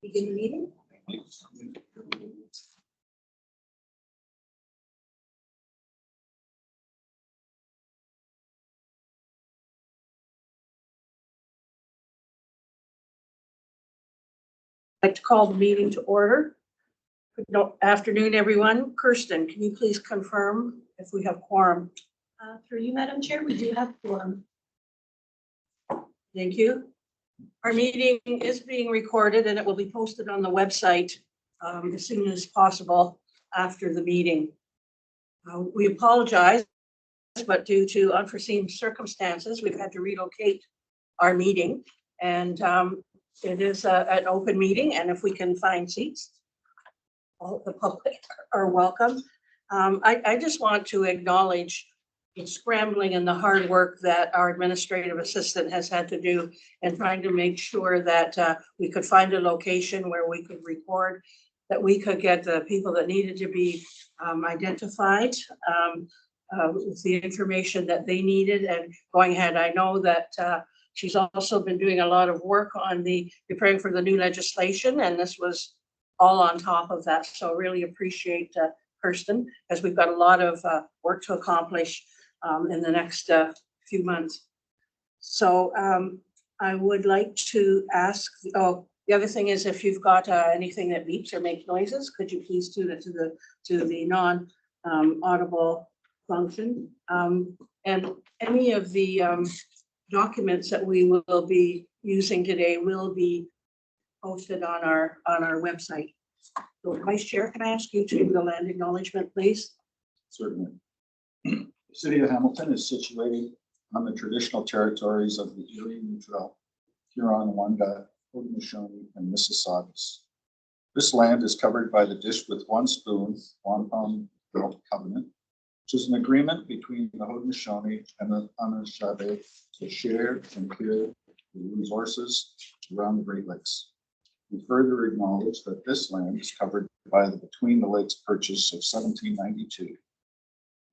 Begin the meeting. I'd like to call the meeting to order. Good afternoon, everyone. Kirsten, can you please confirm if we have quorum? Through you, Madam Chair, we do have quorum. Thank you. Our meeting is being recorded and it will be posted on the website as soon as possible after the meeting. We apologize, but due to unforeseen circumstances, we've had to relocate our meeting, and it is an open meeting, and if we can find seats, all the public are welcome. I just want to acknowledge the scrambling and the hard work that our administrative assistant has had to do in trying to make sure that we could find a location where we could record, that we could get the people that needed to be identified with the information that they needed and going ahead. I know that she's also been doing a lot of work on preparing for the new legislation, and this was all on top of that. So really appreciate Kirsten, as we've got a lot of work to accomplish in the next few months. So I would like to ask, the other thing is, if you've got anything that beeps or makes noises, could you please tune it to the non-audible function? And any of the documents that we will be using today will be posted on our website. So Vice Chair, can I ask you to do the land acknowledgement, please? Certainly. The City of Hamilton is situated on the traditional territories of the Erie, Neutral, Huron-Wendat, Haudenosaunee, and Mississaugas. This land is covered by the Dish with One Spoon Wampum Belt Covenant, which is an agreement between the Haudenosaunee and the Anishinaabe to share and clear the resources around the Great Lakes. We further acknowledge that this land is covered by the Between the Lakes Purchase of 1792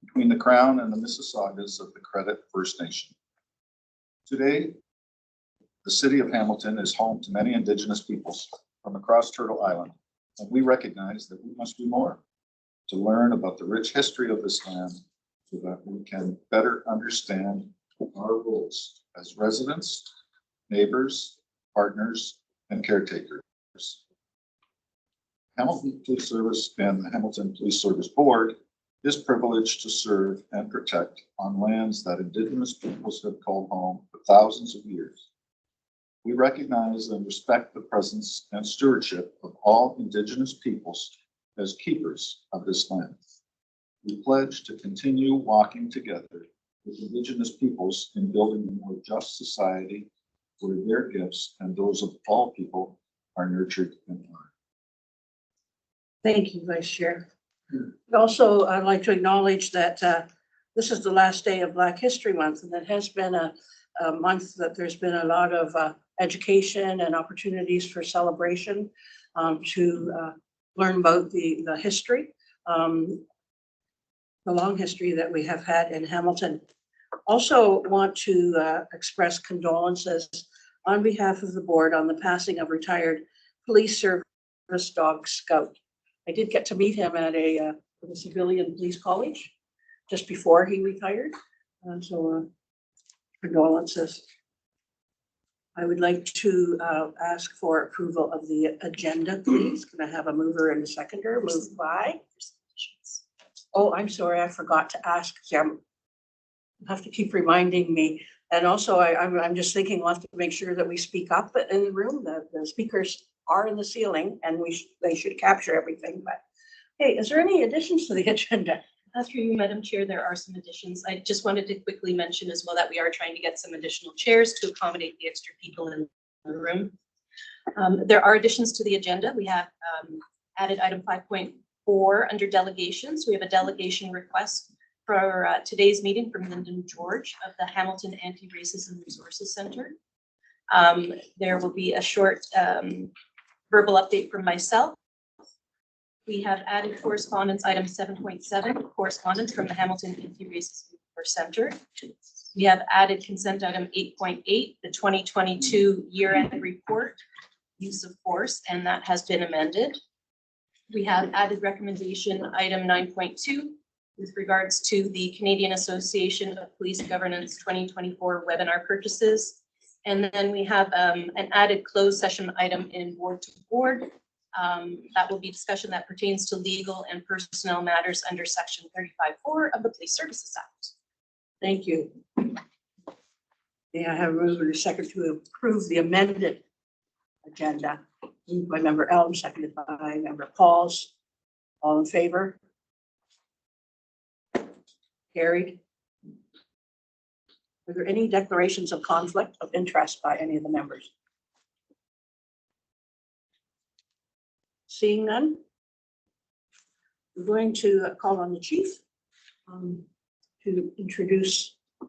between the Crown and the Mississaugas of the Credit First Nation. Today, the City of Hamilton is home to many Indigenous peoples from across Turtle Island, and we recognize that we must do more to learn about the rich history of this land so that we can better understand our roles as residents, neighbors, partners, and caretakers. Hamilton Police Service and the Hamilton Police Service Board is privileged to serve and protect on lands that Indigenous peoples have called home for thousands of years. We recognize and respect the presence and stewardship of all Indigenous peoples as keepers of this land. We pledge to continue walking together with Indigenous peoples in building a more just society where their gifts and those of all people are nurtured and honored. Thank you, Vice Chair. Also, I'd like to acknowledge that this is the last day of Black History Month, and it has been a month that there's been a lot of education and opportunities for celebration to learn about the history, the long history that we have had in Hamilton. Also want to express condolences on behalf of the board on the passing of retired police service dog Scout. I did get to meet him at the civilian police college just before he retired. So condolences. I would like to ask for approval of the agenda, please. Can I have a mover and a seconder? Moved by. Oh, I'm sorry, I forgot to ask. You have to keep reminding me. And also, I'm just thinking we'll have to make sure that we speak up in the room. The speakers are in the ceiling, and they should capture everything. But hey, is there any additions to the agenda? Through you, Madam Chair, there are some additions. I just wanted to quickly mention as well that we are trying to get some additional chairs to accommodate the extra people in the room. There are additions to the agenda. We have added item 5.4 under delegations. We have a delegation request for today's meeting from Lyndon George of the Hamilton Anti-Racism Resources Center. There will be a short verbal update from myself. We have added correspondence item 7.7, correspondence from the Hamilton Anti-Racism Center. We have added consent item 8.8, the 2022 year-end report use of force, and that has been amended. We have added recommendation item 9.2 with regards to the Canadian Association of Police Governance 2024 webinar purchases. And then we have an added closed session item in board to board. That will be discussion that pertains to legal and personnel matters under section 35(4) of the Police Services Act. Thank you. May I have a mover and a second to approve the amended agenda? Moved by member Elm, seconded by member Pauls. All in favor? Carried. Are there any declarations of conflict of interest by any of the members? Seeing none, we're going to call on the chief to introduce, I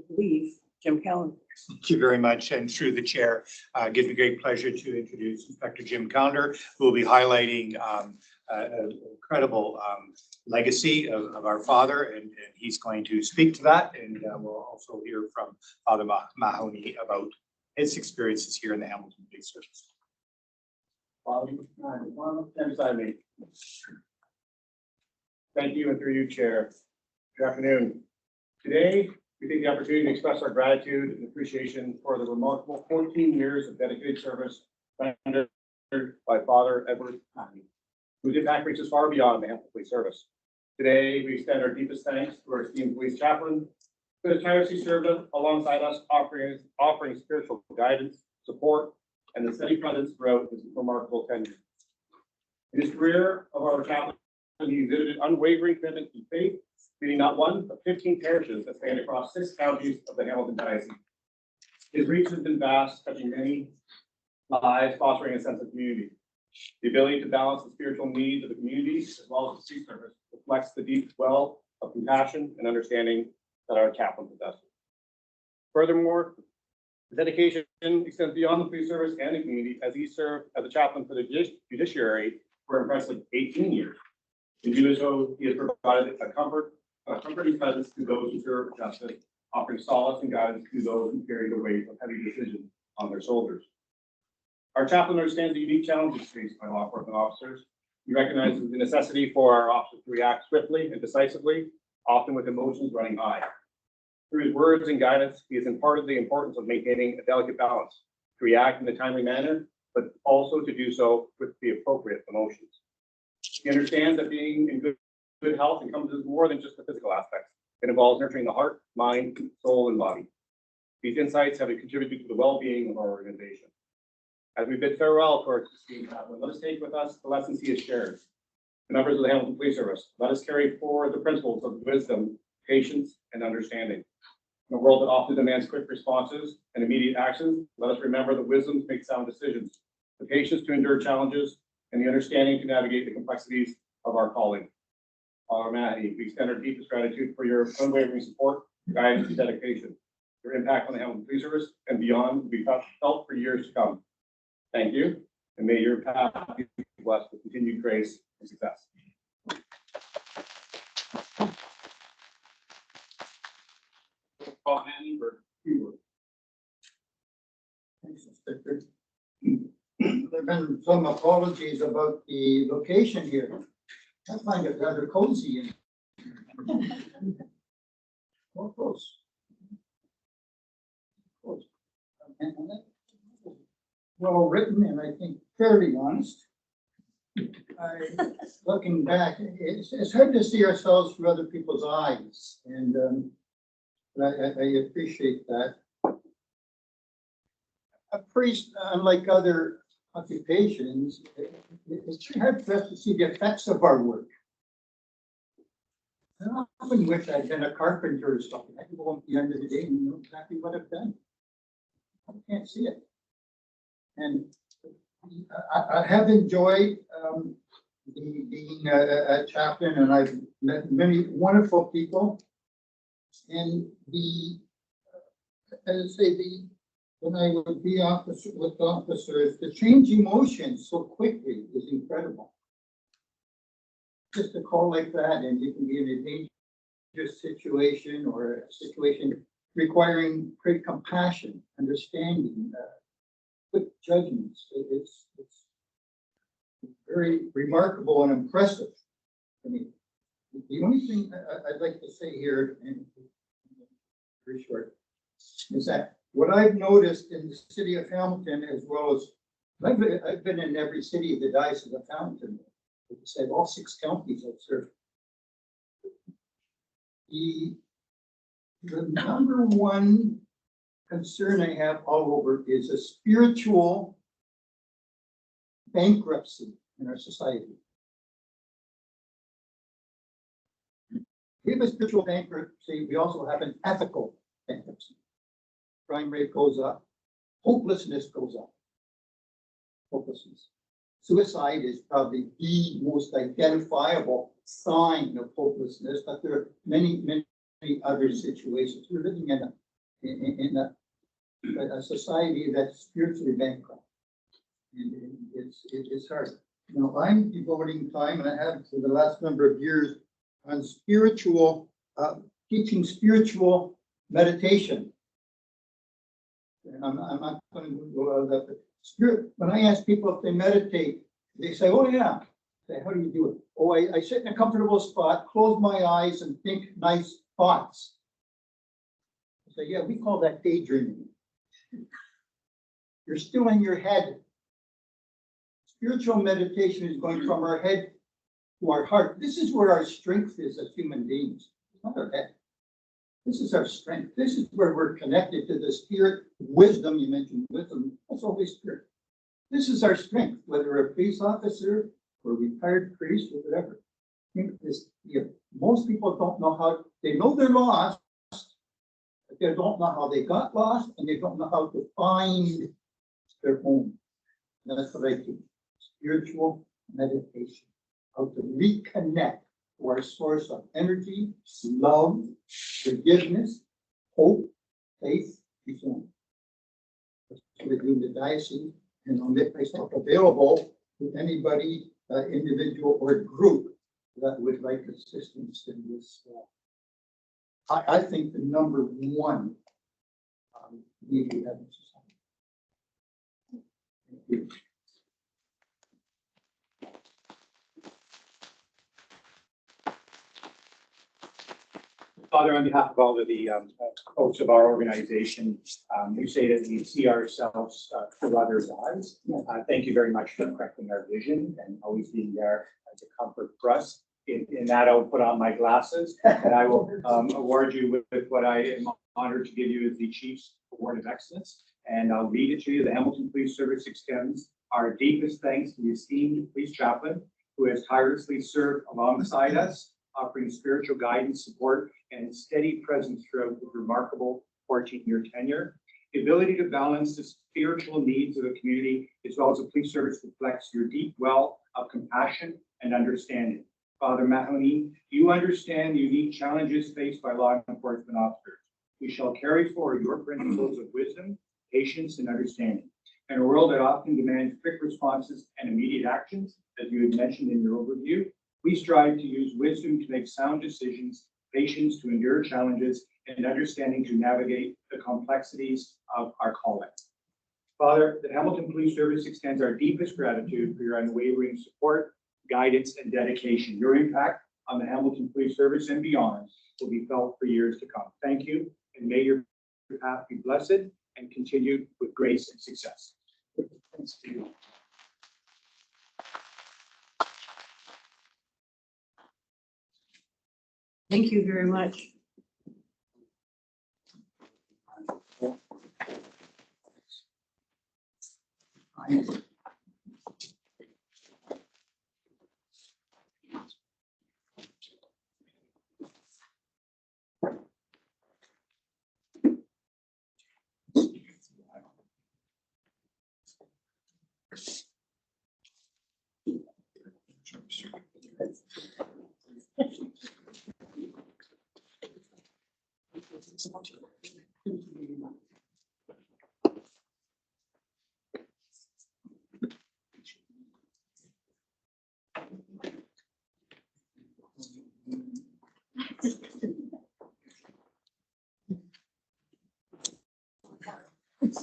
believe, Jim Calendar. Thank you very much. And through the chair, gives me great pleasure to introduce Inspector Jim Calendar, who will be highlighting an incredible legacy of our father, and he's going to speak to that. And we'll also hear from Father Mahoney about his experiences here in the Hamilton Police Service. Stand beside me. Thank you, and through you, Chair. Good afternoon. Today, we take the opportunity to express our gratitude and appreciation for the remarkable 14 years of dedicated service rendered by Father Edward Mahoney, whose impact reaches far beyond the Hamilton Police Service. Today, we extend our deepest thanks to our esteemed police chaplain, who has tirelessly served alongside us, offering spiritual guidance, support, and the steady presence throughout his remarkable tenure. In his career of our chaplain, he exhibited unwavering commitment to faith, leading not one, but 15 parishes that span across 6 counties of the Hamilton Diocese. His reach has been vast, touching many lives, fostering a sense of community. The ability to balance the spiritual needs of the community as well as the police service reflects the deep well of compassion and understanding that our chaplain possesses. Furthermore, the dedication extends beyond the police service and the community, as he served as a chaplain for the judiciary for an impressive 18 years. In doing so, he has provided a comforting presence to those who serve justice, offering solace and guidance to those who carry the weight of heavy decisions on their shoulders. Our chaplain understands the unique challenges faced by law enforcement officers. He recognizes the necessity for our officers to react swiftly and decisively, often with emotions running high. Through his words and guidance, he has imparted the importance of maintaining a delicate balance, to react in a timely manner, but also to do so with the appropriate emotions. He understands that being in good health encompasses more than just the physical aspects. It involves nurturing the heart, mind, soul, and body. These insights have contributed to the well-being of our organization. As we bid farewell to our esteemed chaplain, let us take with us the lessons he has shared. The members of the Hamilton Police Service, let us carry forward the principles of wisdom, patience, and understanding. In a world that often demands quick responses and immediate actions, let us remember the wisdom to make sound decisions, the patience to endure challenges, and the understanding to navigate the complexities of our calling. Father Mahoney, we extend our deepest gratitude for your unwavering support, guidance, and dedication. Your impact on the Hamilton Police Service and beyond will be felt for years to come. Thank you, and may your path be blessed with continued grace and success. Thanks, Inspector. There have been some apologies about the location here. I find it rather cozy and more close. And well written, and I think fairly honest. Looking back, it's hard to see ourselves through other people's eyes, and I appreciate that. A priest, unlike other occupations, it's hard for us to see the effects of our work. I often wish I'd been a carpenter or something. I could go at the end of the day and know exactly what I've done. I can't see it. And I have enjoyed being a chaplain, and I've met many wonderful people. And as I say, when I would be with officers, the change emotions so quickly is incredible. Just a call like that, and you can be in a dangerous situation or a situation requiring great compassion, understanding, quick judgments. It's very remarkable and impressive. I mean, the only thing I'd like to say here, and very short, is that what I've noticed in the city of Hamilton, as well as I've been in every city of the Diocese of Hamilton. Like I said, all 6 counties I've served. The number one concern I have all over is a spiritual bankruptcy in our society. We have a spiritual bankruptcy. We also have an ethical bankruptcy. Crime rate goes up. Hopelessness goes up. Hopelessness. Suicide is probably the most identifiable sign of hopelessness, but there are many other situations. We're living in a society that's spiritually bankrupt. And it's hard. You know, I'm devoting time, and I have for the last number of years, on spiritual, teaching spiritual meditation. And I'm not going to go out of that. Spirit, when I ask people if they meditate, they say, oh yeah. I say, how do you do it? Oh, I sit in a comfortable spot, close my eyes and think nice thoughts. I say, yeah, we call that daydreaming. You're still in your head. Spiritual meditation is going from our head to our heart. This is where our strength is as human beings, not our head. This is our strength. This is where we're connected to the Spirit. Wisdom, you mentioned wisdom, that's the Holy Spirit. This is our strength, whether we're a police officer or a retired priest or whatever. Most people don't know how, they know they're lost, but they don't know how they got lost, and they don't know how to find their home. And that's what I teach. Spiritual meditation. How to reconnect to our source of energy, love, forgiveness, hope, faith, and so on. That's what we do in the diocese, and I'll make myself available to anybody, individual or group that would like assistance in this. I think the number one need we have in society. Thank you. Father, on behalf of all of the folks of our organization, we say that we see ourselves through others' eyes. Thank you very much for correcting our vision and always being there as a comfort for us. In that, I will put on my glasses and I will award you with what I am honored to give you as the Chief's Award of Excellence. And I'll read it to you. The Hamilton Police Service extends our deepest thanks to the esteemed police chaplain who has tirelessly served alongside us, offering spiritual guidance, support, and steady presence throughout the remarkable 14-year tenure. The ability to balance the spiritual needs of the community as well as the police service reflects your deep well of compassion and understanding. Father Mahoney, you understand the unique challenges faced by law enforcement officers. We shall carry forward your principles of wisdom, patience, and understanding. In a world that often demands quick responses and immediate actions, as you had mentioned in your overview, we strive to use wisdom to make sound decisions, patience to endure challenges, and understanding to navigate the complexities of our calling. Father, the Hamilton Police Service extends our deepest gratitude for your unwavering support, guidance, and dedication. Your impact on the Hamilton Police Service and beyond will be felt for years to come. Thank you, and may your path be blessed and continued with grace and success. Thanks to you. Thank you very much.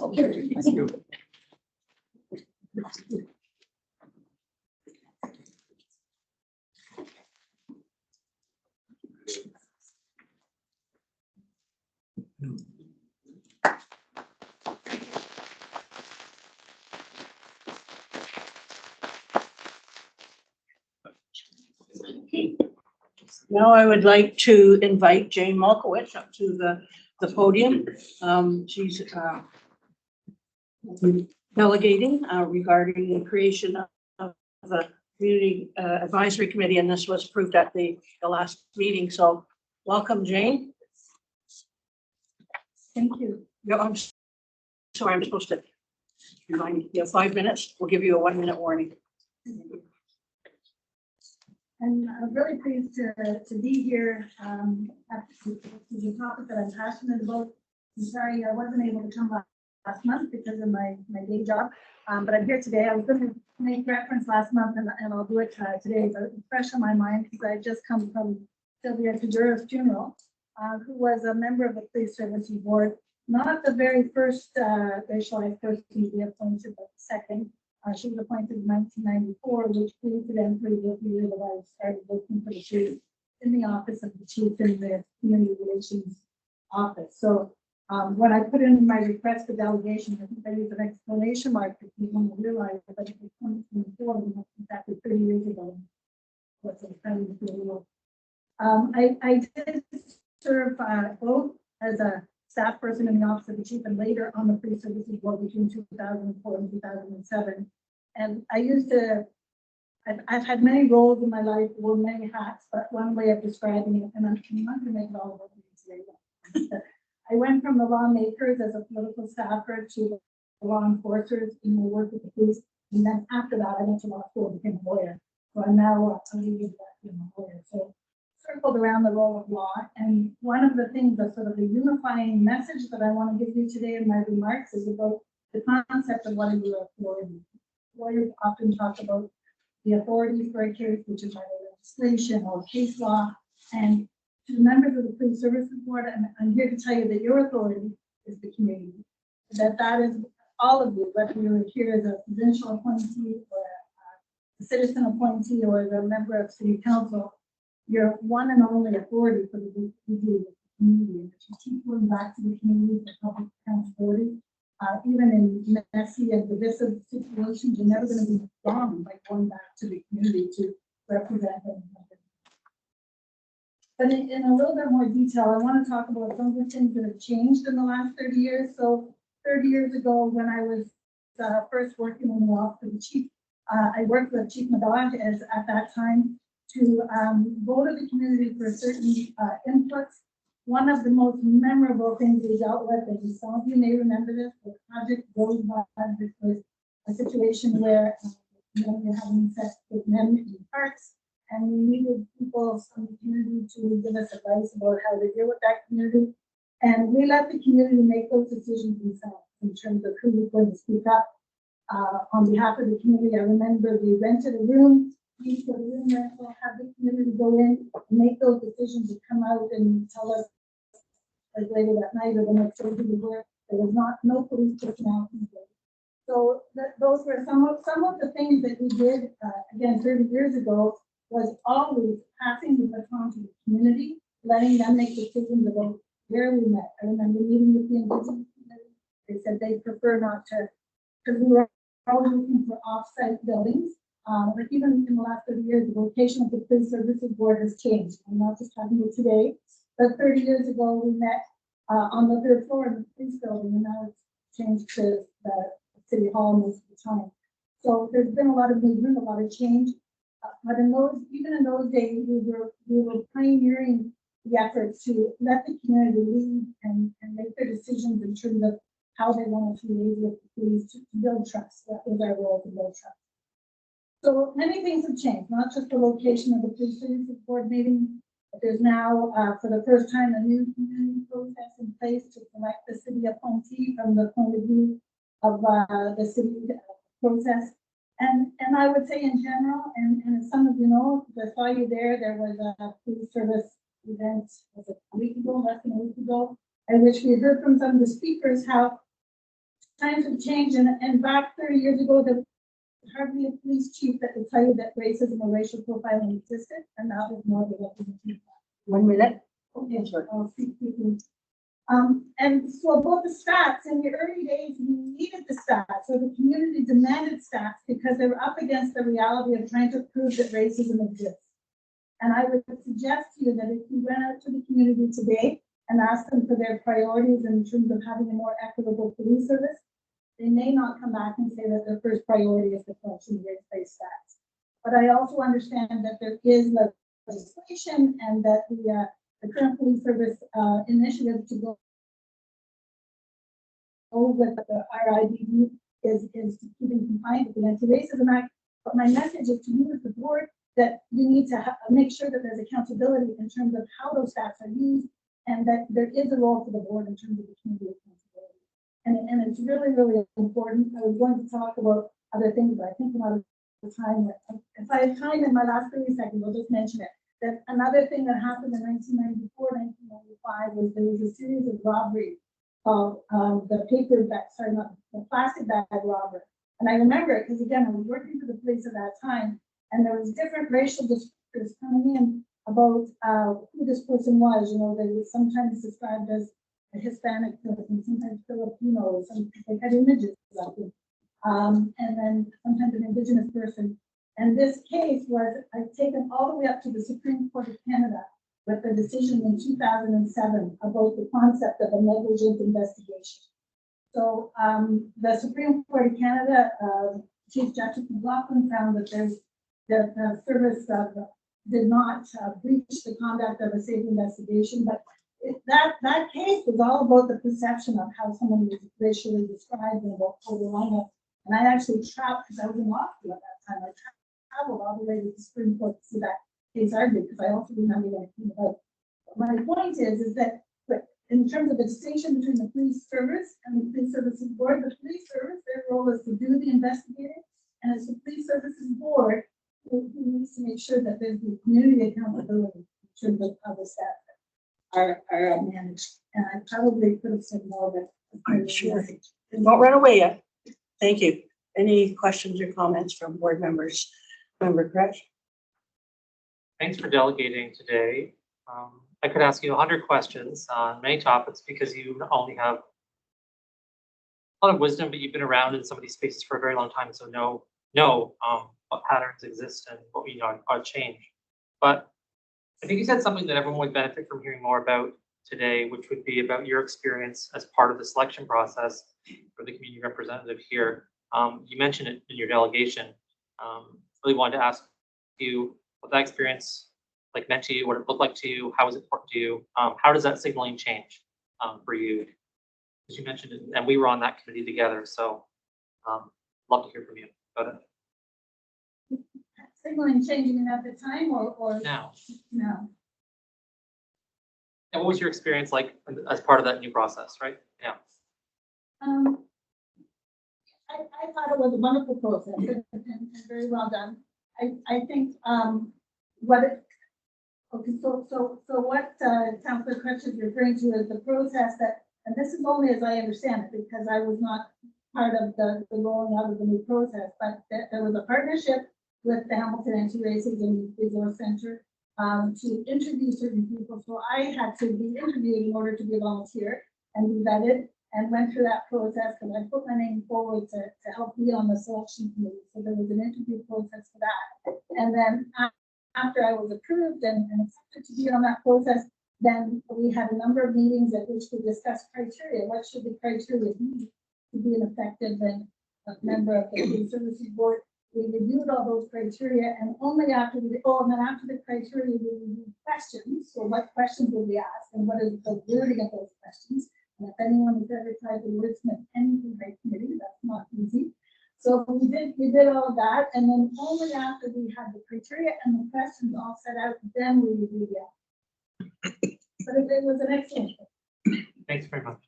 Okay, thank you. Now I would like to invite Jane Malkowitz up to the podium. She's delegating regarding the creation of the Community Advisory Committee, and this was approved at the last meeting. So welcome, Jane. Thank you. No, sorry, I'm supposed to remind you, 5 minutes. We'll give you a 1-minute warning. I'm really pleased to be here. This is a topic that I'm passionate about. I'm sorry I wasn't able to come last month because of my day job, but I'm here today. I was going to make reference last month and I'll do it today, but it's fresh on my mind because I just come from Sylvia Tadura's funeral, who was a member of the Police Services Board, not the very first racialized person to be appointed, but the second. She was appointed in 1994, which coincidentally was the year that I started working for the chief in the office of the chief in the community relations office. So when I put in my request for delegation, I think I used an exclamation mark because when I realized that it was 2024, exactly 30 years ago. What's kind of I did serve both as a staff person in the office of the chief and later on the Police Services Board between 2004 and 2007. And I used to, I've had many roles in my life, wore many hats, but one way of describing it, and I'm not going to make it all about me today. I went from the lawmakers as a political staffer to the law enforcers in my work with the police. And then after that, I went to law school and became a lawyer. So I'm now a lawyer. So circled around the role of law, and one of the things that sort of the unifying message that I want to give you today in my remarks is about the concept of what are your authorities. Lawyers often talk about the authorities for a case, which is either legislation or case law, and to the members of the Police Services Board, I'm here to tell you that your authority is the community, that is all of you, whether you're here as a provincial appointee or a citizen appointee or as a member of city council. You're one and only authority for the work you do with the community. And if you keep going back to the community for public accountability, even in messy and divisive situations, you're never going to be wrong by going back to the community to represent them. But in a little bit more detail, I want to talk about some of the things that have changed in the last 30 years. So 30 years ago, when I was first working in the office of the chief, I worked with Chief Madog as at that time to go to the community for certain inputs. One of the most memorable things we dealt with, and some of you may remember this, was Project Rosebud. This was a situation where men were having sex with men in parks, and we needed people from the community to give us advice about how to deal with that community. And we let the community make those decisions themselves in terms of who was going to speak up on behalf of the community. I remember we rented a room. We put a room rental, have the community go in and make those decisions and come out and tell us like later that night or the next day we were. There was no police personnel. So those were some of the things that we did again 30 years ago, was always passing the baton to the community, letting them make decisions about where we met. I remember meeting with the Indigenous community. They said they prefer not to, because we were always looking for off-site buildings. But even in the last 30 years, the location of the Police Services Board has changed. I'm not just talking about today, but 30 years ago, we met on the 3rd floor of the police building, and now it's changed to the City Hall most of the time. So there's been a lot of movement, a lot of change. But even in those days, we were pioneering the efforts to let the community lead and make their decisions in terms of how they wanted to liaise with the police to build trust. That was our role, to build trust. So many things have changed, not just the location of the Police Services Board meeting, but there's now, for the first time, a new community process in place to select the city appointee from the point of view of the city process. And I would say in general, and as some of you know, because I saw you there was a police service event, was it a week ago, less than a week ago, in which we heard from some of the speakers how times have changed, and back 30 years ago, there was hardly a police chief that would tell you that racism or racial profiling existed, and now there's more of a representation. 1 minute. Okay, sure. I'll speak quickly. And so about the stats, in the early days, we needed the stats, or the community demanded stats because they were up against the reality of trying to prove that racism exists. And I would suggest to you that if you went out to the community today and asked them for their priorities in terms of having a more equitable police service, they may not come back and say that their first priority is the collection of race-based stats. But I also understand that there is legislation and that the current police service initiative to go with the RIDD is to keep in compliance with the Anti-Racism Act. But my message is to you as the board that you need to make sure that there's accountability in terms of how those stats are used, and that there is a role for the board in terms of the community accountability. And it's really, really important. I was going to talk about other things, but I think I'm out of time. If I have time in my last 30 seconds, I'll just mention it. That another thing that happened in 1994, 1995 was there was a series of robberies of the paper bag, sorry, not the plastic bag robber. And I remember it because, again, I was working for the police at that time, and there was different racial descriptors coming in about who this person was. You know, they were sometimes described as a Hispanic person, sometimes Filipino, they had images of them, and then sometimes an Indigenous person. And this case was taken all the way up to the Supreme Court of Canada with the decision in 2007 about the concept of a negligent investigation. So the Supreme Court of Canada, Chief Justice McLaughlin found that the service did not breach the conduct of a safe investigation, but that case was all about the perception of how someone was racially described and about lineup. And I actually traveled, because I was in law school at that time, I traveled all the way to the Supreme Court to see that case argued, because I also remember that. My point is that in terms of the distinction between the police service and the police services board, the police service, their role is to do the investigating, and it's the police services board who needs to make sure that there's the community accountability in terms of how the staff are managed. And I probably could have said more, but I'm sure. Don't run away yet. Thank you. Any questions or comments from board members? Member Kretsch? Thanks for delegating today. I could ask you 100 questions on many topics because you not only have a lot of wisdom, but you've been around in some of these spaces for a very long time, so know what patterns exist and what we ought to change. But I think you said something that everyone would benefit from hearing more about today, which would be about your experience as part of the selection process for the community representative here. You mentioned it in your delegation. Really wanted to ask you what that experience meant to you, what it looked like to you, how was it important to you, how does that signaling change for you? As you mentioned it, and we were on that committee together, so love to hear from you about it. signaling changing at the time or Now, no? and what was your experience like as part of that new process, right? Yeah. I thought it was a wonderful process and very well done. I think what Councillor Kretsch is referring to is the process that, and this is only as I understand it, because I was not part of the rolling out of the new process, but there was a partnership with the Hamilton Anti-Racism Resource Center to interview certain people. So I had to be interviewed in order to be a volunteer and be vetted, and went through that process, and I put my name forward to help be on the selection committee. So there was an interview process for that. And then after I was approved and accepted to be on that process, then we had a number of meetings at which we discussed criteria. What should the criteria be to be an effective member of the Police Services Board? We reviewed all those criteria, and only after and then after the criteria, we reviewed questions. So what questions will we ask, and what is the wording of those questions? And if anyone has ever tried to wordsmith anything by committee, that's not easy. So we did all of that, and then only after we had the criteria and the questions all set out, then we reviewed it. But it was an excellent thing. Thanks very much.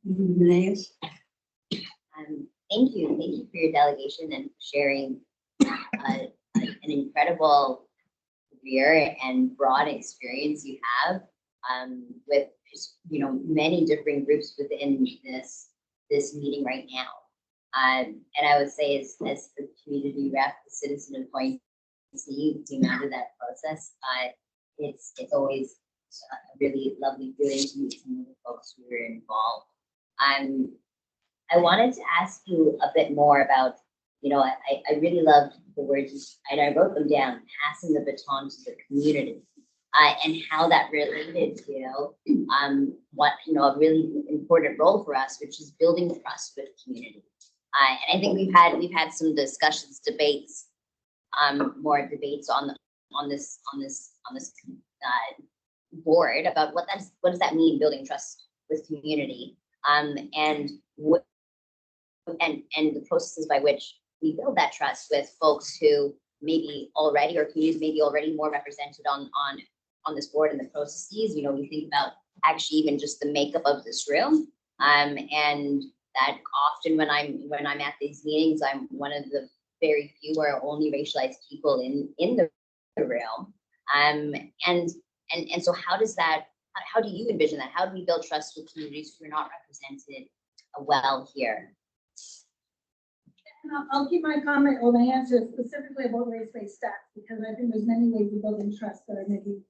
Nays? Thank you for your delegation and sharing an incredible career and broad experience you have with many different groups within this meeting right now. And I would say as the community rep, the citizen appointee, demanded that process, it's always a really lovely feeling to meet some of the folks who were involved. I wanted to ask you a bit more about, I really loved the words, and I wrote them down, passing the baton to the community. And how that related to what a really important role for us, which is building trust with community. And I think we've had some discussions, debates, more debates on this board about what does that mean, building trust with community, and the processes by which we build that trust with folks who maybe already, or communities maybe already more represented on this board and the processes. We think about actually even just the makeup of this room, and that often when I'm at these meetings, I'm one of the very few or only racialized people in the room. And so how do you envision that? How do we build trust with communities who are not represented well here? And I'll keep my comment or my answer specifically about race-based stats, because I think there's many ways of building trust that are maybe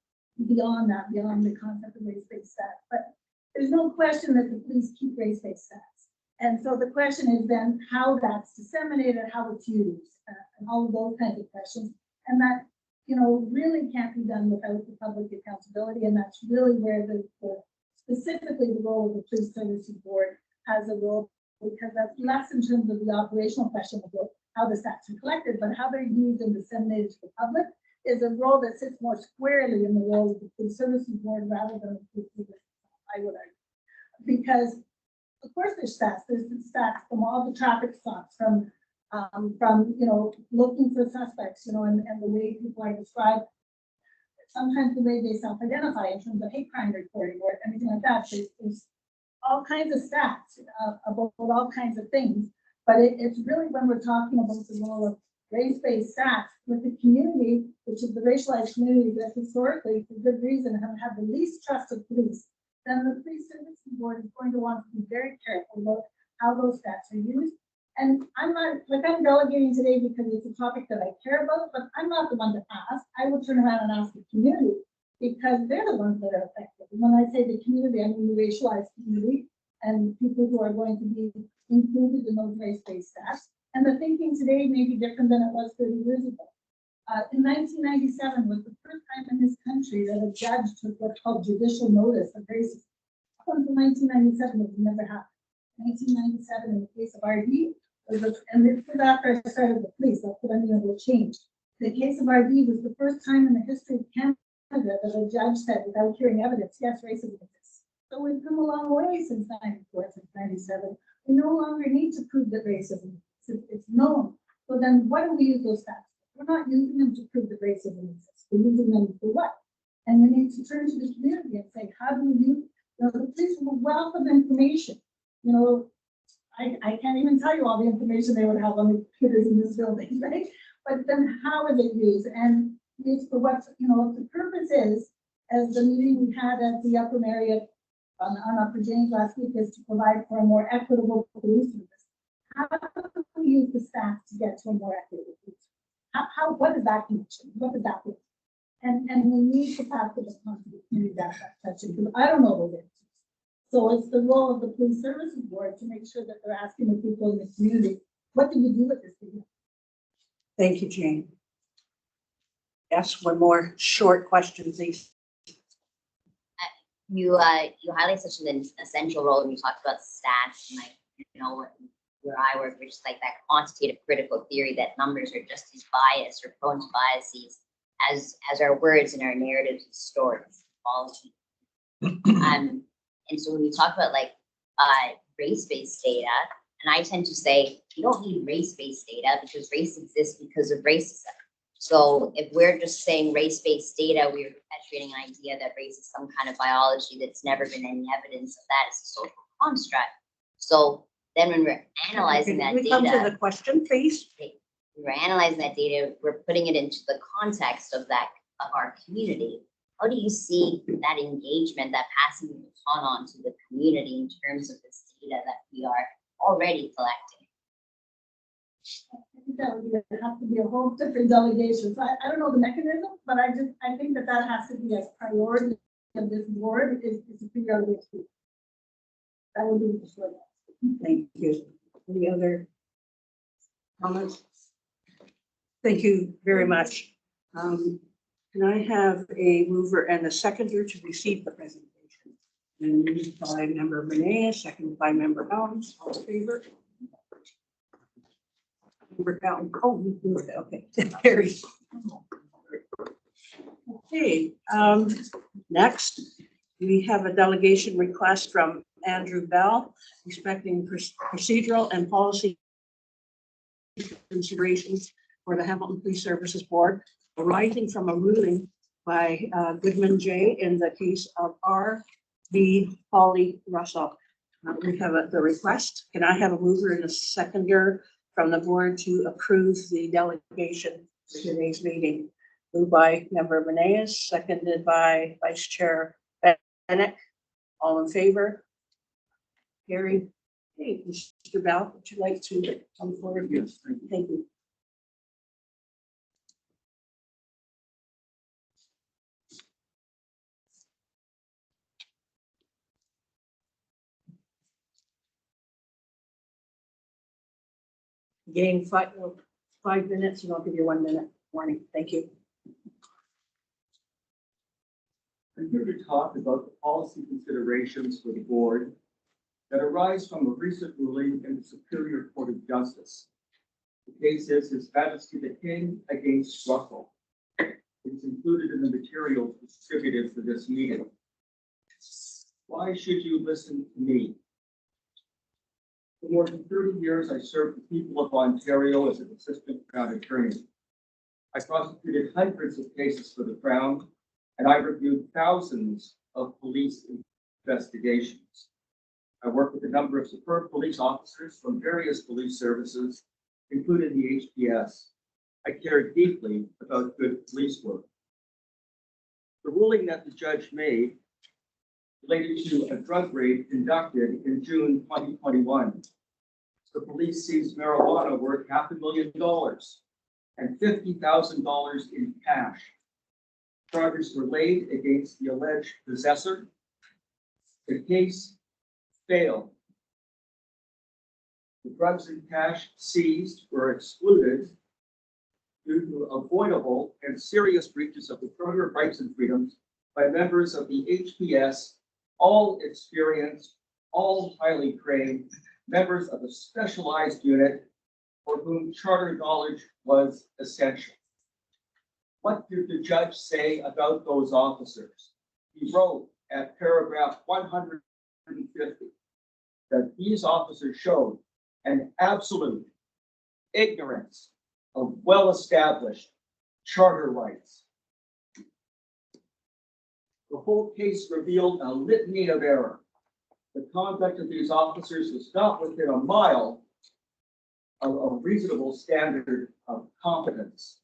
beyond the concept of race-based stats. But there's no question that the police keep race-based stats. And so the question is then how that's disseminated, how it's used, and all of those kinds of questions. And that, really can't be done without the public accountability. And that's really where specifically the role of the Police Services Board has a role, because that's less in terms of the operational question of how the stats are collected, but how they're used and disseminated to the public is a role that sits more squarely in the role of the Police Services Board rather than the Police Services, I would argue. Because of course there's stats from all the traffic stops, from looking for suspects, and the way people are described, sometimes the way they self-identify in terms of hate crime reporting or anything like that. There's all kinds of stats about all kinds of things, but it's really when we're talking about the role of race-based stats with the community, which is the racialized community that historically, for good reason, have had the least trust of police, then the Police Services Board is going to want to be very careful about how those stats are used. And I'm delegating today because it's a topic that I care about, but I'm not the one to ask. I will turn around and ask the community, because they're the ones that are affected. And when I say the community, I mean the racialized community and people who are going to be included in those race-based stats. And the thinking today may be different than it was 30 years ago. In 1997 was the first time in this country that a judge took what's called judicial notice of racism. Up until 1997, it never happened. 1997, in the case of RD, and this was after I started the police, that's what I mean, it will change. The case of RD was the first time in the history of Canada that a judge said, without hearing evidence, yes, racism exists. So we've come a long way since 94, since 97. We no longer need to prove that racism exists. It's known. So then what do we use those stats? We're not using them to prove that racism exists. We're using them for what? And we need to turn to the community and say, how do we use, the police have a wealth of information. I can't even tell you all the information they would have on the computers in this building, right? But then how is it used? And it's for what, the purpose is, as the meeting we had at the Upper Marriott on Upper James last week, is to provide for a more equitable police service. How do we use the staff to get to a more equitable police service? What is that connection? What does that mean? And we need to pass the baton to the community that touching, because I don't know those answers. So it's the role of the Police Services Board to make sure that they're asking the people in the community, what do we do with this data? Thank you, Jane. Yes, one more short question, please. You highlight such an essential role when you talked about stats and where I work, which is like that quantitative critical theory that numbers are just as biased or prone to biases as our words and our narratives and stories. And so when you talk about race-based data, and I tend to say you don't need race-based data because race exists because of racism. So if we're just saying race-based data, we're perpetuating an idea that race is some kind of biology that's never been any evidence of that as a social construct. So then when we're analyzing that data, come to the question, please. We're analyzing that data, we're putting it into the context of our community. How do you see that engagement, that passing the baton on to the community in terms of this data that we are already collecting? I think that would have to be a whole different delegation. So I don't know the mechanism, but I think that has to be a priority of this board is to figure out which people. That would be the short answer. Thank you. Any other comments? Thank you very much. Can I have a mover and a seconder to receive the presentation? And moved by member Renee, seconded by member Helms, all in favor? Member Helms, oh, you moved it, okay, carries. Okay, next, we have a delegation request from Andrew Bell respecting procedural and policy considerations for the Hamilton Police Services Board arising from a ruling by Goodman J. in the case of R. V. Polly Russell. We have the request. Can I have a mover and a seconder from the board to approve the delegation for today's meeting? Moved by member Meneas, seconded by Vice Chair Bennett. All in favor? Carried. Hey, Mr. Bell, would you like to come forward? Yes, Thank you. Getting 5 minutes, and I'll give you 1 minute warning. Thank you. I'm here to talk about the policy considerations for the board that arise from a recent ruling in the Superior Court of Justice. The case is His Majesty the King against Russell. It's included in the materials distributed for this meeting. Why should you listen to me? For more than 30 years, I served the people of Ontario as an assistant Crown attorney. I prosecuted hundreds of cases for the Crown, and I reviewed thousands of police investigations. I worked with a number of superb police officers from various police services, including the HPS. I cared deeply about good police work. The ruling that the judge made related to a drug raid conducted in June 2021. The police seized marijuana worth $500,000 and $50,000 in cash. Charges were laid against the alleged possessor. The case failed. The drugs and cash seized were excluded due to avoidable and serious breaches of the Charter of Rights and Freedoms by members of the HPS, all experienced, all highly trained, members of a specialized unit for whom charter knowledge was essential. What did the judge say about those officers? He wrote at paragraph 150 that these officers showed an absolute ignorance of well-established charter rights. The whole case revealed a litany of error. The conduct of these officers was not within a mile of a reasonable standard of competence.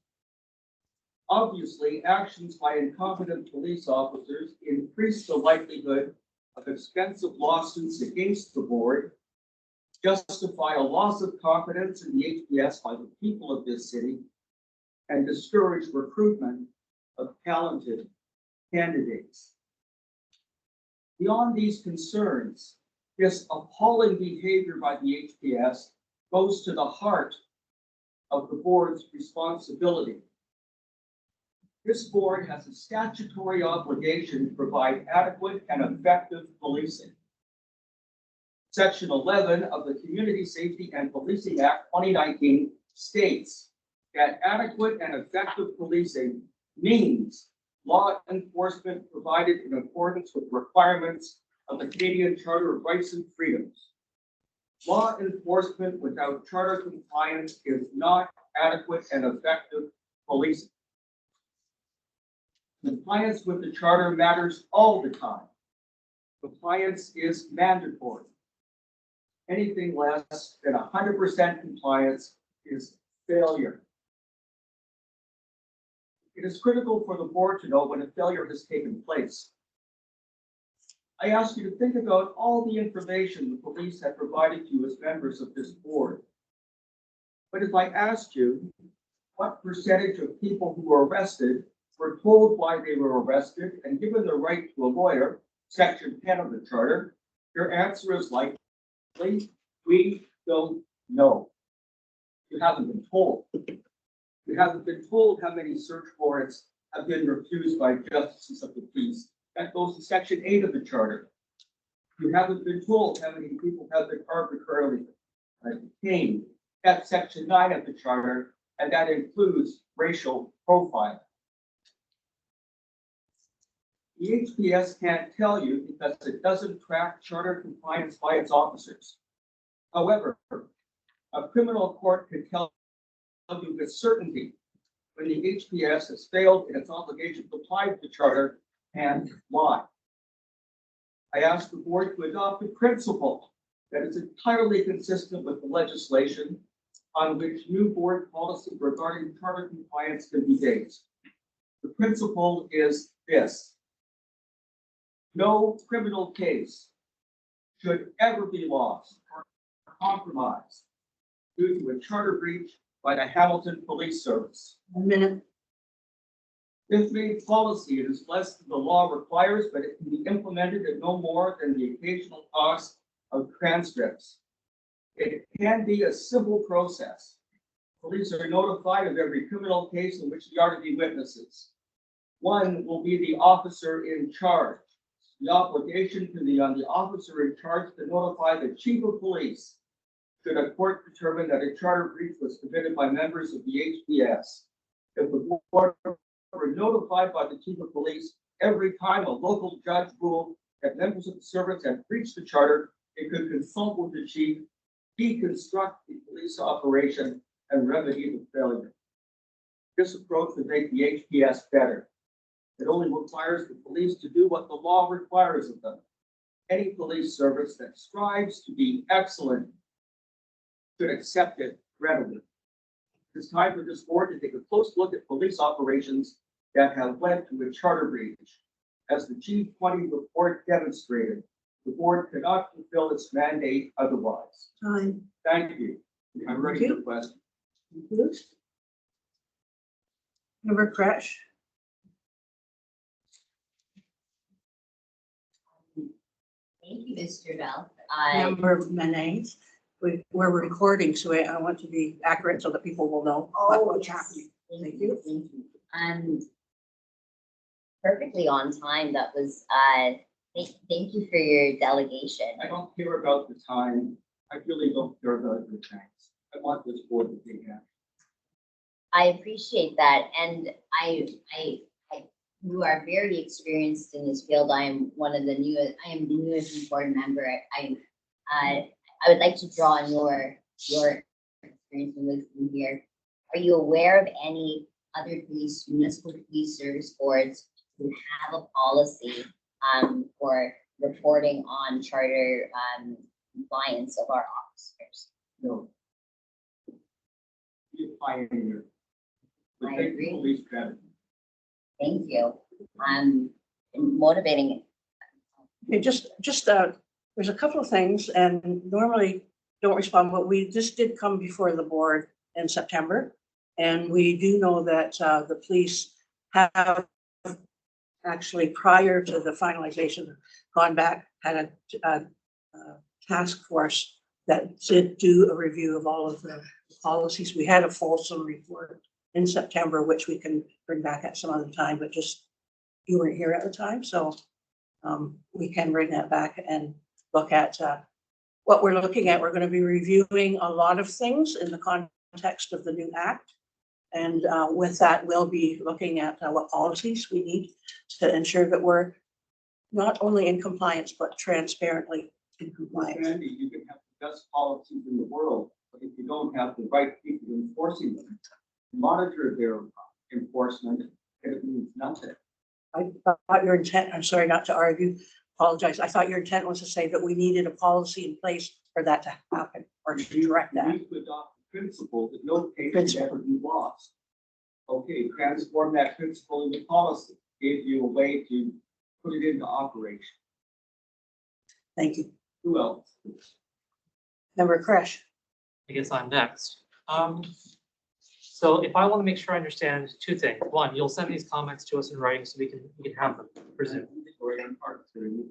Obviously, actions by incompetent police officers increase the likelihood of expensive lawsuits against the board, justify a loss of confidence in the HPS by the people of this city, and discourage recruitment of talented candidates. Beyond these concerns, this appalling behavior by the HPS goes to the heart of the board's responsibility. This board has a statutory obligation to provide adequate and effective policing. Section 11 of the Community Safety and Policing Act 2019 states that adequate and effective policing means law enforcement provided in accordance with requirements of the Canadian Charter of Rights and Freedoms. Law enforcement without charter compliance is not adequate and effective policing. Compliance with the charter matters all the time. Compliance is mandatory. Anything less than 100% compliance is failure. It is critical for the board to know when a failure has taken place. I ask you to think about all the information the police have provided you as members of this board. But if I asked you what percentage of people who were arrested were told why they were arrested and given the right to a lawyer, section 10 of the charter, your answer is likely, we don't know. You haven't been told. You haven't been told how many search warrants have been refused by justices of the peace. That goes to section 8 of the charter. You haven't been told how many people have been arbitrarily detained. That's section 9 of the charter, and that includes racial profiling. The HPS can't tell you because it doesn't track charter compliance by its officers. However, a criminal court can tell you with certainty when the HPS has failed in its obligation to apply to the charter and why. I ask the board to adopt a principle that is entirely consistent with the legislation on which new board policy regarding charter compliance can be based. The principle is this: no criminal case should ever be lost or compromised due to a charter breach by the Hamilton Police Service. A minute. This made policy, it is less than the law requires, but it can be implemented at no more than the occasional cost of transcripts. It can be a simple process. Police are notified of every criminal case in which they are to be witnesses. One will be the officer in charge. The obligation can be on the officer in charge to notify the chief of police should a court determine that a charter breach was committed by members of the HPS. If the board were notified by the chief of police every time a local judge ruled that members of the service had breached the charter, it could consult with the chief, deconstruct the police operation, and remedy the failure. This approach would make the HPS better. It only requires the police to do what the law requires of them. Any police service that strives to be excellent should accept it readily. It's time for this board to take a close look at police operations that have led to a charter breach. As the Chief 20 report demonstrated, the board cannot fulfill its mandate otherwise. Time. Thank you. I'm ready for questions. Member Crash. Thank you, Mr. Bell. Member Manning. We're recording, so I want to be accurate so that people will know what's happening. Thank you. Thank you. Perfectly on time. That was, thank you for your delegation. I don't care about the time. I really don't care about the thanks. I want this board to take action. I appreciate that, and you are very experienced in this field. I am the newest board member. I would like to draw on your experience and wisdom here. Are you aware of any other municipal police service boards who have a policy for reporting on charter compliance of our officers? No. Be a pioneer. I agree. Police strategy. Thank you. Motivating. Okay, there's a couple of things, and normally don't respond, but this did come before the board in September. And we do know that the police have actually, prior to the finalization, gone back, had a task force that did do a review of all of the policies. We had a fulsome report in September, which we can bring back at some other time, but just you weren't here at the time, so we can bring that back and look at what we're looking at. We're going to be reviewing a lot of things in the context of the new act. And with that, we'll be looking at what policies we need to ensure that we're not only in compliance, but transparently in compliance. Andy, you can have the best policies in the world, but if you don't have the right people enforcing them, monitor their enforcement, it means nothing. I thought your intent, I'm sorry not to argue, apologize. I thought your intent was to say that we needed a policy in place for that to happen or to direct You that. need to adopt the principle that no case should ever be lost. Okay, transform that principle into policy. Give you a way to put it into operation. Thank you. Who else? Member Crash. I guess I'm next. So if I want to make sure I understand two things. One, you'll send these comments to us in writing so we can have them, presume.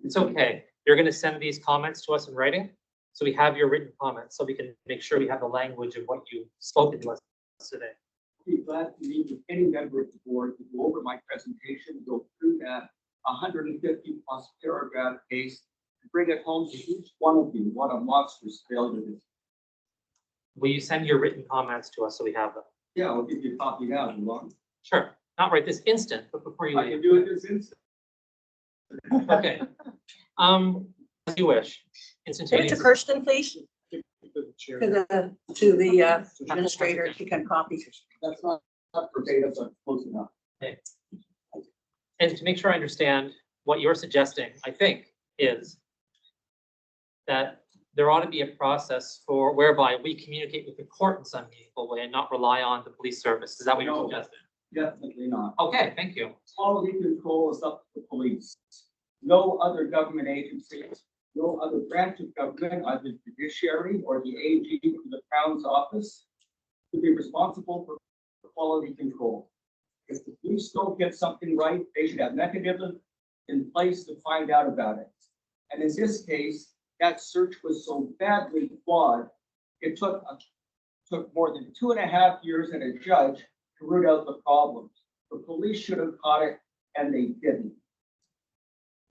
It's okay. You're going to send these comments to us in writing. So we have your written comments, so we can make sure we have the language of what you've spoken to us today. Be glad to meet with any member of the board to go over my presentation, go through that 150 plus paragraph case, and bring it home to each one of you, what a monstrous failure it is. Will you send your written comments to us so we have them? Yeah, I'll give you a copy now if you want. Sure. Not right this instant, but before you I can leave. do it this instant. Okay. As you wish. Give it to Instantaneous. Kirsten, please, to the administrator, she can copy. That's not verbatim, but close enough. And to make sure I understand what you're suggesting, I think, is that there ought to be a process for whereby we communicate with the court in some meaningful way and not rely on the police service. Is that what you're No. suggesting? Definitely not. Okay, thank you. Quality control is up to the police. No other government agency, no other branch of government, either the judiciary or the AG or the Crown's office, to be responsible for quality control. If the police don't get something right, they should have mechanisms in place to find out about it. And in this case, that search was so badly flawed, it took more than 2.5 years and a judge to root out the problems. The police should have caught it, and they didn't.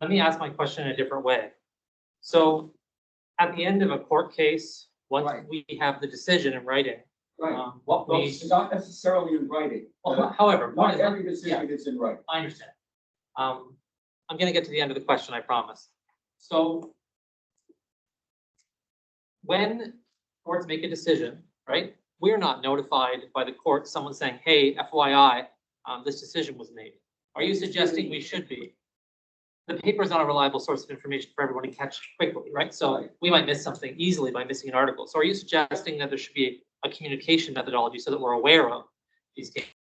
Let me ask my question in a different way. So at the end of a court case, once Right. we have the decision in writing, what Well, we, it's not necessarily in writing. however, what Not is, every decision is in writing. I understand. I'm gonna get to the end of the question, I promise. So when courts make a decision, right, we're not notified by the court, someone saying, hey, FYI, this decision was made. Are you suggesting we should be? The paper is not a reliable source of information for everyone to catch quickly, right? So we might miss something easily by missing an article. So are you suggesting that there should be a communication methodology so that we're aware of these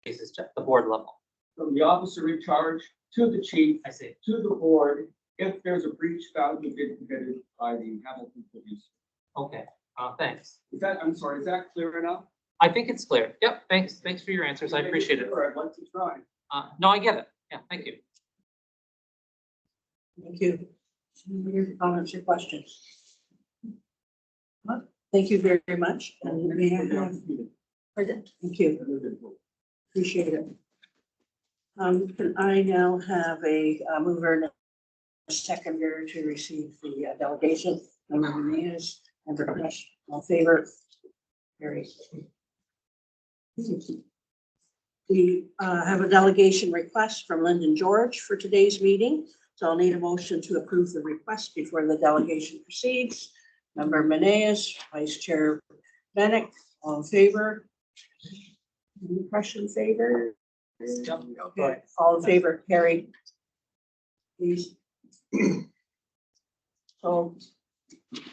cases at the board level? From the officer in charge to the chief, I see. to the board, if there's a breach found to be committed by the Hamilton police. Okay, thanks. Is that, I'm sorry, is that clear enough? I think it's clear. Yep, thanks. Thanks for your answers. I appreciate it. Sure, I'd like to try. No, I get it. Yeah, thank you. Thank you. Any other comments or questions? Well, thank you very much. And may I have, pardon? Thank you. Appreciate it. Can I now have a mover and a seconder to receive the delegation? Member Menez, member Crush, all in favor? Carried. We have a delegation request from Lyndon George for today's meeting. So I'll need a motion to approve the request before the delegation proceeds. Member Menez, Vice Chair Bennett, all in favor? Any question in favor? Okay, all in favor, carried. Please. So,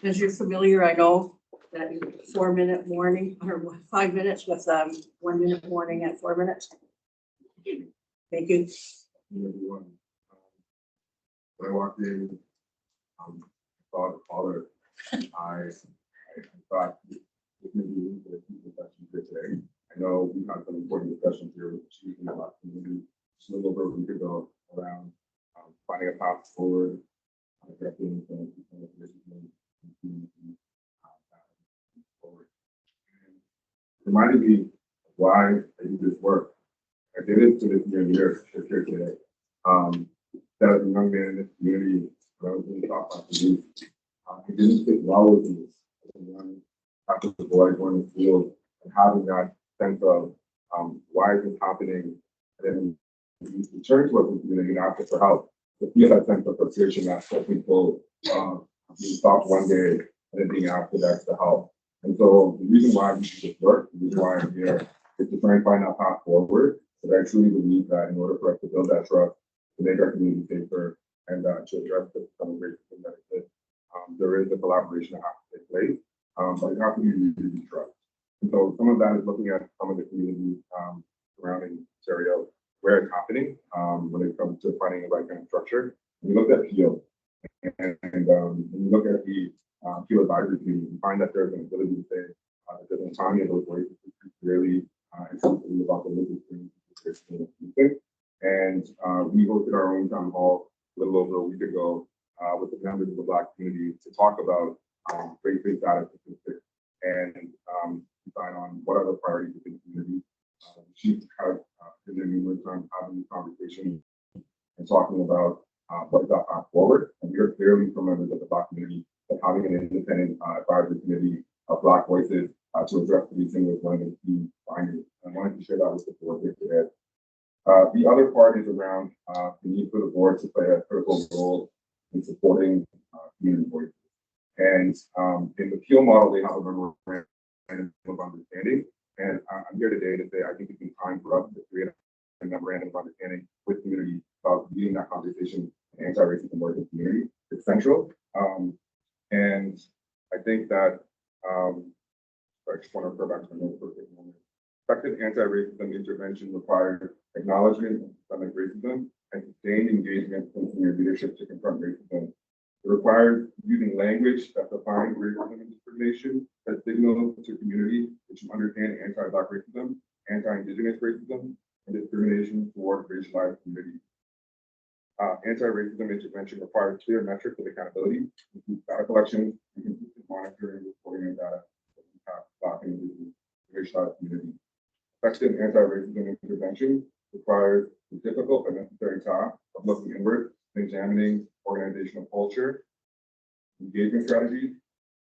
as you're familiar, I know that 4-minute warning or 5 minutes with 1 minute warning at 4 minutes. Thank you. Everyone. When I walked in, saw the caller, I thought this may be room for the discussion here today. I know we've had some important discussions here with the chief and about community, just a little over a week ago around finding a path forward, addressing some of the issues in community forward. And it reminded me of why I do this work. I did it to this year here today. That as a young man in this community, when I was being taught about the youth, I didn't fit well with this as a young after the boy going to field and having that sense of why is this happening, and then you turn to us in the community and ask us for help. To feel that sense of frustration, that people being stopped one day and then being asked for extra help. And so the reason why we do this work, the reason why I'm here, is to try and find that path forward. But I truly believe that in order for us to build that trust, to make our community safer, and to address some of the racism that exists, there is a collaboration that has to take place, but it has to be rooted in trust. And so some of that is looking at some of the communities surrounding Ontario, where it's happening when it comes to finding the right kind of structure. We look at Peel, and when you look at the Peel advisory team, you find that there's an ability to say that there's autonomy of those voices to really and something about the lived experience. And we hosted our own town hall a little over a week ago with the members of the Black community to talk about race-based data statistics and decide on what are the priorities within the community. Chief has been there numerous times having this conversation and talking about what is that path forward. And we are clearly from members of the Black community that having an independent advisory committee of Black voices to address policing was one of the key findings. I wanted to share that with the board here today. The other part is around the need for the board to play a critical role in supporting community voices. And in the Peel model, they have a memorandum of understanding. And I'm here today to say I think it's been time for us to create a memorandum of understanding with community about leading that conversation in anti-racism work in the community. It's central. And I think that I just want to refer back to my notes for a quick moment. Effective anti-racism intervention requires acknowledgement of systemic racism and sustained engagement from senior leadership to confront racism. It requires using language that defines racism and discrimination that signals to community that you understand anti-Black racism, anti-Indigenous racism, and discrimination toward racialized communities. Anti-racism intervention requires clear metrics of accountability, includes data collection, and consistent monitoring, reporting, and data that impact Black and Indigenous racialized communities. Effective anti-racism intervention requires the difficult but necessary task of looking inward and examining organizational culture, engagement strategies,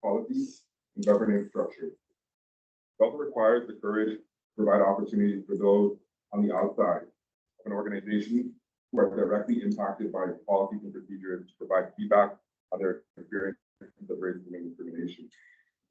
policies, and governance structures. It also requires the courage to provide opportunities for those on the outside of an organization who are directly impacted by policies and procedures to provide feedback on their experience of racism and discrimination.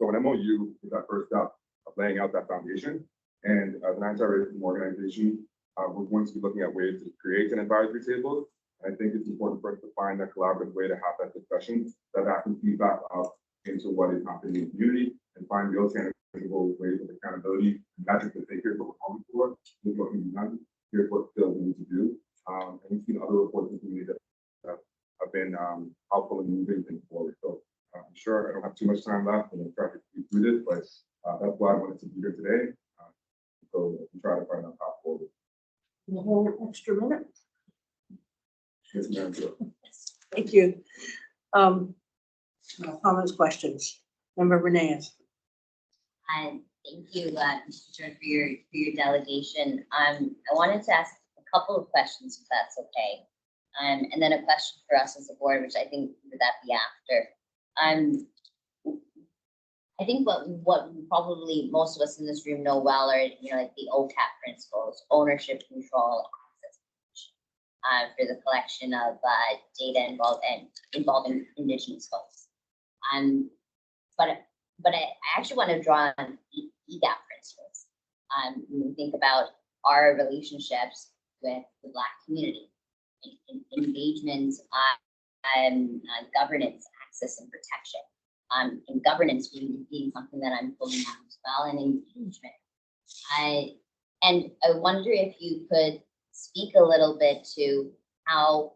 So an MOU is that first step of laying out that foundation. And as an anti-racism organization, we're going to be looking at ways to create an advisory table. And I think it's important for us to find that collaborative way to have that discussion that can feedback up into what is happening in the community and find real tangible ways of accountability and metrics that say, here's what we're calling for, here's what can be done, here's what still we need to do. And we've seen other reports in the community that have been helpful in moving things forward. So I'm sure I don't have too much time left and I'm trying to speak through this, but that's why I wanted to be here today. So we try to find a path forward. The whole extra minute. Yes, ma'am. Thank you. Comments, questions? Member Renee. Thank you, Mr. Chair, for your delegation. I wanted to ask a couple of questions, if that's okay. And then a question for us as a board, which I think would that be after. I think what probably most of us in this room know well are, like the OTAP principles: ownership, control, access, for the collection of data involving Indigenous folks. But I actually want to draw on EGAP principles. When we think about our relationships with the Black community, engagement, governance, access, and protection. In governance really being something that I'm pulling out as well, and engagement. I wonder if you could speak a little bit to how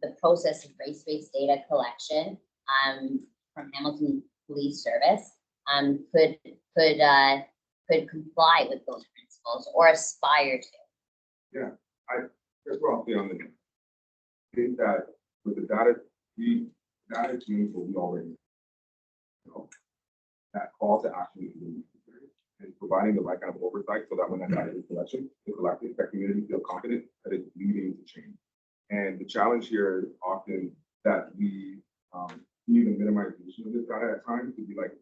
the process of race-based data collection from Hamilton Police Service could comply with those principles or aspire to. Yeah, here's what I'll say on the I think that with the data teams will be already that call to action is necessary and providing the right kind of oversight so that when that data is collected, that community feel confident that it's leading to change. And the challenge here is often that we see the minimization of this data at times to be like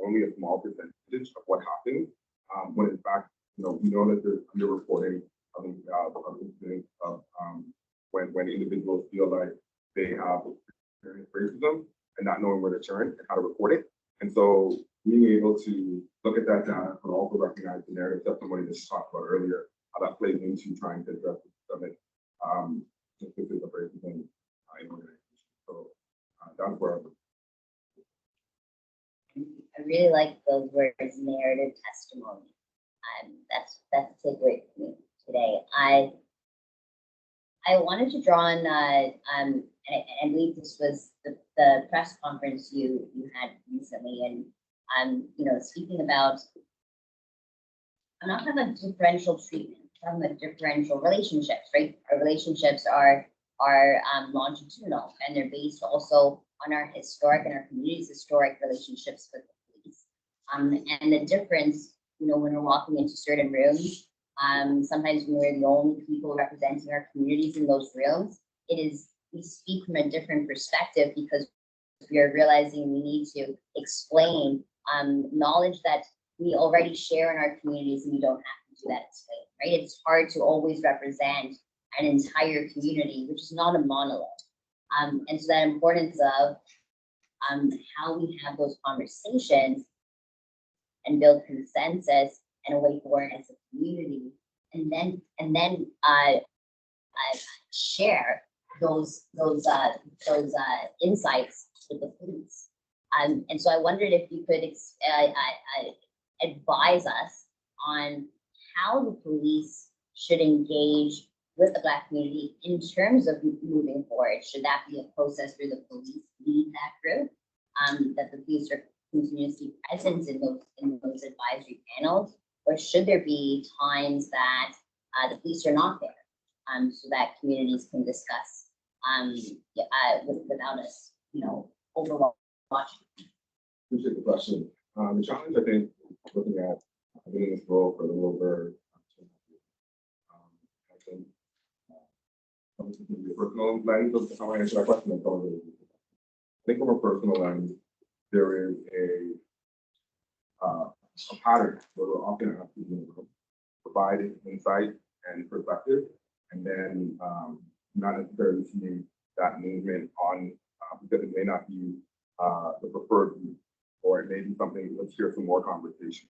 only a small percentage of what happens, when in fact, we know that there's underreporting of incidents of when individuals feel like they have experienced racism and not knowing where to turn and how to report it. And so being able to look at that data but also recognize the narrative that somebody just talked about earlier, how that plays into trying to address the systemic instances of racism in organizations. So that's where I'm. I really like those words, narrative testimony. That's a takeaway for me today. I wanted to draw on, and I believe this was the press conference you had recently, and speaking about I'm not talking about differential treatment, I'm talking about differential relationships, right? Our relationships are longitudinal, and they're based also on our historic and our community's historic relationships with the police. And the difference, you know, when we're walking into certain rooms, sometimes when we're the only people representing our communities in those rooms, we speak from a different perspective because we are realizing we need to explain knowledge that we already share in our communities, and we don't have to do that explain, right? It's hard to always represent an entire community, which is not a monolith. And so that importance of how we have those conversations and build consensus and a way forward as a community, and then share those insights with the police. And so I wondered if you could advise us on how the police should engage with the Black community in terms of moving forward. Should that be a process where the police lead that group? That the police are continuously present in those advisory panels, or should there be times that the police are not there, so that communities can discuss without us, you know, overwatching? Appreciate the question. The challenge, I think, looking at, I've been in this role for a little over, I think, from a personal lens of how I answer that question, and probably, I think from a personal lens, there is a pattern where we're often asked to provide insight and perspective, and then not necessarily seeing that movement on, because it may not be the preferred route, or it may be something, let's hear some more conversation.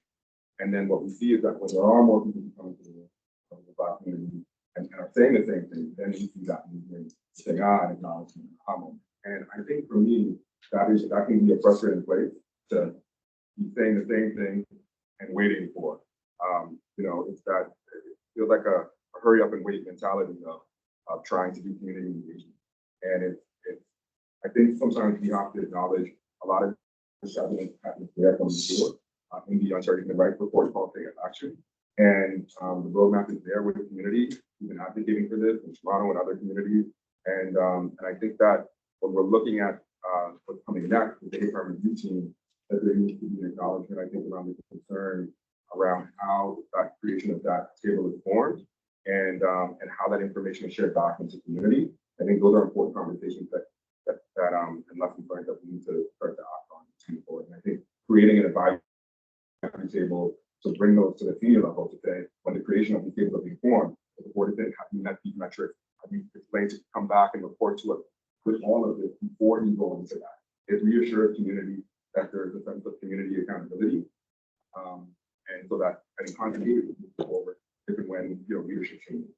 And then what we see is that when there are more people coming to the Black community and are saying the same thing, then we see that movement saying, acknowledgement, comment. And I think for me, that can be a pressure in place to be saying the same thing and waiting for. You know, it's that it feels like a hurry up and wait mentality of trying to do community engagement. And I think sometimes we have to acknowledge a lot of this evidence happens there from before in the Ontario Human Rights Report called Take Action. And the roadmap is there with the community. We've been advocating for this in Toronto and other communities. And I think that when we're looking at what's coming next with the hate crime review team, that there needs to be an acknowledgement, I think, around the concern around how that creation of that table is formed and how that information is shared back into the community. I think those are important conversations that and lessons learned that we need to start to act on moving forward. And I think creating an advisory table to bring those to the senior level to say, when the creation of these tables are being formed, the board is then having met these metrics, have you explained to come back and report to us with all of this before you go into that. It reassures community that there's a sense of community accountability. And so that any continuity moves forward, even when leadership changes.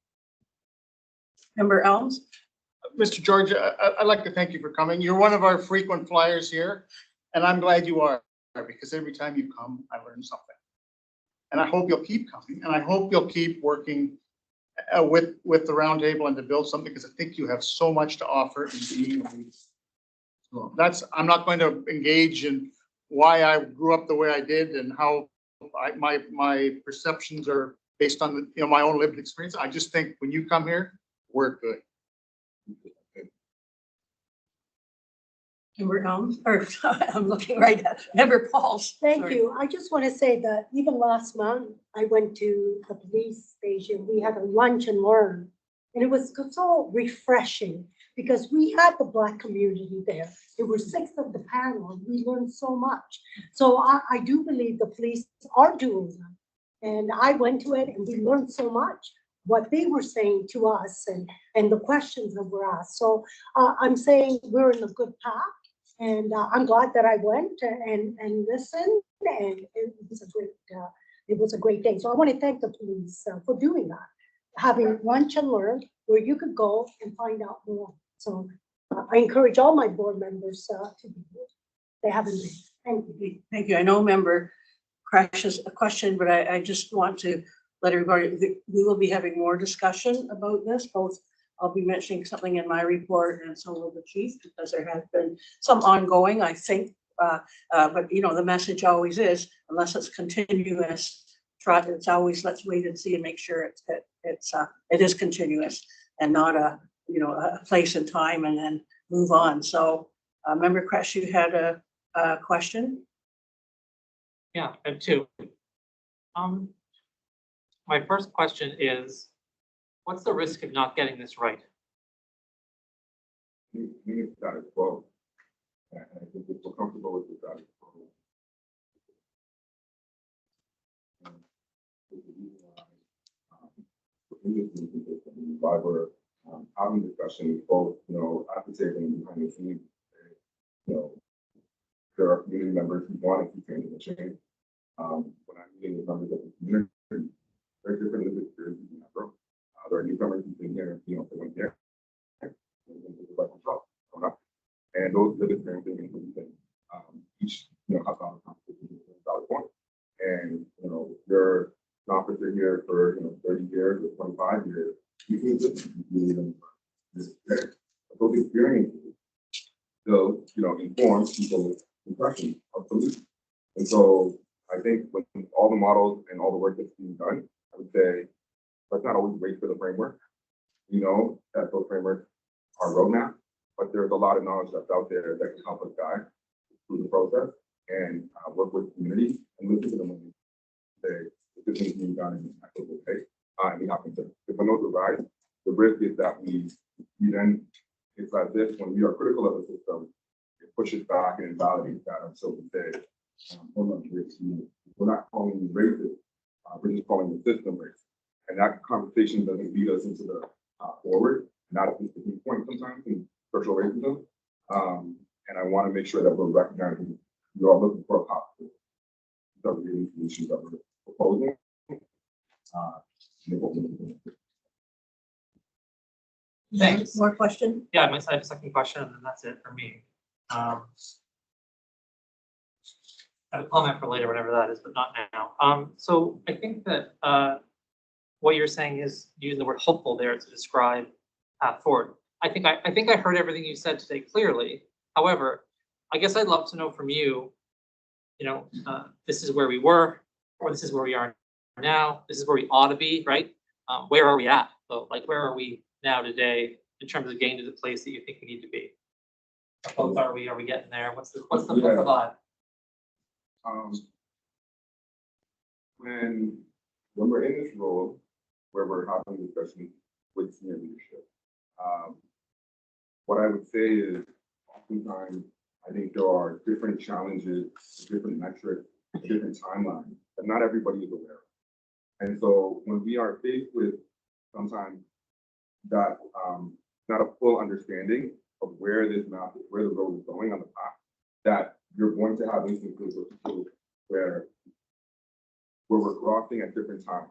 Member Elms? Mr. George, I'd like to thank you for coming. You're one of our frequent flyers here, and I'm glad you are, because every time you come, I learn something. And I hope you'll keep coming, and I hope you'll keep working with the roundtable and to build something, because I think you have so much to offer in being a leader. So I'm not going to engage in why I grew up the way I did and how my perceptions are based on my own lived experience. I just think when you come here, we're good. Member Elms, or I'm looking right at Member Pauls. Thank Sorry. you. I just want to say that even last month, I went to the police station. We had a lunch and learn, and it was so refreshing because we had the Black community there. There were 6 of the panel. We learned so much. So I do believe the police are doing that. And I went to it and we learned so much, what they were saying to us and the questions that were asked. So I'm saying we're in a good path. And I'm glad that I went and listened, and it was a great day. So I want to thank the police for doing that, having lunch and learn where you could go and find out more. So I encourage all my board members to be here. They haven't been. Thank you. Thank you. I know Member Crash has a question, but I just want to let everybody, we will be having more discussion about this, both. I'll be mentioning something in my report, and so will the chief, because there has been some ongoing, I think, but the message always is, unless it's continuous, trot. It's always, let's wait and see and make sure it is continuous and not a, you know, a place and time and then move on. So, Member Kresh, you had a question? Yeah, I have two. My first question is, what's the risk of not getting this right? We need status quo. And I think if we're comfortable with the status quo. There's a reason why, in this meeting, why we're having discussions both, you know, at the table and behind the scenes. You know, there are community members who want to see change and change. When I'm meeting with members of the community, very different lived experiences in that room. There are newcomers who've been here, you know, for 1 year. And those lived experiences include each, you know, have found a conversation with a valid point. And, you know, you're an officer here for, you know, 30 years or 25 years, you can just even those experiences, they'll, you know, inform people's impressions of belief. And so I think with all the models and all the work that's being done, I would say, let's not always wait for the framework. You know, that those frameworks are roadmap, but there's a lot of knowledge that's out there that can help us guide through the process and work with the community and listen to them when they say, this is being done in an equitable way. And we have to, if when those arise, the risk is that we then, it's like this, when we are critical of the system, it pushes back and invalidates that until we say, hold on, we're not calling you racist, we're just calling the system racist. And that conversation doesn't lead us into the forward. And that is the point sometimes in structural racism. And I want to make sure that we're recognizing we are looking for a path to the issues that we're proposing. Thanks. More question? Yeah, I have a second question, and then that's it for me. I have a comment for later, whatever that is, but not now. So I think that what you're saying is using the word hopeful there to describe path forward. I think I heard everything you said today clearly. However, I guess I'd love to know from you, you know, this is where we were, or this is where we are now. This is where we ought to be, right? Where are we at? So, like, where are we now today in terms of getting to the place that you think we need to be? How close are we? Are we getting there? What's the vibe? When we're in this role where we're having discussions with senior leadership, what I would say is oftentimes I think there are different challenges, different metrics, different timelines that not everybody is aware of. And so when we are faced with sometimes that not a full understanding of where this map is, where the road is going on the path, that you're going to have instances where we're crossing at different times.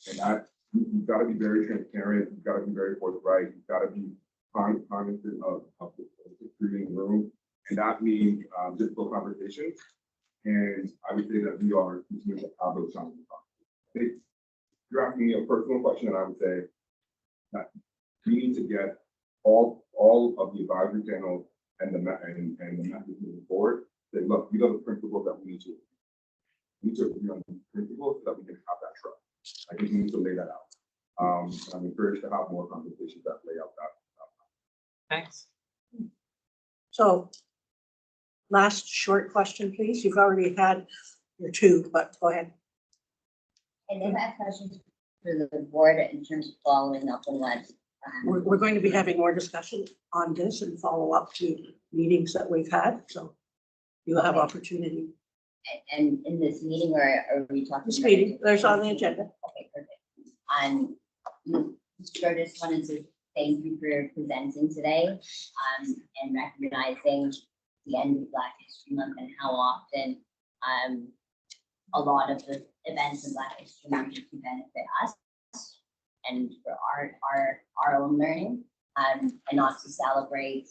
And that you've got to be very transparent, you've got to be very forthright, you've got to be cognizant of the creating room. And that means difficult conversations. And I would say that we are continuing to have those challenges. If you're asking me a personal question, and I would say that we need to get all of the advisory panels and the methods moving forward. Say, look, these are the principles that we need to agree on these principles so that we can have that trust. I think we need to lay that out. I'm encouraged to have more conversations that lay out that. Thanks. So last short question, please. You've already had your two, but go ahead. And I have questions for the board in terms of following up on what. We're going to be having more discussion on this and follow up to meetings that we've had. So you'll have opportunity. And in this meeting, or are we talking? This meeting, there's on the agenda. Okay, perfect. Mr. Curtis, wanted to thank you for presenting today and recognizing the end of Black History Month and how often a lot of the events in Black History Month can benefit us and for our own learning, and not to celebrate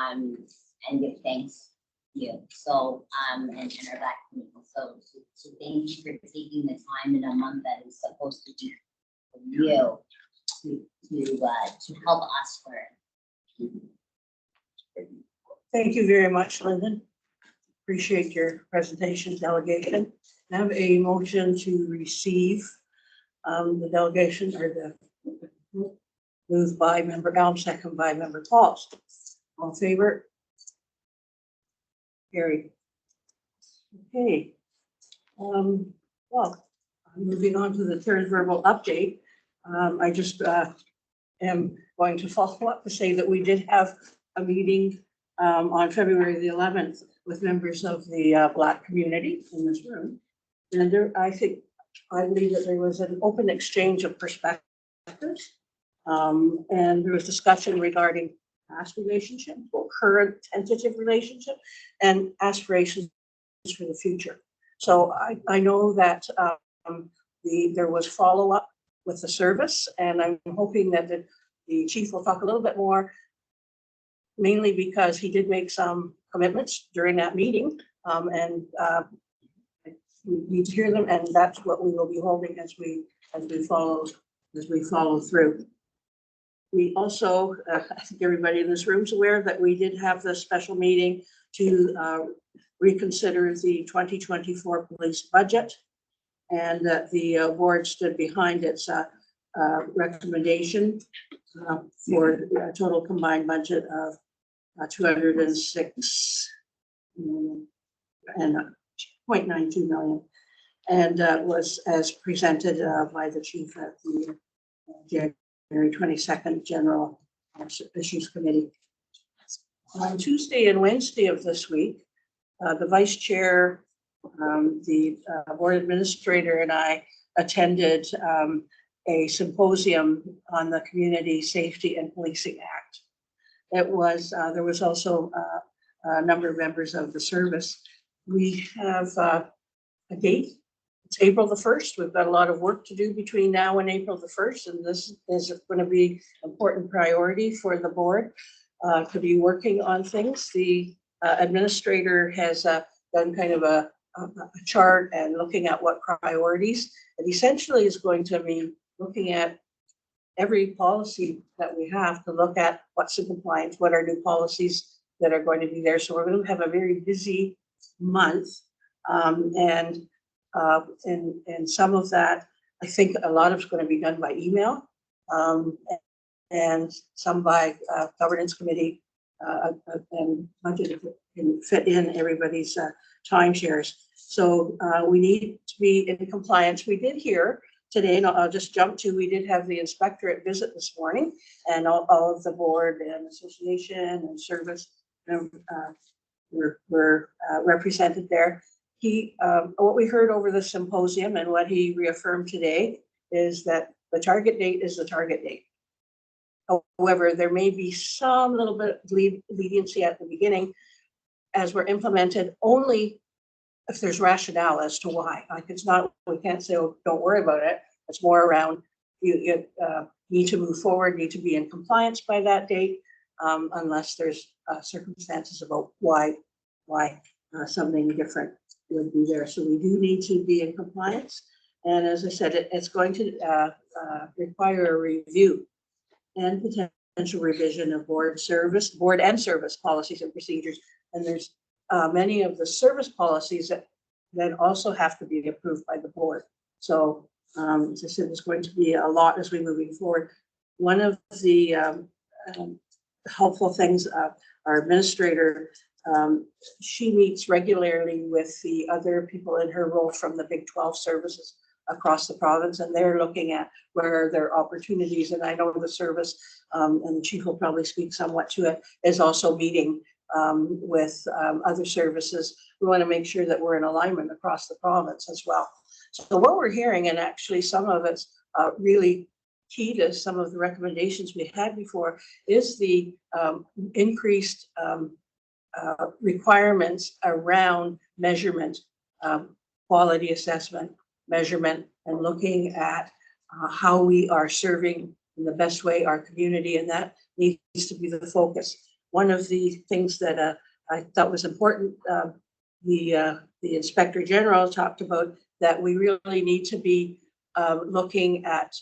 and give thanks to you. So and our Black community. So thank you for taking the time in a month that is supposed to be for you to help us learn. Thank you very much, Lyndon. Appreciate your presentation, delegation. Have a motion to receive the delegation or the moved by member Elm, second by member Pauls. All in favor? Carried. Okay. Well, moving on to the third verbal update. I just am going to follow up to say that we did have a meeting on February the 11th with members of the Black community in this room. And there, I believe that there was an open exchange of perspectives. And there was discussion regarding past relationships, or current tentative relationship, and aspirations for the future. So I know that there was follow-up with the service, and I'm hoping that the chief will talk a little bit more, mainly because he did make some commitments during that meeting, and we need to hear them, and that's what we will be holding as we follow through. We also, I think everybody in this room is aware that we did have the special meeting to reconsider the 2024 police budget, and that the board stood behind its recommendation for a total combined budget of 206 million and 0.92 million, and was as presented by the chief at the January 22nd General Issues Committee. On Tuesday and Wednesday of this week, the vice chair, the board administrator, and I attended a symposium on the Community Safety and Policing Act. It was, there was also a number of members of the service. We have a date. It's April the 1st. We've got a lot of work to do between now and April the 1st, and this is going to be an important priority for the board to be working on things. The administrator has done kind of a chart and looking at what priorities. It essentially is going to be looking at every policy that we have to look at what's in compliance, what are new policies that are going to be there. So we're going to have a very busy month, and some of that, I think a lot of it's going to be done by email, and some by governance committee, and budget can fit in everybody's time shares. So we need to be in compliance. We did hear today, and I'll just jump to, we did have the inspectorate visit this morning, and all of the board and association and service were represented there. What we heard over the symposium and what he reaffirmed today is that the target date is the target date. However, there may be some little bit of leniency at the beginning as we're implemented, only if there's rationale as to why. Like, it's not, we can't say, oh, don't worry about it. It's more around you need to move forward, need to be in compliance by that date, unless there's circumstances about why something different would be there. So we do need to be in compliance. And as I said, it's going to require a review and potential revision of board and service policies and procedures. And there's many of the service policies that also have to be approved by the board. So as I said, there's going to be a lot as we're moving forward. One of the helpful things, our administrator, she meets regularly with the other people in her role from the Big 12 services across the province, and they're looking at where there are opportunities. And I know the service, and the chief will probably speak somewhat to it, is also meeting with other services. We want to make sure that we're in alignment across the province as well. So what we're hearing, and actually some of it's really key to some of the recommendations we had before, is the increased requirements around measurement, quality assessment, measurement, and looking at how we are serving in the best way our community, and that needs to be the focus. One of the things that I thought was important, the Inspector General talked about, that we really need to be looking at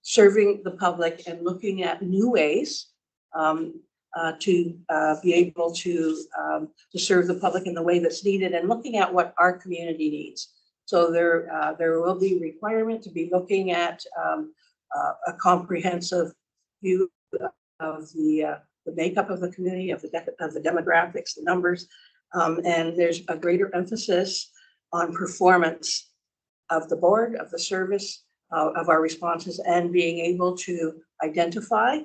serving the public and looking at new ways to be able to serve the public in the way that's needed and looking at what our community needs. So there will be requirement to be looking at a comprehensive view of the makeup of the community, of the demographics, the numbers, and there's a greater emphasis on performance of the board, of the service, of our responses, and being able to identify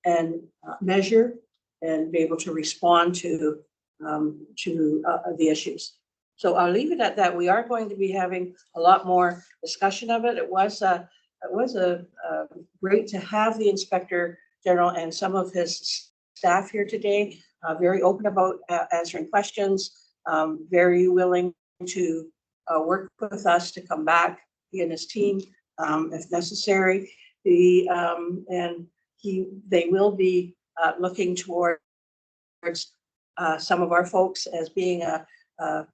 and measure and be able to respond to the issues. So I'll leave it at that. We are going to be having a lot more discussion of it. It was great to have the Inspector General and some of his staff here today, very open about answering questions, very willing to work with us to come back, he and his team, if necessary. They will be looking towards some of our folks as being an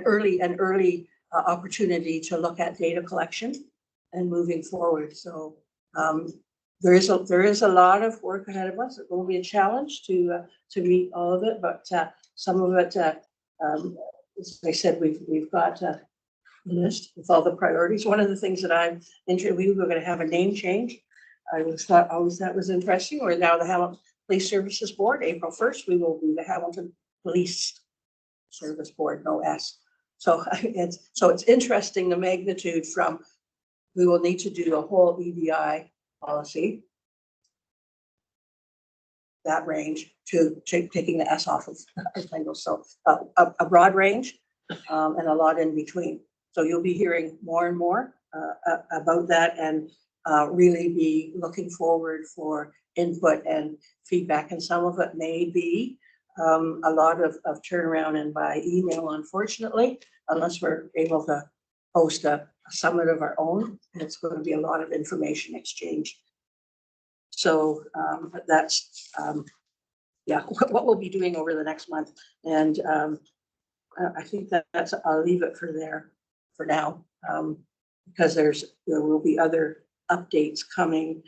early opportunity to look at data collection and moving forward. So there is a lot of work ahead of us. It will be a challenge to meet all of it, but some of it, as I said, we've got a list with all the priorities. One of the things that I'm interested, we were going to have a name change. I thought always that was interesting. We're now the Hamilton Police Services Board. April 1st, we will be the Hamilton Police Service Board, no S. So it's interesting the magnitude from, we will need to do a whole EDI policy, that range, to taking the S off of titles. So a broad range and a lot in between. So you'll be hearing more and more about that, and really be looking forward for input and feedback. And some of it may be a lot of turnaround and by email, unfortunately, unless we're able to host a summit of our own. It's going to be a lot of information exchange. So that's what we'll be doing over the next month. And I think that's, I'll leave it for there for now, because there will be other updates coming.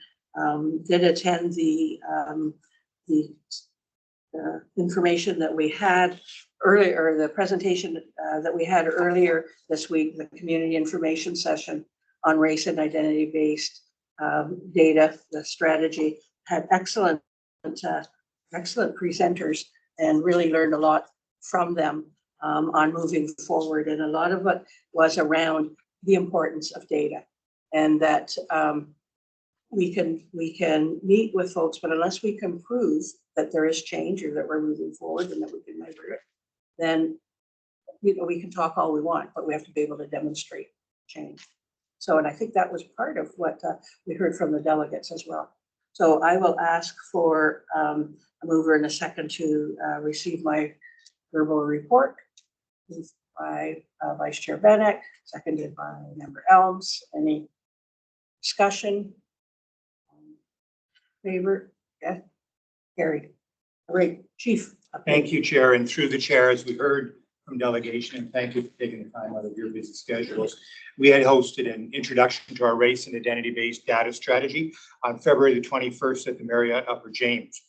Did attend the information that we had earlier, or the presentation that we had earlier this week, the community information session on race and identity-based data, the strategy, had excellent presenters, and really learned a lot from them on moving forward. And a lot of it was around the importance of data, and that we can meet with folks, but unless we can prove that there is change or that we're moving forward and that we can measure it, then we can talk all we want, but we have to be able to demonstrate change. So, and I think that was part of what we heard from the delegates as well. So I will ask for a mover and a second to receive my verbal report. Moved by Vice Chair Bennett, seconded by Member Elms. Any discussion? Favor? Yeah, carried. All right, Chief. Thank you, Chair. And through the chair, as we heard from delegation, and thank you for taking the time out of your busy schedules, we had hosted an introduction to our race and identity-based data strategy on February the 21st at the Marriott Upper James.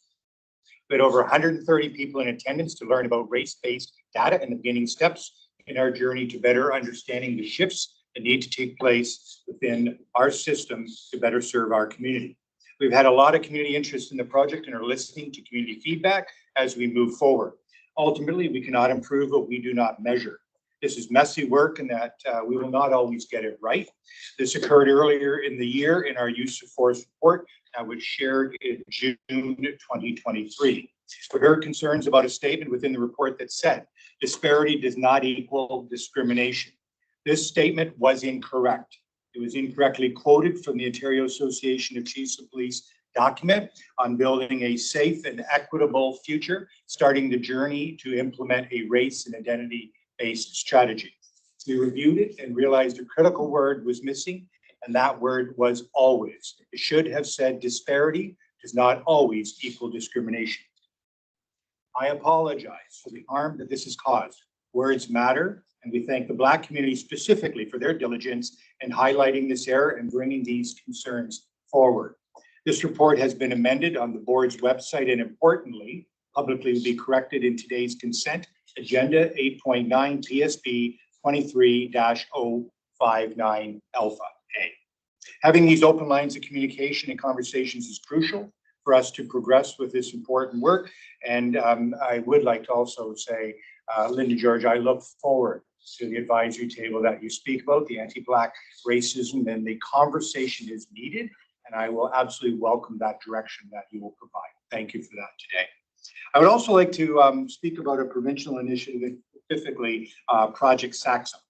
We had over 130 people in attendance to learn about race-based data and the beginning steps in our journey to better understanding the shifts that need to take place within our system to better serve our community. We've had a lot of community interest in the project and are listening to community feedback as we move forward. Ultimately, we cannot improve what we do not measure. This is messy work, and that we will not always get it right. This occurred earlier in the year in our use of force report that was shared in June 2023. We heard concerns about a statement within the report that said disparity does not equal discrimination. This statement was incorrect. It was incorrectly quoted from the Ontario Association of Chiefs of Police document on building a safe and equitable future, starting the journey to implement a race and identity-based strategy. We reviewed it and realized a critical word was missing, and that word was always. It should have said disparity does not always equal discrimination. I apologize for the harm that this has caused. Words matter, and we thank the Black community specifically for their diligence in highlighting this error and bringing these concerns forward. This report has been amended on the board's website and importantly, publicly will be corrected in today's consent agenda 8.9 PSB 23-059 alpha A. Having these open lines of communication and conversations is crucial for us to progress with this important work. And I would like to also say, Linda George, I look forward to the advisory table that you speak about, the anti-Black racism, and the conversation is needed. And I will absolutely welcome that direction that you will provide. Thank you for that today. I would also like to speak about a provincial initiative, specifically Project Saxon.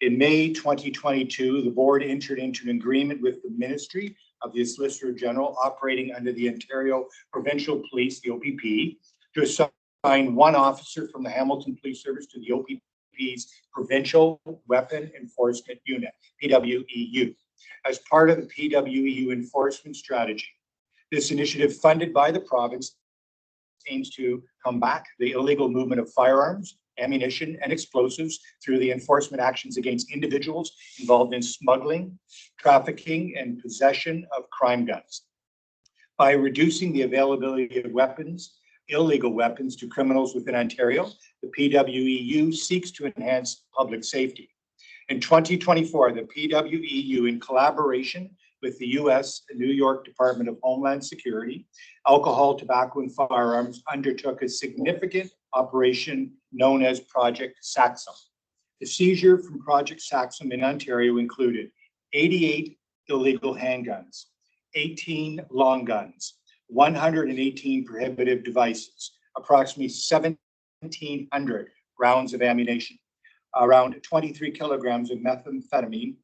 In May 2022, the board entered into an agreement with the Ministry of the Solicitor General operating under the Ontario Provincial Police, the OPP, to assign one officer from the Hamilton Police Service to the OPP's Provincial Weapon Enforcement Unit, PWEU, as part of the PWEU enforcement strategy. This initiative, funded by the province, aims to combat the illegal movement of firearms, ammunition, and explosives through the enforcement actions against individuals involved in smuggling, trafficking, and possession of crime guns. By reducing the availability of weapons, illegal weapons, to criminals within Ontario, the PWEU seeks to enhance public safety. In 2024, the PWEU, in collaboration with the U.S. New York Department of Homeland Security, Alcohol, Tobacco, and Firearms, undertook a significant operation known as Project Saxon. The seizure from Project Saxon in Ontario included 88 illegal handguns, 18 long guns, 118 prohibitive devices, approximately 1,700 rounds of ammunition, around 23 kilograms of methamphetamine,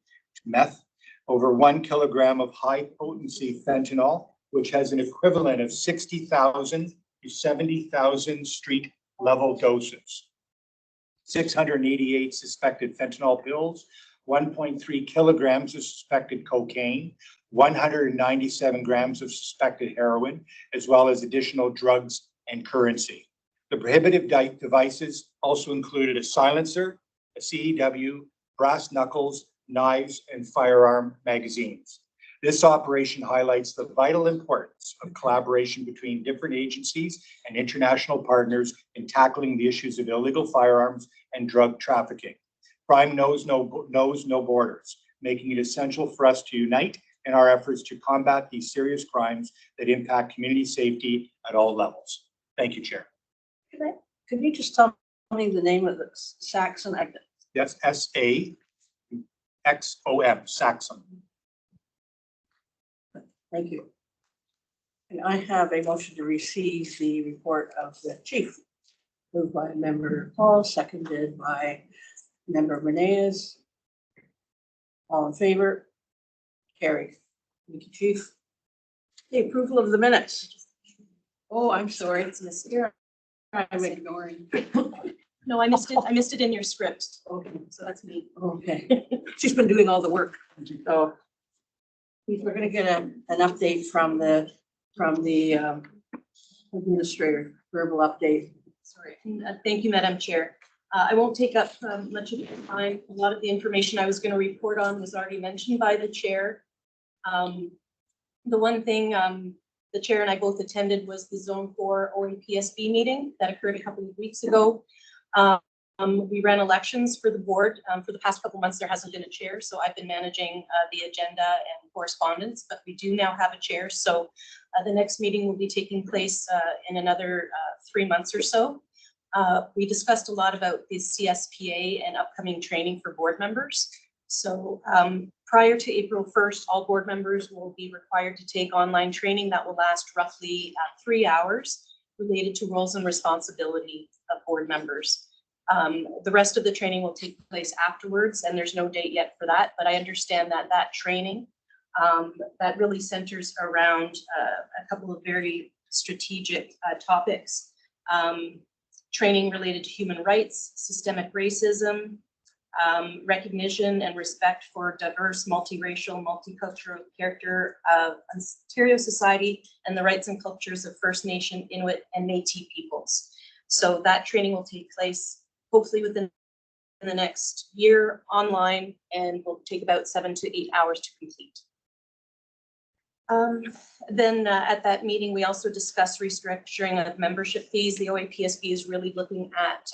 meth, over 1 kilogram of high-potency fentanyl, which has an equivalent of 60,000 to 70,000 street-level doses, 688 suspected fentanyl pills, 1.3 kilograms of suspected cocaine, 197 grams of suspected heroin, as well as additional drugs and currency. The prohibitive devices also included a silencer, a CEW, brass knuckles, knives, and firearm magazines. This operation highlights the vital importance of collaboration between different agencies and international partners in tackling the issues of illegal firearms and drug trafficking. Crime knows no borders, making it essential for us to unite in our efforts to combat these serious crimes that impact community safety at all levels. Thank you, Chair. Could you just tell me the name of the Saxon? Yes, SAXOM, Saxon. Thank you. And I have a motion to receive the report of the chief. Moved by member Paul, seconded by member Menez. All in favor? Carried. Thank you, chief. The approval of the minutes. Oh, I'm sorry. It's missed here. I'm ignoring. No, I missed it. I missed it in your script. Okay. So that's me. Okay. She's been doing all the work. So we're going to get an update from the administrator, verbal update. Sorry. Thank you, Madam Chair. I won't take up much of your time. A lot of the information I was going to report on was already mentioned by the chair. The one thing the chair and I both attended was the Zone 4 OAPSB meeting that occurred a couple of weeks ago. We ran elections for the board. For the past couple months, there hasn't been a chair, so I've been managing the agenda and correspondence, but we do now have a chair. So the next meeting will be taking place in another 3 months or so. We discussed a lot about the CSPA and upcoming training for board members. So prior to April 1st, all board members will be required to take online training that will last roughly 3 hours related to roles and responsibility of board members. The rest of the training will take place afterwards, and there's no date yet for that, but I understand that that training that really centers around a couple of very strategic topics. Training related to human rights, systemic racism, recognition and respect for diverse, multiracial, multicultural character of Ontario society, and the rights and cultures of First Nation, Inuit, and Métis peoples. So that training will take place hopefully within the next year online, and will take about 7 to 8 hours to complete. Then at that meeting, we also discussed restructuring of membership fees. The OAPSB is really looking at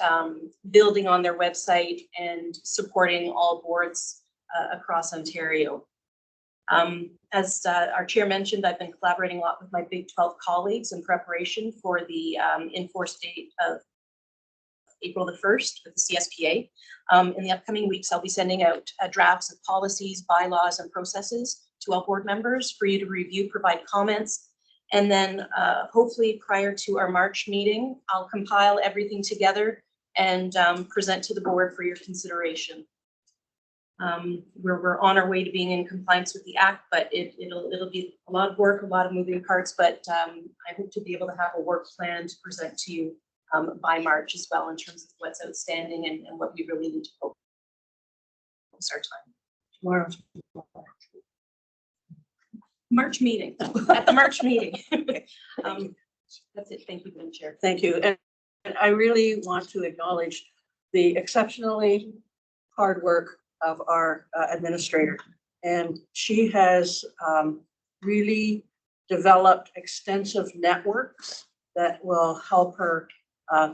building on their website and supporting all boards across Ontario. As our chair mentioned, I've been collaborating a lot with my Big 12 colleagues in preparation for the in-force date of April the 1st with the CSPA. In the upcoming weeks, I'll be sending out drafts of policies, bylaws, and processes to all board members for you to review, provide comments. And then hopefully prior to our March meeting, I'll compile everything together and present to the board for your consideration. We're on our way to being in compliance with the act, but it'll be a lot of work, a lot of moving parts, but I hope to be able to have a work plan to present to you by March as well in terms of what's outstanding and what we really need to focus our time. Tomorrow. March meeting, at the March meeting. That's it. Thank you, Madam Chair. Thank you. And I really want to acknowledge the exceptionally hard work of our administrator. And she has really developed extensive networks that will help her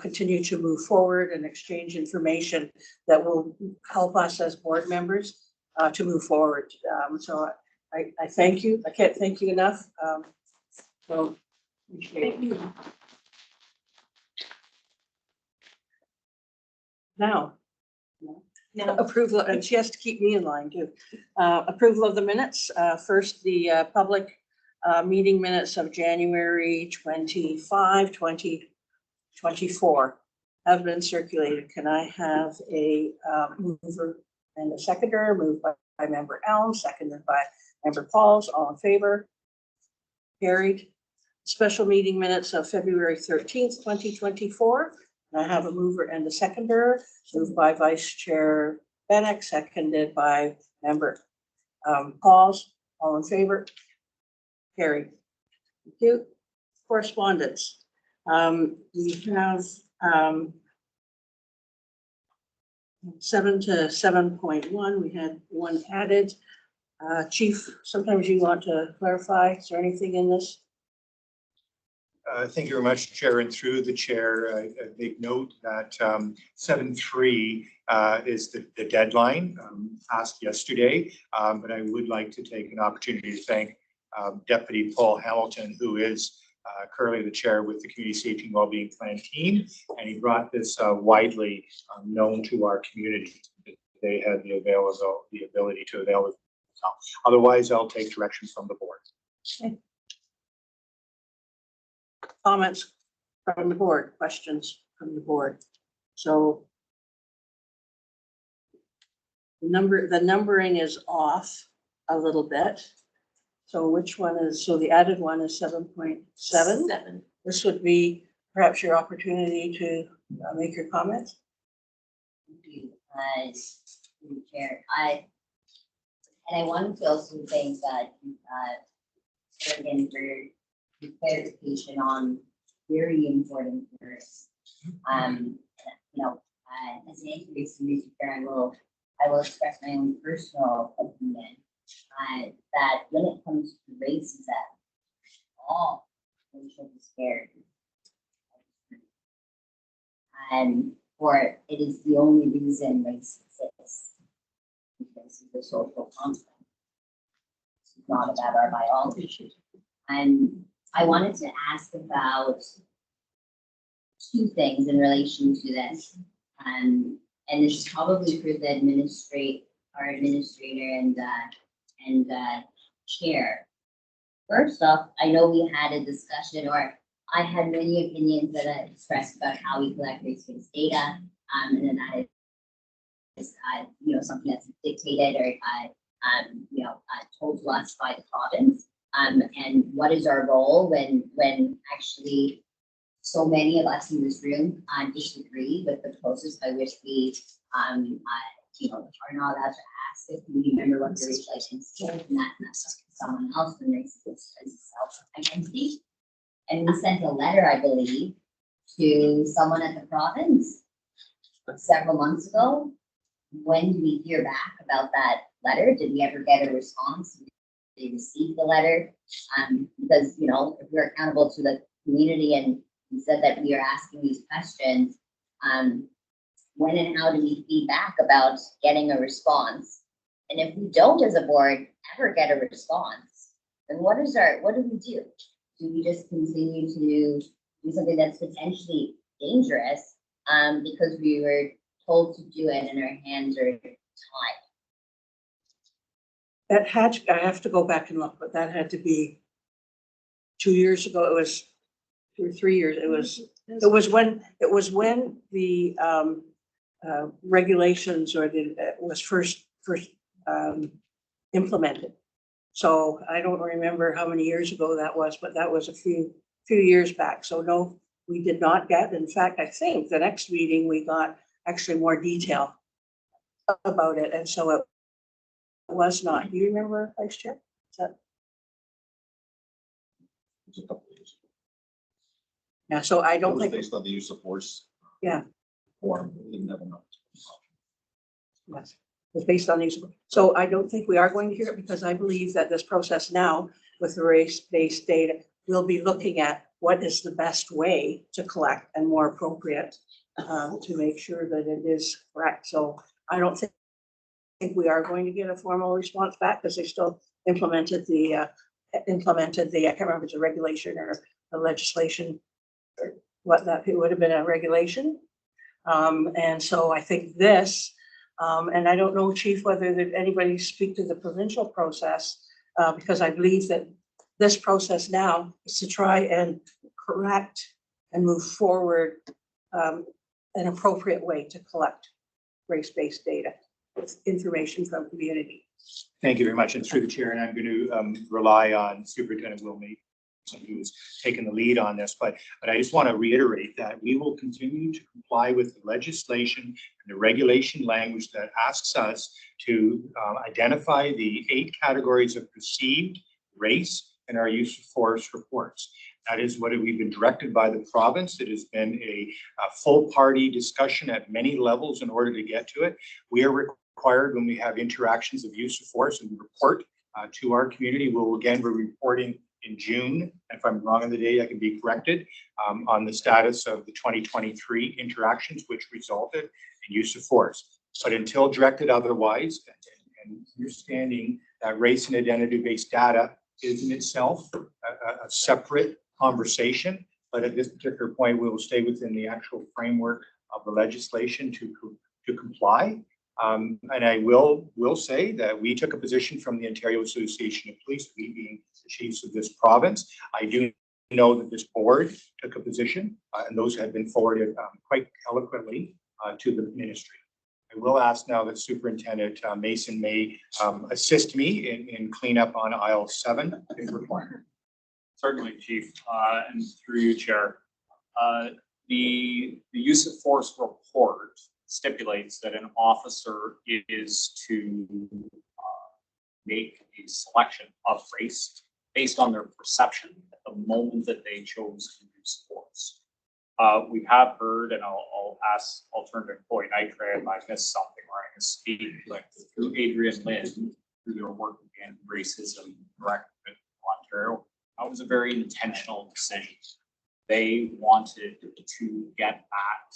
continue to move forward and exchange information that will help us as board members to move forward. So I thank you. I can't thank you enough. So appreciate it. Now approval, and she has to keep me in line too. Approval of the minutes. First, the public meeting minutes of January 25, 2024 have been circulated. Can I have a mover and a seconder? Moved by member Elm, seconded by member Pauls. All in favor? Carried. Special meeting minutes of February 13th, 2024. I have a mover and a seconder, moved by Vice Chair Bennett, seconded by member Pauls. All in favor? Carried. Thank you. Correspondence. We have 7 to 7.1. We had one added. Chief, sometimes you want to clarify. Is there anything in this? Thank you very much, Chair. And through the chair, I make note that 7.3 is the deadline passed yesterday. But I would like to take an opportunity to thank Deputy Paul Hamilton, who is currently the chair with the Community Safety and Wellbeing Plan team. And he brought this widely known to our community. They had the ability to avail of themselves. Otherwise, I'll take direction from the board. Okay. Comments from the board, questions from the board. So the numbering is off a little bit. So which one is, so the added one is 7.7? 7. This would be perhaps your opportunity to make your comments. Chair, I wanted to also thank again for the clarification on very important words. As an increase in Mr. Chair, I will express my own personal opinion that when it comes to racism, all racial disparities, for it is the only reason race exists, because of the social construct. It's not about our biology. And I wanted to ask about two things in relation to this. And this is probably for the administrator and chair. First off, I know we had a discussion, or I had many opinions that I expressed about how we collect race-based data, and then that is, something that's dictated or told to us by the province. And what is our role when actually so many of us in this room disagree with the process by which we are not allowed to ask if we remember what the racial identity is, and that's someone else when race is self-identity. And we sent a letter, I believe, to someone at the province several months ago. When did we hear back about that letter? Did we ever get a response? they received the letter. Because, you know, if we're accountable to the community and you said that we are asking these questions, when and how do we feedback about getting a response? And if we don't, as a board, ever get a response, then what do we do? Do we just continue to do something that's potentially dangerous because we were told to do it and our hands are tied? That had, I have to go back and look, but that had to be 2 years ago. It was 2 or 3 years. It was when the regulations or was first implemented. So I don't remember how many years ago that was, but that was a few years back. So no, we did not get. In fact, I think the next meeting we got actually more detail about it, and so it was not. Do you remember, Vice Chair? Is that? It was a couple of years. Yeah, so I It don't was think. based on the use of force. Yeah. Form, we didn't have enough. Yes, it's based on these. So I don't think we are going to hear it because I believe that this process now with the race-based data, we'll be looking at what is the best way to collect and more appropriate to make sure that it is correct. So I don't think we are going to get a formal response back because they still implemented the, I can't remember if it's a regulation or a legislation or what that, it would have been a regulation. And so I think this, and I don't know, Chief, whether that anybody speak to the provincial process, because I believe that this process now is to try and correct and move forward an appropriate way to collect race-based data with information from community. Thank you very much. And through the chair, and I'm going to rely on Superintendent Will Mason, who's taken the lead on this, but I just want to reiterate that we will continue to comply with the legislation and the regulation language that asks us to identify the 8 categories of perceived race in our use of force reports. That is what we've been directed by the province. It has been a full party discussion at many levels in order to get to it. We are required when we have interactions of use of force and report to our community. We'll again be reporting in June. If I'm wrong on the date, I can be corrected on the status of the 2023 interactions, which resulted in use of force. But until directed otherwise, and understanding that race and identity-based data is in itself a separate conversation, but at this particular point, we will stay within the actual framework of the legislation to comply. And I will say that we took a position from the Ontario Association of Police, we being the chiefs of this province. I do know that this board took a position, and those have been forwarded quite eloquently to the ministry. I will ask now that Superintendent Mason may assist me in cleanup on aisle 7 if required. Certainly, Chief, and through you, Chair. The use of force report stipulates that an officer is to make a selection of race based on their perception at the moment that they chose to use force. We have heard, and I'll turn to Chloe Nitre if I missed something or I misspeak, like through Adrian Lynn, through their work against racism directed in Ontario. That was a very intentional decision. They wanted to get at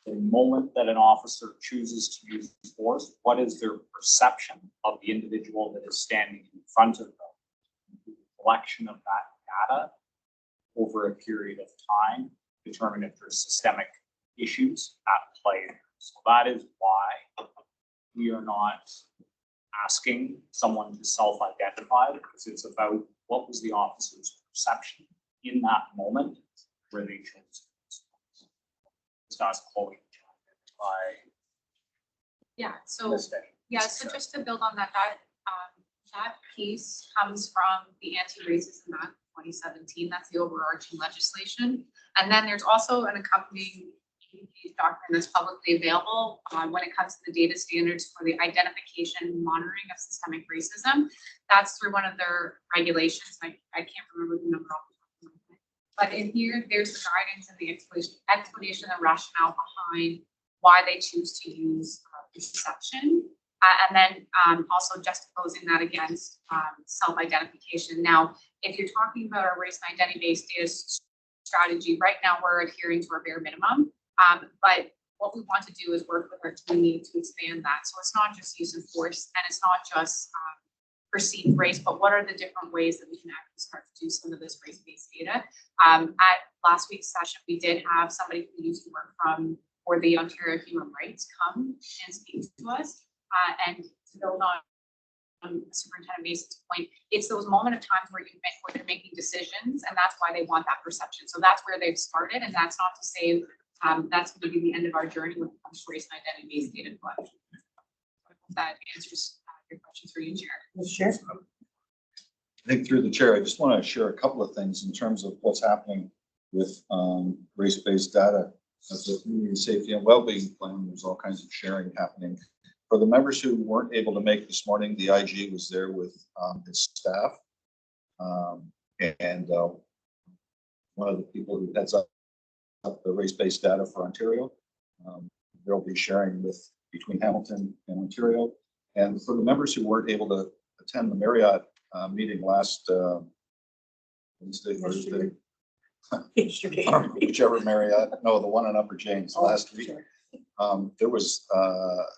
the moment that an officer chooses to use force, what is their perception of the individual that is standing in front of them? The collection of that data over a period of time, determine if there's systemic issues at play. So that is why we are not asking someone to self-identify, because it's about what was the officer's perception in that moment where they chose. Just ask Chloe. So just to build on that, that piece comes from the Anti-Racism Act 2017. That's the overarching legislation. And then there's also an accompanying document that's publicly available when it comes to the data standards for the identification and monitoring of systemic racism. That's through one of their regulations. I can't remember the number off the top of my head. But in here, there's the guidance and the explanation and rationale behind why they choose to use perception And then also juxtaposing that against self-identification. Now, if you're talking about our race and identity-based data strategy, right now we're adhering to our bare minimum. But what we want to do is work with our community to expand that. So it's not just use of force, and it's not just perceived race, but what are the different ways that we can actually start to do some of this race-based data? At last week's session, we did have somebody who used to work for the Ontario Human Rights come and speak to us. And to build on Superintendent Mason's point, it's those moment of times where they're making decisions, and that's why they want that perception. So that's where they've started, and that's not to say that's going to be the end of our journey when it comes to race and identity-based data collection. I hope that answers your questions for you, Chair. Sure. I think through the chair, I just want to share a couple of things in terms of what's happening with race-based data. As the community safety and well-being plan, there's all kinds of sharing happening. For the members who weren't able to make this morning, the IG was there with his staff. And one of the people who heads up the race-based data for Ontario, they'll be sharing between Hamilton and Ontario. And for the members who weren't able to attend the Marriott meeting last Wednesday, Thursday, whichever Marriott, no, the one in Upper James last week. There was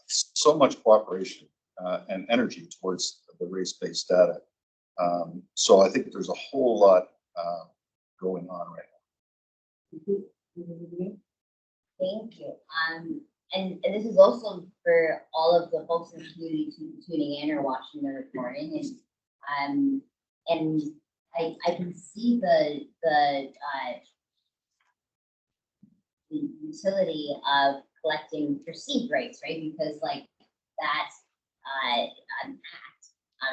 so much cooperation and energy towards the race-based data. So I think there's a whole lot going on right now. Thank you. And this is also for all of the folks in the community tuning in or watching the recording. And I can see the utility of collecting perceived race, right? Because like that's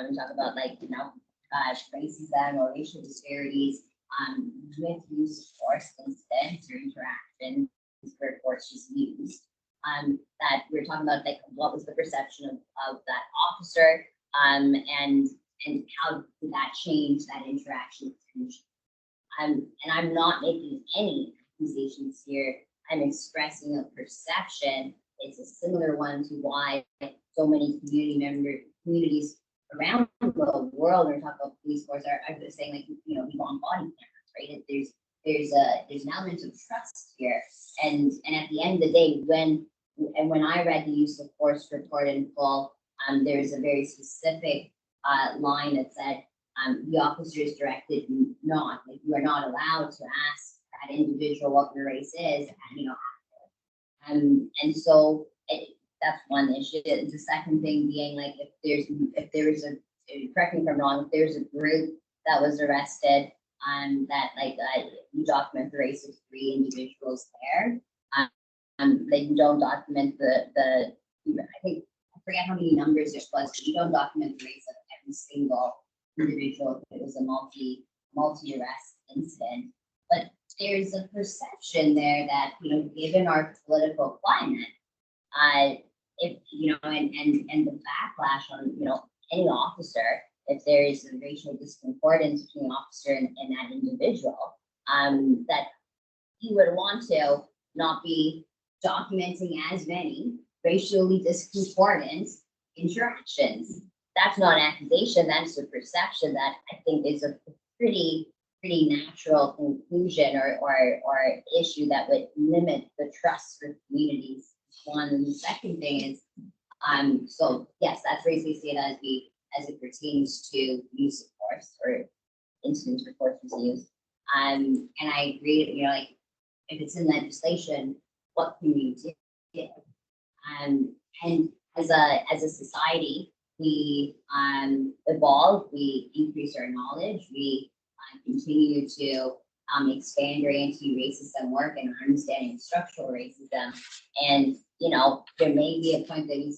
we talk about like, you know, racism or racial disparities with use of force, incidents or interactions where force is used. That we're talking about like what was the perception of that officer and how did that change that interaction? And I'm not making any accusations here. I'm expressing a perception. It's a similar one to why so many communities around the world are talking about police force are saying like, you know, we want body cameras, right? There's an element of trust here. And at the end of the day, when I read the use of force report in full, there's a very specific line that said the officer is directed not, like you are not allowed to ask that individual what their race is, and you know, and so that's one issue. The second thing being like if there's correct me if I'm wrong, if there's a group that was arrested, that like you document the race of 3 individuals there, that you don't document the I forget how many numbers it was, but you don't document the race of every single individual. It was a multi-arrest incident. But there's a perception there that, you know, given our political climate, if, you know, and the backlash on, you know, any officer, if there is a racial discordance between the officer and that individual, that he would want to not be documenting as many racially discordant interactions. That's not an accusation, that's a perception that I think is a pretty natural conclusion or issue that would limit the trust for communities. One, and the second thing is, so yes, that's race-based data as it pertains to use of force or incidents where force was used. And I agree, you know, like if it's in legislation, what can we do? And as a society, we evolve, we increase our knowledge, we continue to expand our anti-racism work and our understanding of structural racism. And, you know, there may be a point that we,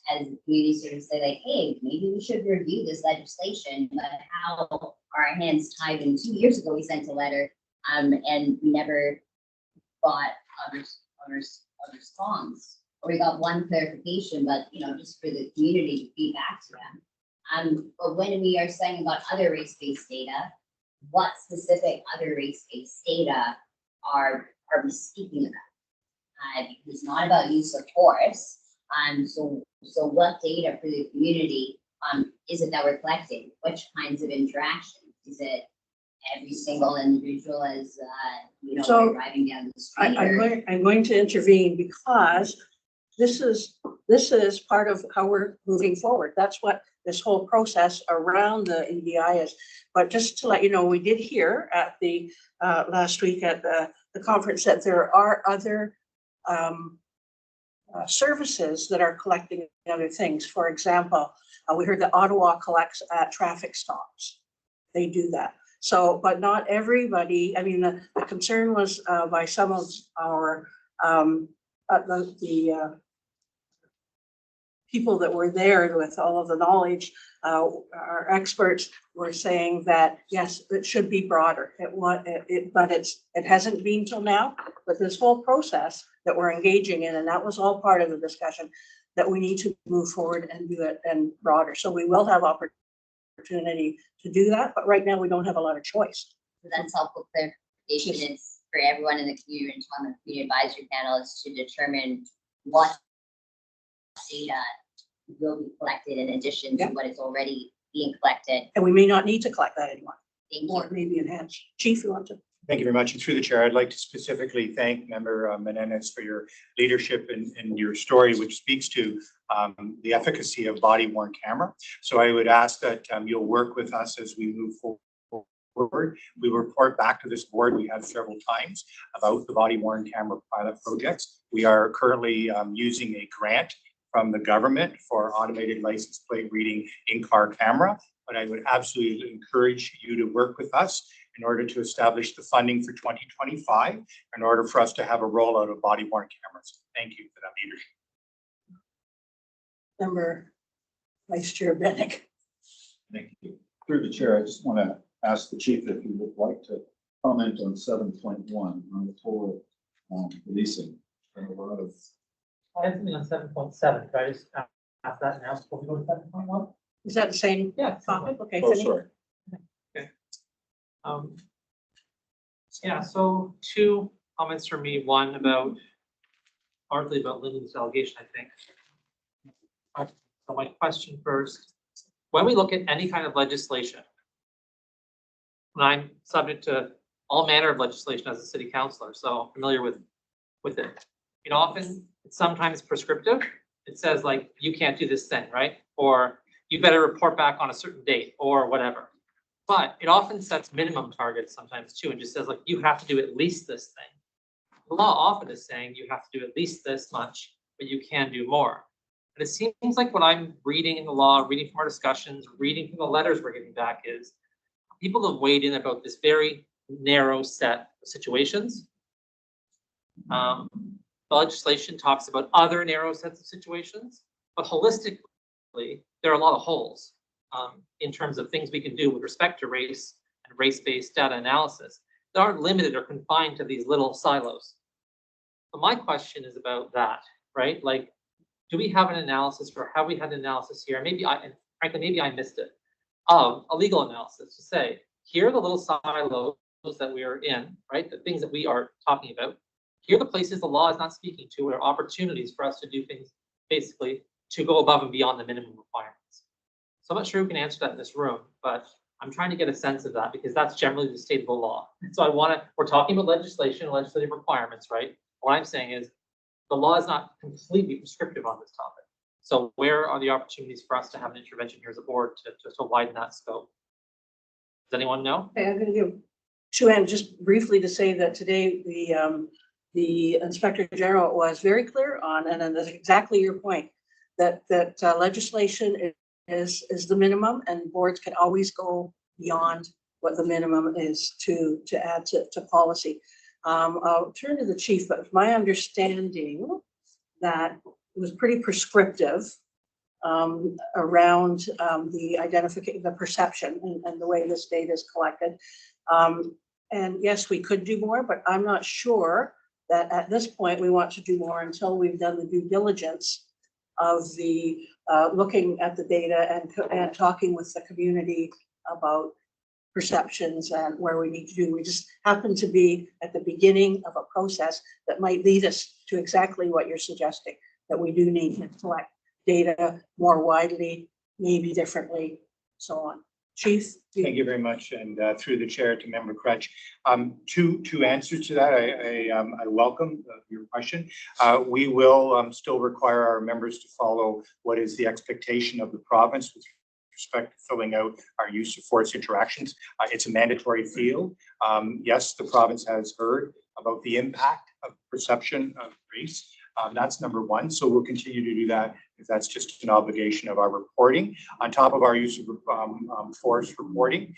as a community, sort of say like, hey, maybe we should review this legislation, but how are our hands tied? And 2 years ago, we sent a letter and we never got a response. Or we got one clarification, but, you know, just for the community to feed back to them. But when we are saying about other race-based data, what specific other race-based data are we speaking about? Because it's not about use of force. So what data for the community, is it that we're collecting? Which kinds of interactions? Is it every single individual as, So, driving down the street? I'm going to intervene because this is part of how we're moving forward. That's what this whole process around the EDI is. But just to let you know, we did hear at the last week at the conference that there are other services that are collecting other things. For example, we heard that Ottawa collects at traffic stops. They do that. So, but not everybody, I mean, the concern was by some of our, people that were there with all of the knowledge, our experts were saying that, yes, it should be broader. But it hasn't been till now, but this whole process that we're engaging in, and that was all part of the discussion, that we need to move forward and do it and broader. So we will have opportunity to do that, but right now we don't have a lot of choice. So that's helpful clarification. It's for everyone in the community and on the community advisory panel is to determine what data will be collected in addition to what is already being collected. And we may not need to collect that anymore. Thank Or you. maybe enhance. Chief, you want to? Thank you very much. And through the chair, I'd like to specifically thank Member Menendez for your leadership and your story, which speaks to the efficacy of body-worn camera. So I would ask that you'll work with us as we move forward. We report back to this board. We have several times about the body-worn camera pilot projects. We are currently using a grant from the government for automated license plate reading in-car camera. But I would absolutely encourage you to work with us in order to establish the funding for 2025, in order for us to have a rollout of body-worn cameras. Thank you for that leadership. Member Vice Chair Bennett. Thank you. Through the chair, I just want to ask the chief if he would like to comment on 7.1 on the total policing. And a lot of I have something on 7.7. Could I just ask that now before we go to 7.1? Is that the same Yeah. topic? Okay. Oh, Cindy? sorry. Yeah, so two comments from me, one about, partly about Lyndon's delegation, I think. So my question first, when we look at any kind of legislation, and I'm subject to all manner of legislation as a city councillor, so I'm familiar with it. It's sometimes prescriptive. It says like, you can't do this thing, right? Or you better report back on a certain date or whatever. But it often sets minimum targets sometimes too, and just says like, you have to do at least this thing. The law often is saying you have to do at least this much, but you can do more. And it seems like what I'm reading in the law, reading from our discussions, reading from the letters we're getting back is people have weighed in about this very narrow set of situations. The legislation talks about other narrow sets of situations, but holistically, there are a lot of holes in terms of things we can do with respect to race and race-based data analysis that aren't limited or confined to these little silos. So my question is about that, right? Like, do we have an analysis, or have we had an analysis here? And frankly, maybe I missed it, of a legal analysis to say, here are the little silos that we are in, right? The things that we are talking about. Here are the places the law is not speaking to, or opportunities for us to do things basically to go above and beyond the minimum requirements. So I'm not sure who can answer that in this room, but I'm trying to get a sense of that because that's generally the state of the law. So we're talking about legislation, legislative requirements, right? What I'm saying is the law is not completely prescriptive on this topic. So where are the opportunities for us to have an intervention here as a board to widen that scope? Does anyone know? Okay, I'm going to give Shu-Ann just briefly to say that today the Inspector General was very clear on, and that's exactly your point, that legislation is the minimum, and boards can always go beyond what the minimum is to add to policy. I'll turn to the chief, but my understanding that it was pretty prescriptive around the identification, the perception, and the way this data is collected. And yes, we could do more, but I'm not sure that at this point we want to do more until we've done the due diligence of the looking at the data and talking with the community about perceptions and where we need to do. We just happen to be at the beginning of a process that might lead us to exactly what you're suggesting. that we do need to collect data more widely, maybe differently, so on. Chief? Thank you very much, and through the chair to Member Crutch. Two answers to that. I welcome your question. We will still require our members to follow what is the expectation of the province with respect to filling out our use of force interactions. It's a mandatory field. Yes, the province has heard about the impact of perception of race. That's number one. So we'll continue to do that if that's just an obligation of our reporting. On top of our use of force reporting,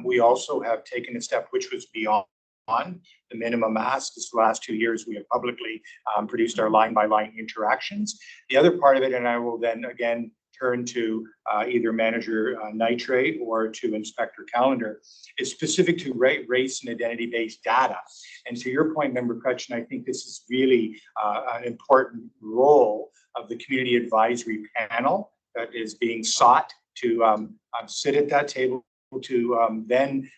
we also have taken a step which was beyond the minimum ask. This last 2 years, we have publicly produced our line-by-line interactions. The other part of it, and I will then again turn to either Manager Nitrate or to Inspector Calendar, is specific to race and identity-based data. And to your point, Member Crutch, and I think this is really an important role of the Community Advisory Panel that is being sought to sit at that table to then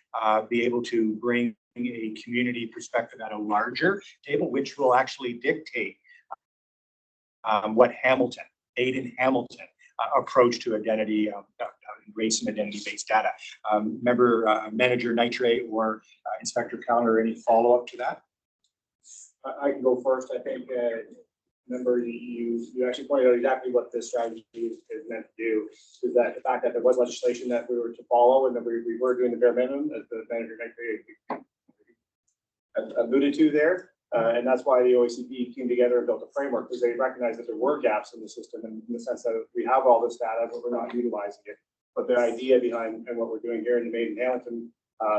be able to bring a community perspective at a larger table, which will actually dictate what Hamilton, Aiden Hamilton, approach to identity, race and identity-based data. Manager Nitrate or Inspector Calendar, any follow-up to that? I can go first. I think, remember, you actually pointed out exactly what this strategy is meant to do, is that the fact that there was legislation that we were to follow and that we were doing the bare minimum, as the Manager Nitrate alluded to there. And that's why the OECD came together and built a framework, because they recognized that there were gaps in the system, and in the sense that we have all this data, but we're not utilizing it. But the idea behind and what we're doing here in the Made in Hamilton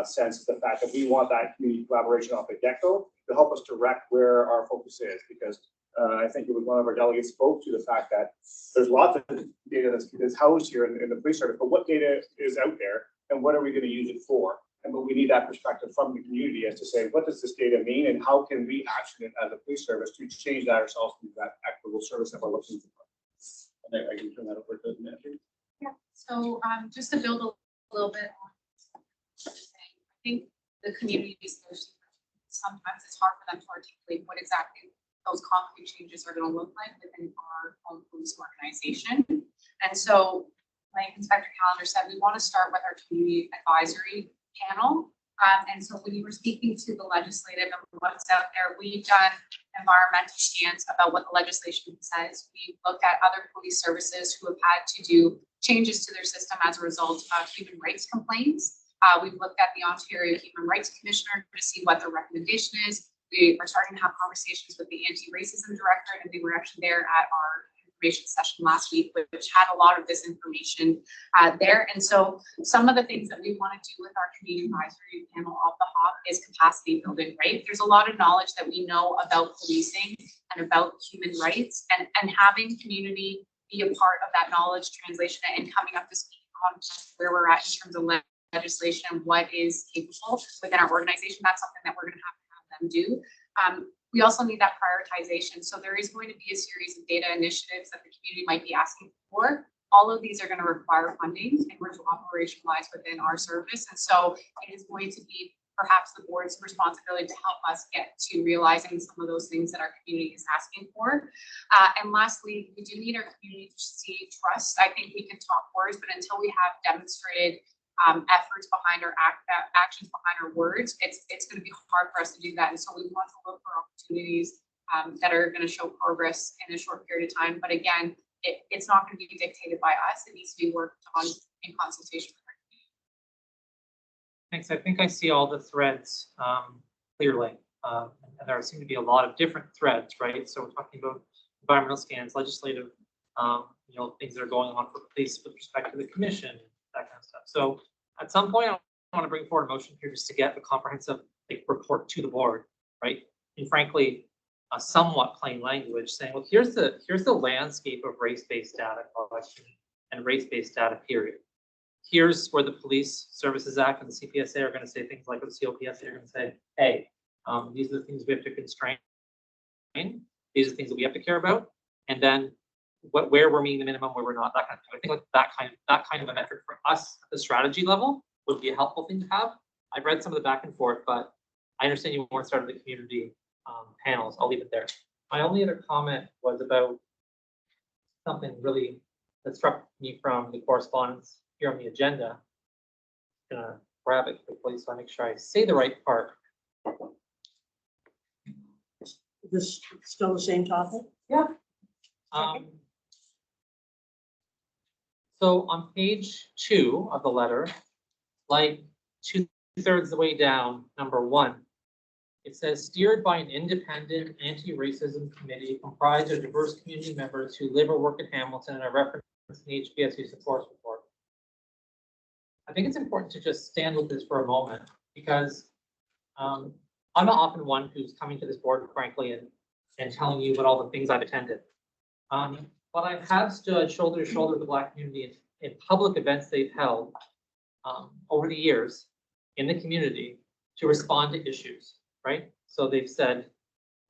sense is the fact that we want that community collaboration off the get-go to help us direct where our focus is, because I think it was one of our delegates spoke to the fact that there's lots of data that's housed here in the police service, but what data is out there and what are we going to use it for? But we need that perspective from the community as to say, what does this data mean and how can we action it as a police service to change that ourselves to that equitable service that we're looking for. And I can turn that over to the manager. Yeah, so just to build a little bit on, I think the communities, sometimes it's hard for them to articulate what exactly those concrete changes are going to look like within our own police organization. And so, like Inspector Calendar said, we want to start with our community advisory panel. And so when you were speaking to the legislative and what's out there, we've done environmental scans about what the legislation says. We've looked at other police services who have had to do changes to their system as a result of human rights complaints. We've looked at the Ontario Human Rights Commissioner to see what their recommendation is. We are starting to have conversations with the anti-racism director, and they were actually there at our information session last week, which had a lot of this information there. And so some of the things that we want to do with our community advisory panel off the hop is capacity building, right? There's a lot of knowledge that we know about policing and about human rights, and having community be a part of that knowledge translation and coming up to speed on where we're at in terms of legislation and what is capable within our organization. That's something that we're going to have them do. We also need that prioritization. So there is going to be a series of data initiatives that the community might be asking for. All of these are going to require funding in order to operationalize within our service. And so it is going to be perhaps the board's responsibility to help us get to realizing some of those things that our community is asking for. And lastly, we do need our community to see trust. I think we can talk words, but until we have demonstrated efforts behind our actions behind our words, it's going to be hard for us to do that. And so we want to look for opportunities that are going to show progress in a short period of time. But again, it's not going to be dictated by us. It needs to be worked on in consultation with our community. Thanks. I think I see all the threads clearly. And there seem to be a lot of different threads, right? So we're talking about environmental scans, legislative, things that are going on for police with respect to the commission, that kind of stuff. So at some point, I want to bring forward a motion here just to get a comprehensive report to the board, right? And frankly, a somewhat plain language saying, well, here's the landscape of race-based data collection and race-based data, period. Here's where the Police Services Act and the CPSA are going to say things like the COPSA are going to say, hey, these are the things we have to constrain. These are the things that we have to care about. And then where we're meeting the minimum, where we're not, that kind of thing. I think like that kind of a metric for us at the strategy level would be a helpful thing to have. I've read some of the back and forth, but I understand you want to start with the community panels. I'll leave it there. My only other comment was about something really that struck me from the correspondence here on the agenda. Gonna grab it quickly so I make sure I say the right part. This still the same topic? Um, so on page 2 of the letter, like 2/3 of the way down, number 1, it says steered by an independent anti-racism committee comprised of diverse community members who live or work in Hamilton and are referenced in the HBSU support report. I think it's important to just stand with this for a moment because I'm often one who's coming to this board, frankly, and telling you about all the things I've attended. But I have stood shoulder to shoulder with the Black community in public events they've held over the years in the community to respond to issues, right? So they've said,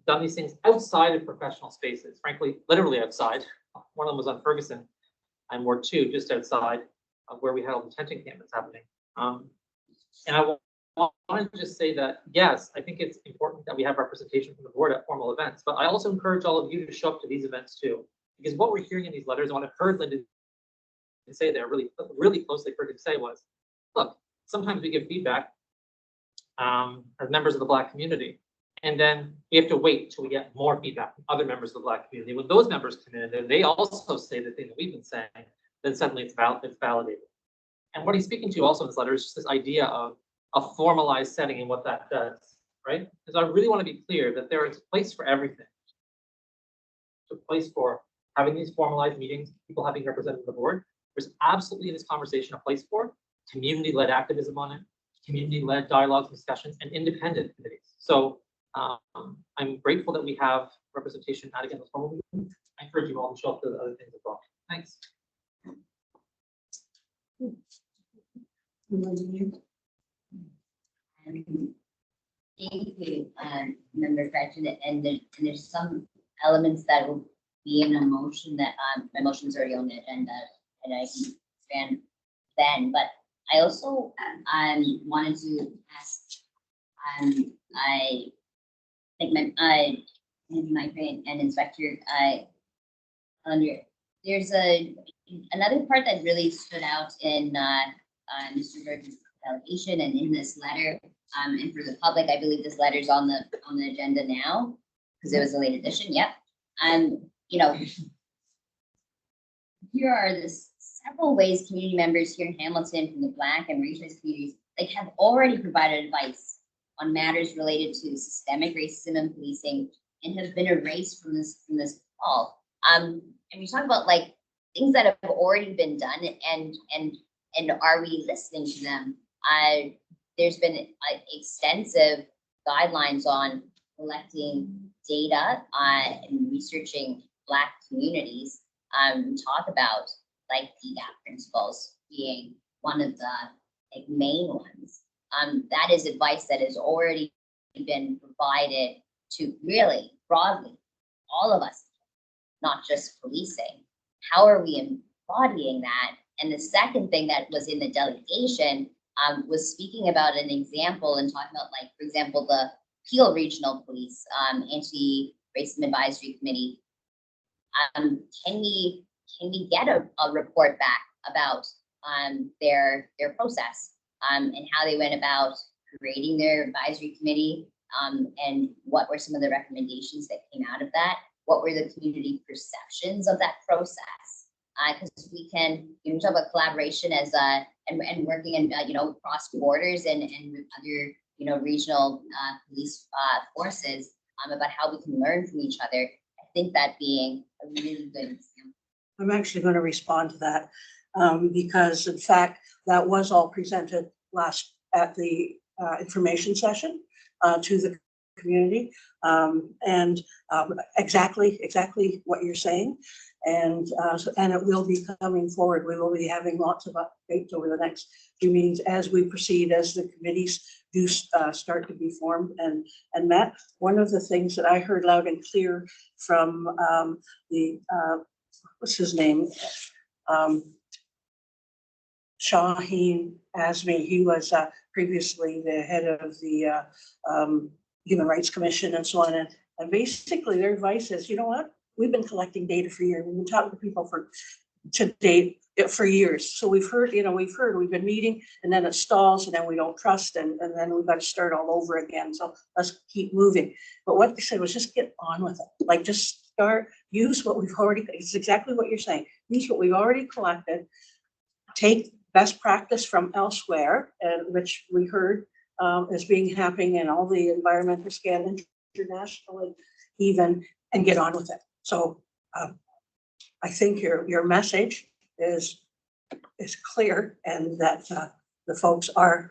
done these things outside of professional spaces, frankly, literally outside. One of them was on Ferguson and Ward 2, just outside of where we had all the detention campus happening. And I wanted to just say that, yes, I think it's important that we have representation from the board at formal events, but I also encourage all of you to show up to these events too. Because what we're hearing in these letters, and what I've heard Linda say there really closely heard him say was, look, sometimes we give feedback as members of the Black community, and then we have to wait till we get more feedback from other members of the Black community. When those members come in and they also say the thing that we've been saying, then suddenly it's validated. And what he's speaking to also in this letter is just this idea of a formalized setting and what that does, right? Because I really want to be clear that there is a place for everything. There's a place for having these formalized meetings, people having represented the board. There's absolutely in this conversation a place for community-led activism on it, community-led dialogues, discussions, and independent committees. So I'm grateful that we have representation at again the formal meeting. I encourage you all to show up to the other things as well. Thanks. Thank you, Member Gretchen, and there's some elements that will be in a motion that, my motion's already on the agenda, and I can expand then, but I also, wanted to ask, I think my friend and Inspector, there's another part that really stood out in, Mr. Burton's delegation and in this letter, and for the public, I believe this letter's on the agenda now, because it was a late addition, yep. You know, here are the several ways community members here in Hamilton from the Black and racialized communities, like, have already provided advice on matters related to systemic racism and policing and have been erased from this call. And we talk about like things that have already been done and are we listening to them? There's been extensive guidelines on collecting data and researching Black communities. Talk about like DGAP principles being one of the main ones. That is advice that has already been provided to really broadly all of us, not just policing. How are we embodying that? And the second thing that was in the delegation was speaking about an example and talking about, like, for example, the Peel Regional Police Anti-Racism Advisory Committee. Can we get a report back about their process and how they went about creating their advisory committee, and what were some of the recommendations that came out of that? What were the community perceptions of that process? Because we can, talk about collaboration as and working in cross borders and other regional police forces about how we can learn from each other. I think that being a really good example. I'm actually going to respond to that because in fact that was all presented last at the information session to the community, and exactly what you're saying. And it will be coming forward. We will be having lots of updates over the next few meetings as we proceed, as the committees do start to be formed and met. One of the things that I heard loud and clear from the what's his name, Shaheen Azmi. He was previously the head of the Human Rights Commission and so on. And basically their advice is, you know what? we've been collecting data for years. We've been talking to people to date for years. So we've heard, we've been meeting and then it stalls and then we don't trust and then we've got to start all over again. So let's keep moving. But what they said was just get on with it. Like just use what we've already, it's exactly what you're saying. Use what we've already collected. Take best practice from elsewhere, which we heard is being happening in all the environmental scale internationally even, and get on with it. So I think your message is clear and that the folks are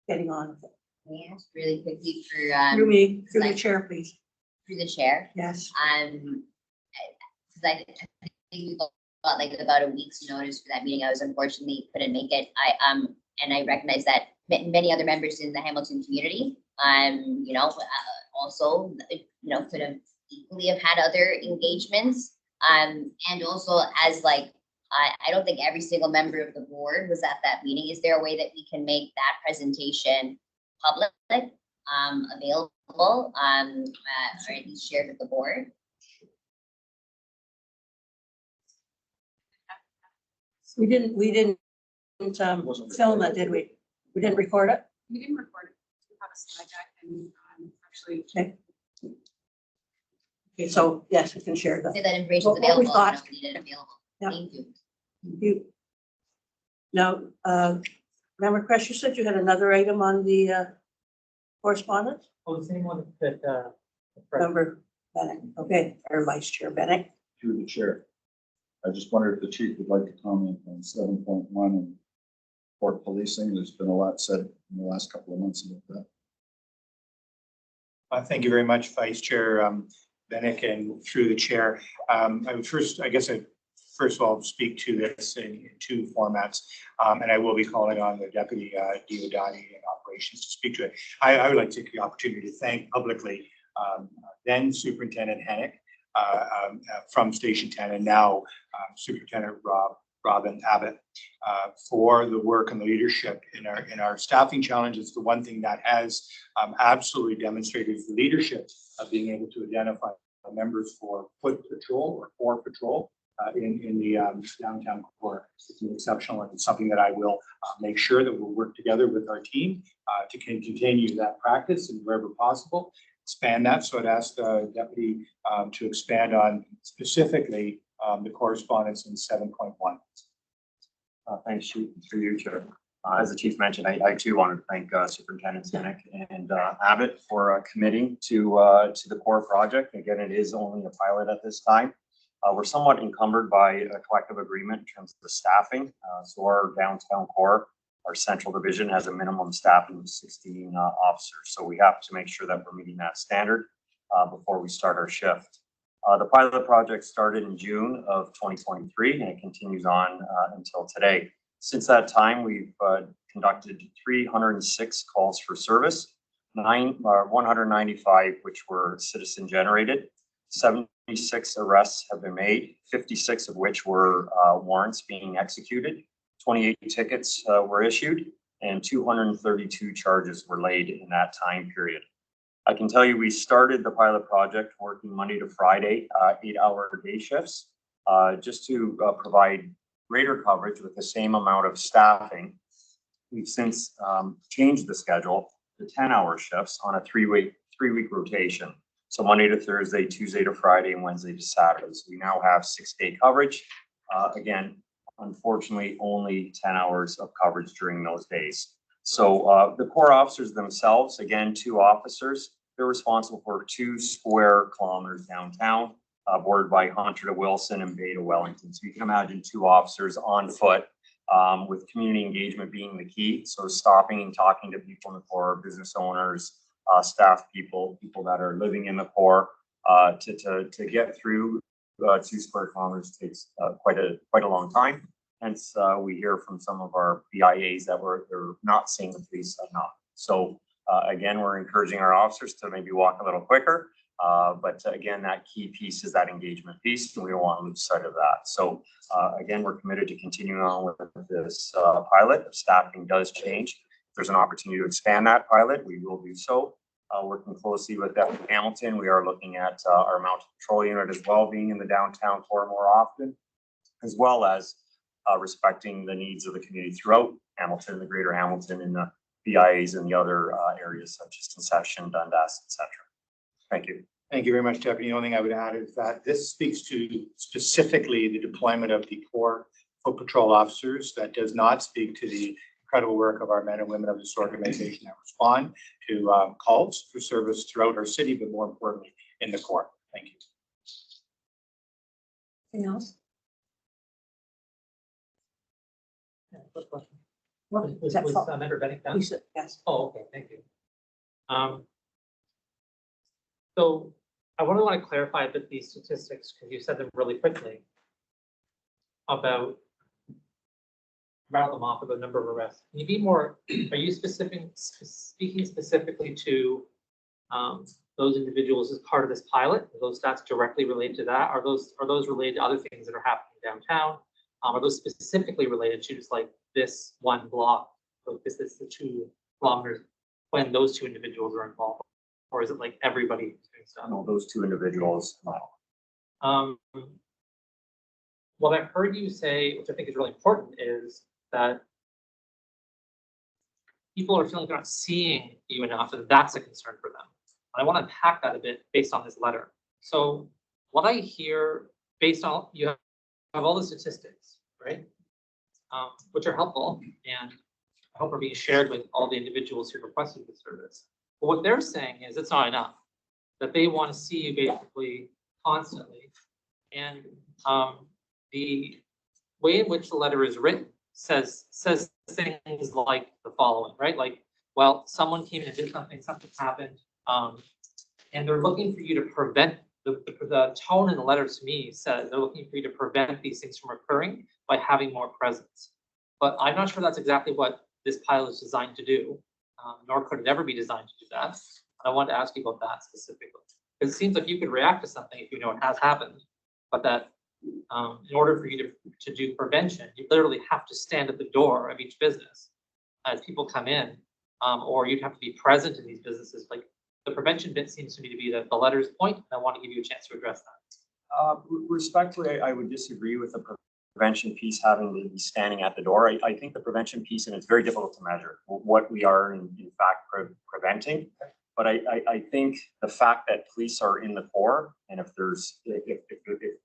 getting on with it. May I ask really quickly for, Through the chair, please. through the chair? Yes. Because I think we got like about a week's notice for that meeting. I was unfortunately couldn't make it. And I recognize that many other members in the Hamilton community, also, could have equally have had other engagements. And also as I don't think every single member of the board was at that meeting. Is there a way that we can make that presentation public, available, or at least shared with the board? We didn't film it, did we? We didn't record it? We didn't record it. We have a slide deck and actually. Okay. Okay, so yes, we can share that. Say that information is What we available. thought. We need it available. Yeah. Thank you. You. Now, Member Crash, you said you had another item on the correspondence? Oh, the same one that, Member Bennett, okay, or Vice Chair Bennett. Through the chair. I just wondered if the chief would like to comment on 7.1 and port policing. There's been a lot said in the last couple of months about that. Thank you very much, Vice Chair Bennett, and through the chair. I would first of all speak to this in two formats, and I will be calling on the Deputy Diodati in operations to speak to it. I would like to take the opportunity to thank publicly then Superintendent Hennick from Station 10 and now Superintendent Robin Abbott for the work and the leadership in our staffing challenges. The one thing that has absolutely demonstrated is the leadership of being able to identify members for foot patrol or core patrol in the downtown core. It's exceptional, and it's something that I will make sure that we'll work together with our team to continue that practice and wherever possible expand that. So I'd ask the deputy to expand on specifically the correspondence in 7.1. Thanks, Chief, through you, Chair. As the chief mentioned, I too want to thank Superintendent Hennick and Abbott for committing to the core project. Again, it is only a pilot at this time. We're somewhat encumbered by a collective agreement in terms of the staffing. So our downtown core, our central division, has a minimum staffing of 16 officers. So we have to make sure that we're meeting that standard before we start our shift. The pilot project started in June of 2023 and it continues on until today. Since that time, we've conducted 306 calls for service, 195 which were citizen generated, 76 arrests have been made, 56 of which were warrants being executed, 28 tickets were issued, and 232 charges were laid in that time period. I can tell you we started the pilot project working Monday to Friday, 8-hour day shifts, just to provide greater coverage with the same amount of staffing. We've since changed the schedule to 10-hour shifts on a three-week rotation. So Monday to Thursday, Tuesday to Friday, and Wednesday to Saturday. So we now have 6-day coverage. Again, unfortunately, only 10 hours of coverage during those days. So the core officers themselves, again, 2 officers, they're responsible for 2 square kilometers downtown, bordered by Hunter to Wilson and Bay to Wellington. So you can imagine 2 officers on foot with community engagement being the key. So stopping and talking to people in the core, business owners, staff people that are living in the core, to get through 2 square kilometers takes quite a long time. Hence, we hear from some of our BIAs that they're not seeing the police enough. So again, we're encouraging our officers to maybe walk a little quicker. But again, that key piece is that engagement piece, and we don't want to lose sight of that. So again, we're committed to continuing on with this pilot. If staffing does change, if there's an opportunity to expand that pilot, we will do so. working closely with Deputy Hamilton. We are looking at our mounted patrol unit as well being in the downtown core more often, as well as respecting the needs of the community throughout Hamilton, the greater Hamilton, and the BIAs and the other areas such as Conception, Dundas, etc. Thank you. Thank you very much, Deputy. The only thing I would add is that this speaks to specifically the deployment of the core foot patrol officers. That does not speak to the incredible work of our men and women of this organization that respond to calls for service throughout our city, but more importantly, in the core. Thank you. Anything else? Was Member Bennick done? Yes. Oh, okay, thank you. So I want to clarify a bit these statistics because you said them really quickly about rattle them off of the number of arrests. Can you be more, are you speaking specifically to those individuals as part of this pilot? Are those stats directly related to that? Are those related to other things that are happening downtown? Are those specifically related to just like this one block, like this is the 2 kilometers when those 2 individuals are involved? Or is it like everybody doing stuff? No, those 2 individuals. What I've heard you say, which I think is really important, is that people are feeling they're not seeing you enough, and that's a concern for them. And I want to unpack that a bit based on this letter. So what I hear based on, you have all the statistics, right? Which are helpful and I hope are being shared with all the individuals who requested the service. But what they're saying is it's not enough, that they want to see you basically constantly. And the way in which the letter is written says things like the following, right? Like, well, someone came in and did something happened, and they're looking for you to prevent, the tone in the letter to me says they're looking for you to prevent these things from occurring by having more presence. But I'm not sure that's exactly what this pilot is designed to do, nor could it ever be designed to do that. And I wanted to ask you about that specifically. Because it seems like you could react to something if you know it has happened, but that in order for you to do prevention, you literally have to stand at the door of each business as people come in, or you'd have to be present in these businesses. Like the prevention bit seems to me to be the letter's point. And I want to give you a chance to address that. Respectfully, I would disagree with the prevention piece having to be standing at the door. I think the prevention piece, and it's very difficult to measure what we are in fact preventing. But I think the fact that police are in the core, and if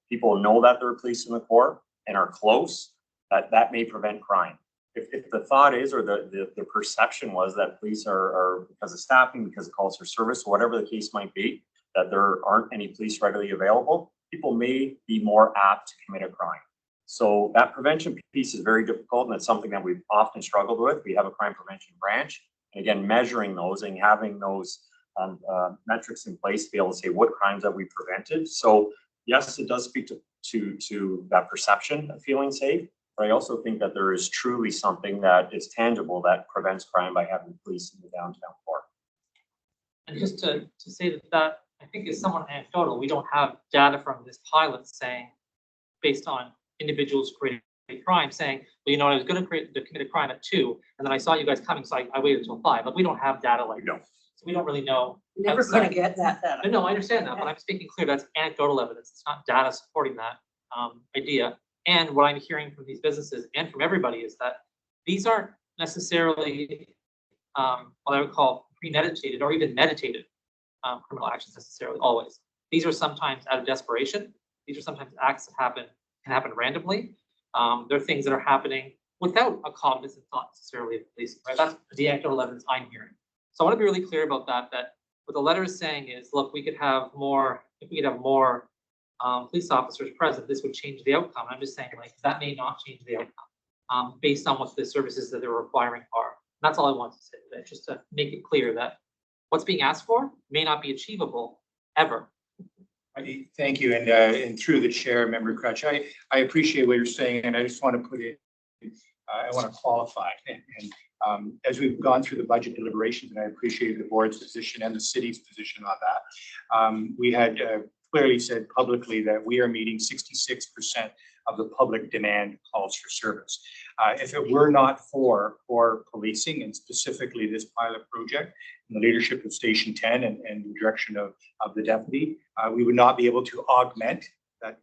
people know that there are police in the core and are close, that may prevent crime. If the thought is, or the perception was that police are because of staffing, because of calls for service, whatever the case might be, that there aren't any police readily available, people may be more apt to commit a crime. So that prevention piece is very difficult, and it's something that we've often struggled with. We have a crime prevention branch. And again, measuring those and having those metrics in place to be able to say what crimes have we prevented. So yes, it does speak to that perception of feeling safe, but I also think that there is truly something that is tangible that prevents crime by having police in the downtown core. And just to say that I think is somewhat anecdotal. We don't have data from this pilot saying, based on individuals creating crime, saying, well, you know, I was going to commit a crime at 2, and then I saw you guys coming, so I waited until 5. Like we don't have data like that. So we don't really know. Never going to get that data. No, I understand that, but I'm speaking clear. That's anecdotal evidence. It's not data supporting that idea. And what I'm hearing from these businesses and from everybody is that these aren't necessarily what I would call premeditated or even meditated criminal actions necessarily always. These are sometimes out of desperation. These are sometimes acts that can happen randomly. They're things that are happening without a cognizant thought necessarily of policing, right? That's the anecdotal evidence I'm hearing. So I want to be really clear about that what the letter is saying is, look, we could have more, if we could have more police officers present, this would change the outcome. I'm just saying, like, that may not change the outcome based on what the services that they're requiring are. And that's all I want to say today, just to make it clear that what's being asked for may not be achievable ever. Thank you. And through the chair, Member Crutch, I appreciate what you're saying, and I just want to put it, I want to qualify. And as we've gone through the budget deliberations, and I appreciate the board's position and the city's position on that, we had clearly said publicly that we are meeting 66% of the public demand calls for service. If it were not for policing and specifically this pilot project and the leadership of Station 10 and the direction of the deputy, we would not be able to augment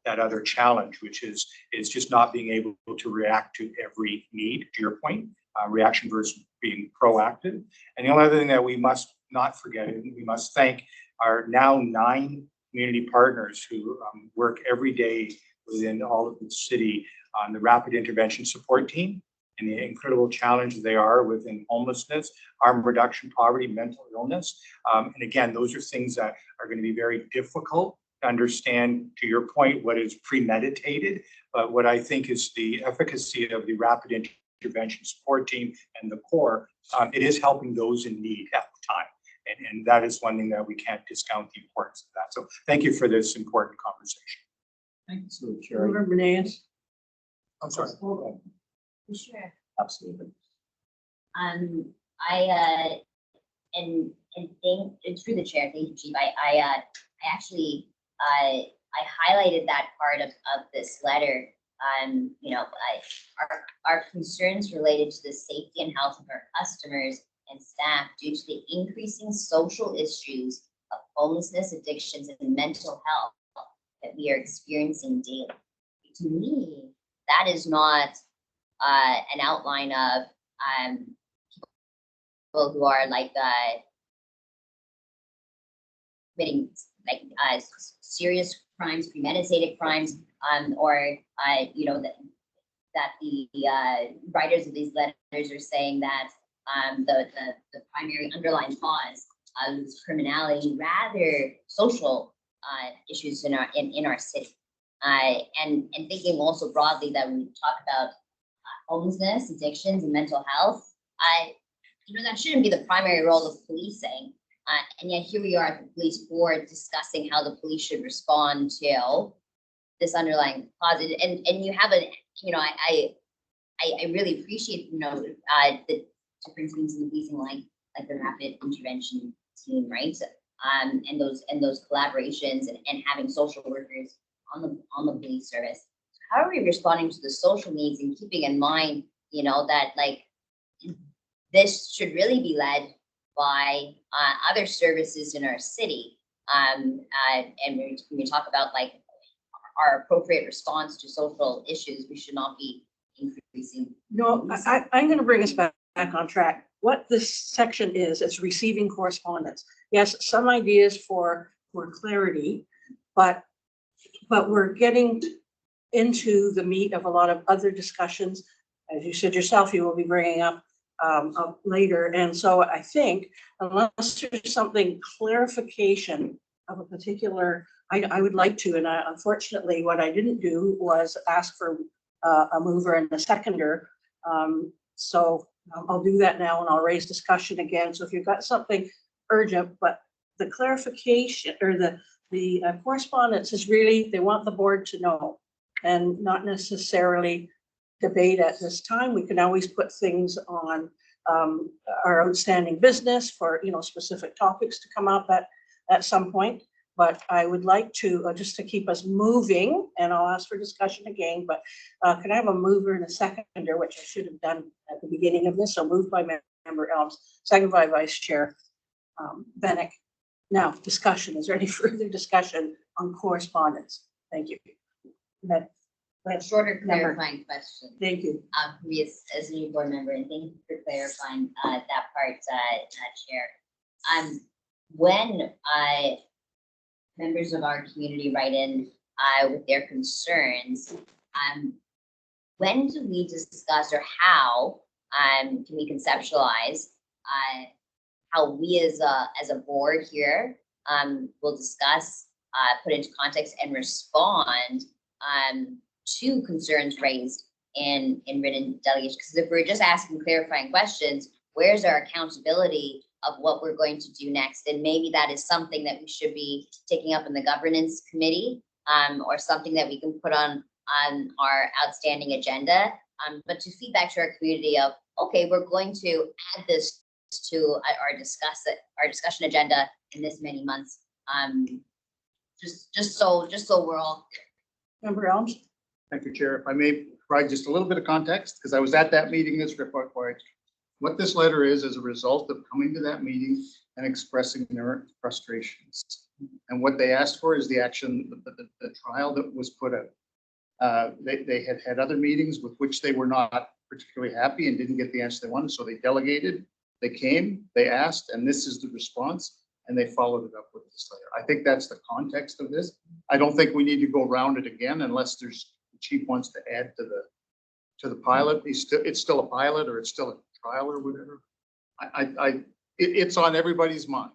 that other challenge, which is just not being able to react to every need, to your point, reaction versus being proactive. And the only other thing that we must not forget, and we must thank our now 9 community partners who work every day within all of the city on the rapid intervention support team and the incredible challenges they are within homelessness, harm reduction, poverty, mental illness. And again, those are things that are going to be very difficult to understand, to your point, what is premeditated, but what I think is the efficacy of the rapid intervention support team and the core, it is helping those in need at the time. And that is one thing that we can't discount the importance of that. So thank you for this important conversation. Thank you, so Chair. Member Benes? I'm sorry. Sure. Absolutely. I and thank through the chair, thank you, Chief. I actually I highlighted that part of this letter. You know, our concerns related to the safety and health of our customers and staff due to the increasing social issues of homelessness, addictions, and mental health that we are experiencing daily. To me, that is not an outline of people who are like committing like serious crimes, premeditated crimes, or you know that the writers of these letters are saying that the primary underlying cause is criminality, rather social issues in our city. And thinking also broadly that when we talk about homelessness, addictions, and mental health, you know, that shouldn't be the primary role of policing. And yet here we are at the police board discussing how the police should respond to this underlying cause. And you have a, you know, I really appreciate, you know, the different teams in the policing, like the rapid intervention team, right? And those collaborations and having social workers on the police service. How are we responding to the social needs and keeping in mind, you know, that like this should really be led by other services in our city. And when we talk about like our appropriate response to social issues, we should not be increasing. No, I'm going to bring us back on track. What this section is receiving correspondence. Yes, some ideas for clarity, but we're getting into the meat of a lot of other discussions. As you said yourself, you will be bringing up later. And so I think unless there's something clarification of a particular, I would like to, and unfortunately what I didn't do was ask for a mover and a seconder. So I'll do that now and I'll raise discussion again. So if you've got something urgent, but the clarification or the correspondence is really, they want the board to know and not necessarily debate at this time. We can always put things on our outstanding business for, you know, specific topics to come up at some point. But I would like to, just to keep us moving, and I'll ask for discussion again, but can I have a mover and a seconder, which I should have done at the beginning of this. So moved by Member Elms, second by Vice Chair Benick. Now, discussion. Is there any further discussion on correspondence? Thank you. A shorter clarifying question. Thank you. For me as a new board member, and thank you for clarifying that part, Chair. When members of our community write in with their concerns, when do we discuss, or how can we conceptualize how we as a board here will discuss, put into context, and respond to concerns raised in written delegations? Because if we're just asking clarifying questions, where's our accountability of what we're going to do next? And maybe that is something that we should be taking up in the governance committee, or something that we can put on our outstanding agenda. But to feedback to our community of, okay, we're going to add this to our discussion agenda in this many months. just so we're all Member Elms? Thank you, Chair. If I may provide just a little bit of context, because I was at that meeting as required. What this letter is a result of coming to that meeting and expressing their frustrations. And what they asked for is the action, the trial that was put out. They had had other meetings with which they were not particularly happy and didn't get the answer they wanted, so they delegated, they came, they asked, and this is the response, and they followed it up with this letter. I think that's the context of this. I don't think we need to go around it again unless the chief wants to add to the pilot. It's still a pilot, or it's still a trial or whatever. It's on everybody's mind.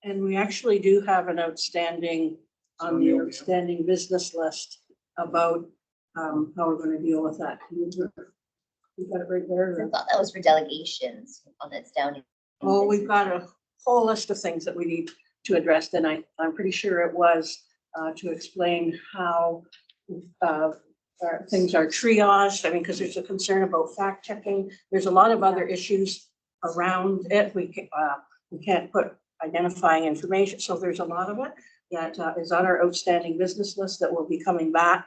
And we actually do have an outstanding, on the outstanding business list about how we're going to deal with that. You got it right I there. thought that was for delegations on that's down. in- Oh, we've got a whole list of things that we need to address, and I'm pretty sure it was to explain how things are triaged. I mean, because there's a concern about fact checking. There's a lot of other issues around it. We can't put identifying information. So there's a lot of it that is on our outstanding business list that will be coming back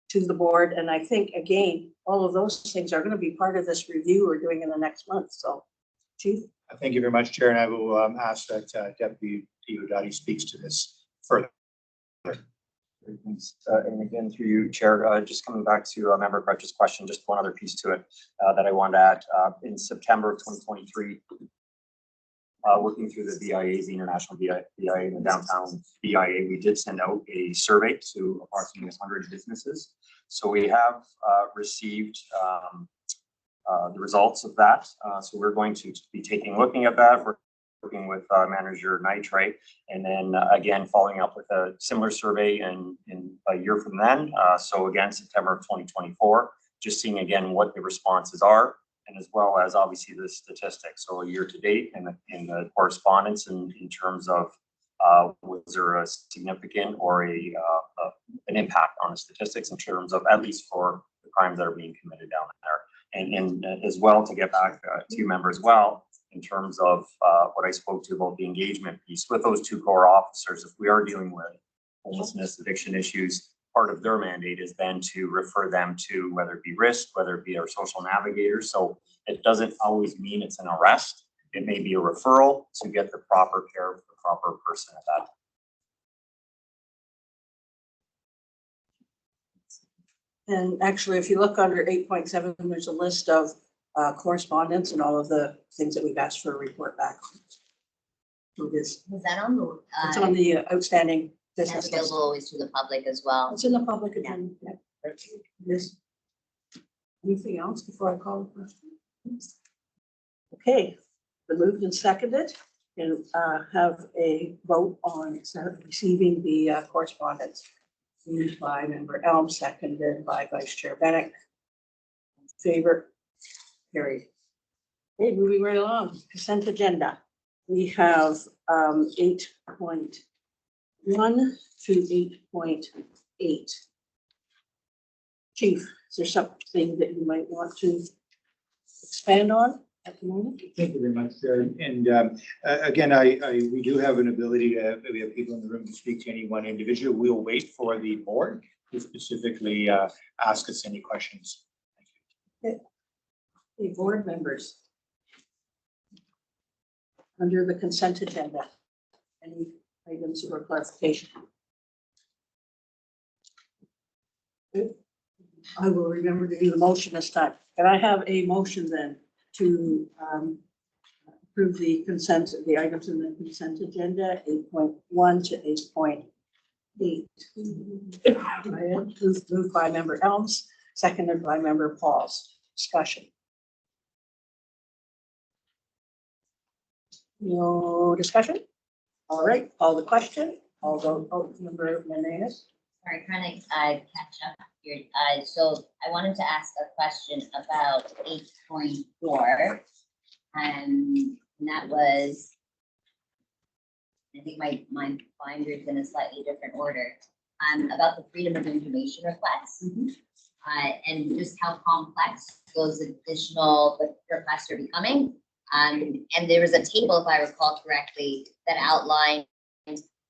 to the board. And I think, again, all of those things are going to be part of this review we're doing in the next month. So, Chief? Thank you very much, Chair, and I will ask that Deputy Diodati speaks to this further. And again, through you, Chair, just coming back to Member Crutch's question, just one other piece to it that I wanted to add. In September of 2023, working through the BIA, the International BIA and the Downtown BIA, we did send out a survey to approximately 100 businesses. So we have received the results of that. So we're going to be looking at that. We're working with Manager Nitrate, and then again, following up with a similar survey in a year from then. So again, September of 2024, just seeing again what the responses are, and as well as obviously the statistics. So a year to date in the correspondence in terms of was there a significant or an impact on the statistics in terms of, at least for the crimes that are being committed down there. And as well, to get back to you, member, as well, in terms of what I spoke to about the engagement piece with those two core officers. If we are dealing with homelessness, eviction issues, part of their mandate is then to refer them to, whether it be RISC, whether it be our social navigator. So it doesn't always mean it's an arrest. It may be a referral to get the proper care for the proper person at that time. And actually, if you look under 8.7, there's a list of correspondence and all of the things that we've asked for a report back. So this, Was that on the, it's on the outstanding that's business list. available always to the public as well? It's in the public agenda. Yeah. This. Anything else before I call the question? Okay, the moved and seconded, and have a vote on receiving the correspondence. Moved by Member Elm, seconded by Vice Chair Bennett. Favor, carried. Okay, moving right along, consent agenda. We have 8.1 to 8.8. Chief, is there something that you might want to expand on at the moment? Thank you very much, Chair. And again, we do have an ability to, we have people in the room to speak to any one individual. We'll wait for the board to specifically ask us any questions. Okay. Okay, board members. Under the consent agenda, any items for clarification? Good. I will remember to do the motion this time. Can I have a motion then to approve the consent, the items in the consent agenda, 8.1 to 8.8? Moved by Member Elms, seconded by Member Pauls. Discussion. No discussion? All right, call the question. I'll vote, Member Menendez. Sorry, trying to catch up here. So I wanted to ask a question about 8.4. And that was, I think my binder is in a slightly different order, about the freedom of information requests. And just how complex those additional requests are becoming. And there was a table, if I recall correctly, that outlined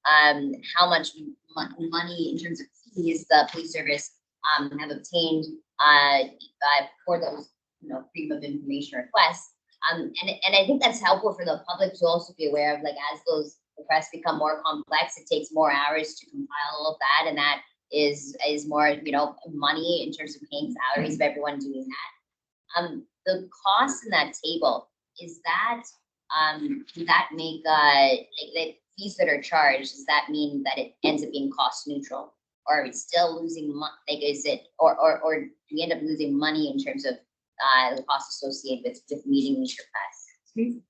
how much money in terms of fees the police service have obtained for those, freedom of information requests. And I think that's helpful for the public to also be aware of, like, as those requests become more complex, it takes more hours to compile all of that, and that is more, money in terms of paying salaries of everyone doing that. The cost in that table, is that, does that make, like fees that are charged, does that mean that it ends up being cost neutral? Or are we still losing like, is it, or do we end up losing money in terms of the cost associated with meeting these requests?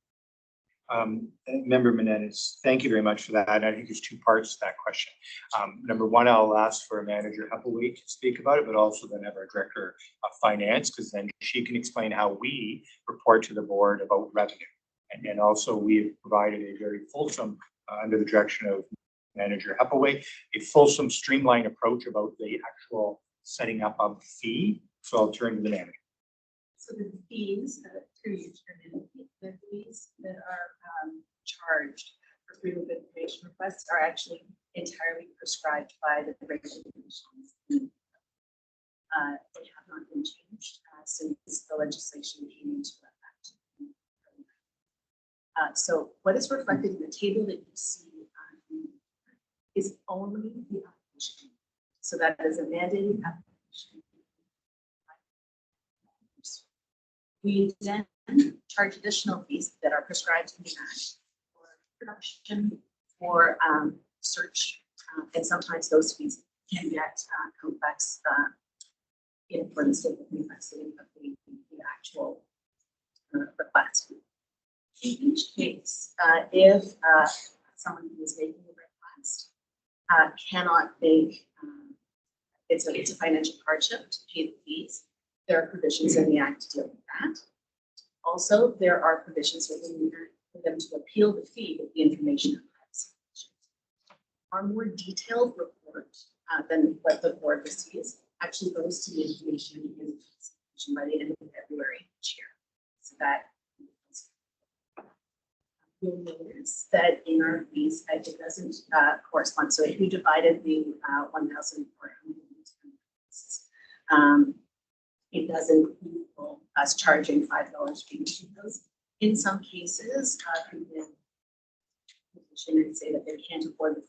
Member Menendez, thank you very much for that. I think there's two parts to that question. Number one, I'll ask for Manager Heppelway to speak about it, but also then have our Director of Finance, because then she can explain how we report to the board about revenue. And also we have provided a very fulsome, under the direction of Manager Heppelway, a fulsome streamlined approach about the actual setting up of the fee. So I'll turn to the manager. So the fees, the fees that are charged for freedom of information requests are actually entirely prescribed by the regulations. They have not been changed since the legislation came into effect. So what is reflected in the table that you see is only the application. So that is a mandated application. We then charge additional fees that are prescribed in the act for production, for search, and sometimes those fees can get complex in accordance with the complexity of the actual request. In each case, if someone who is making a request cannot make, it's a financial hardship to pay the fees, there are provisions in the Act to deal with that. Also, there are provisions within the Act for them to appeal the fee with the information and privacy. Our more detailed report than what the board receives actually goes to the information by the end of February each year. So that you'll notice that in our fees, it doesn't correspond. So if you divided the 1,400, it doesn't equal us charging $5 for each of those. In some cases, people and say that they can't afford the $5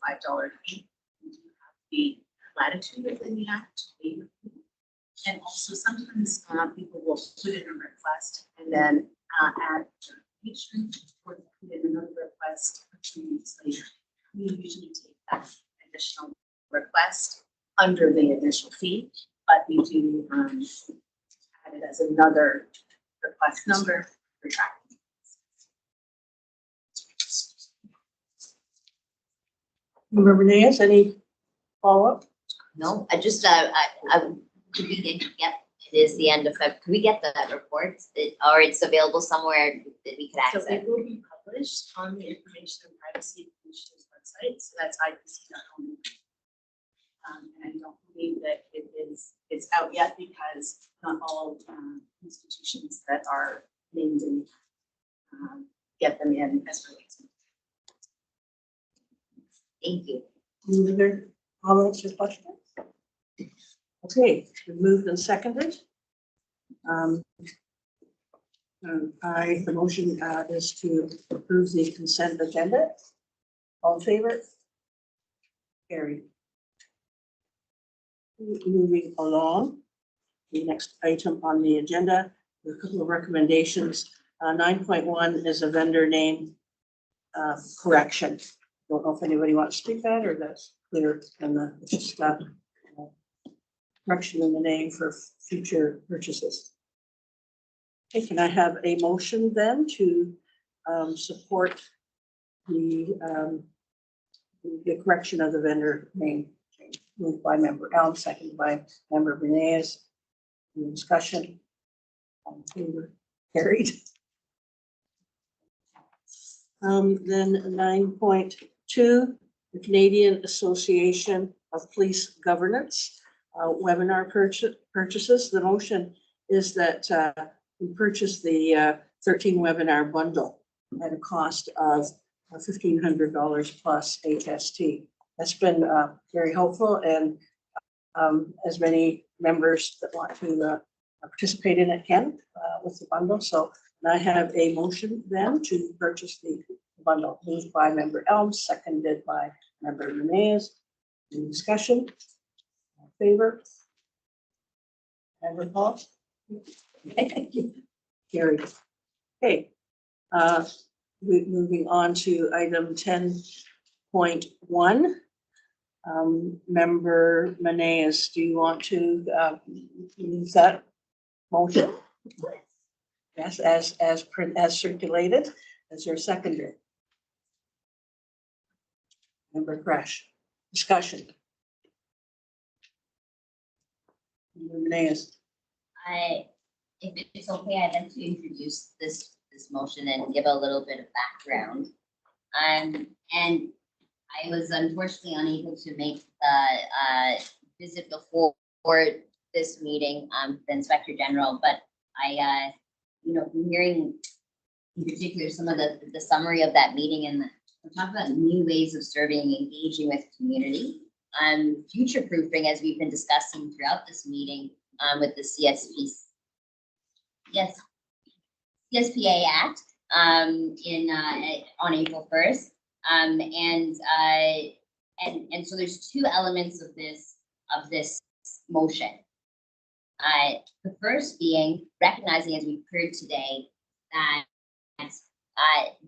fee. We do have the latitude within the Act to pay the fee. And also sometimes people will put in a request and then add justification or put in another request a few weeks later. We usually take that additional request under the initial fee, but we do add it as another request number for tracking. Member Menendez, any follow-up? No, I just, could we get, it is the end of Feb, could we get that report, or it's available somewhere that we could access? So it will be published on the Information and Privacy Commission's website, so that's IPC.org. And I don't believe that it's out yet because not all institutions that are named in get them in as early as. Thank you. Any other comments or questions? Okay, we moved and seconded. The motion is to approve the consent agenda. All in favor? Carried. Moving along, the next item on the agenda, a couple of recommendations. 9.1 is a vendor name correction. Don't know if anybody wants to speak that or that's clear and it's just correction in the name for future purchases. Okay, can I have a motion then to support the correction of the vendor name change? Moved by Member Elm, seconded by Member Menendez. Any discussion? Carried. Then 9.2, the Canadian Association of Police Governance webinar purchases. The motion is that we purchase the 13 webinar bundle at a cost of $1,500 plus HST. That's been very helpful, and as many members that want to participate in it can with the bundle. So I have a motion then to purchase the bundle, moved by member Elms, seconded by member Manez. Any discussion? All in favor? Member Paul? Carried. Okay. Moving on to item 10.1. Member Manez, do you want to use that motion? Yes, as circulated. Is there a seconder? Member Crash. Discussion. Member Manez. If it's okay, I'd like to introduce this motion and give a little bit of background. And I was unfortunately unable to make the visit before this meeting, the Inspector General, but I, from hearing in particular some of the summary of that meeting, and we're talking about new ways of serving and engaging with community, future proofing, as we've been discussing throughout this meeting, with the CSPA Act on April 1st. And so there's two elements of this motion. The first being recognizing, as we've heard today, that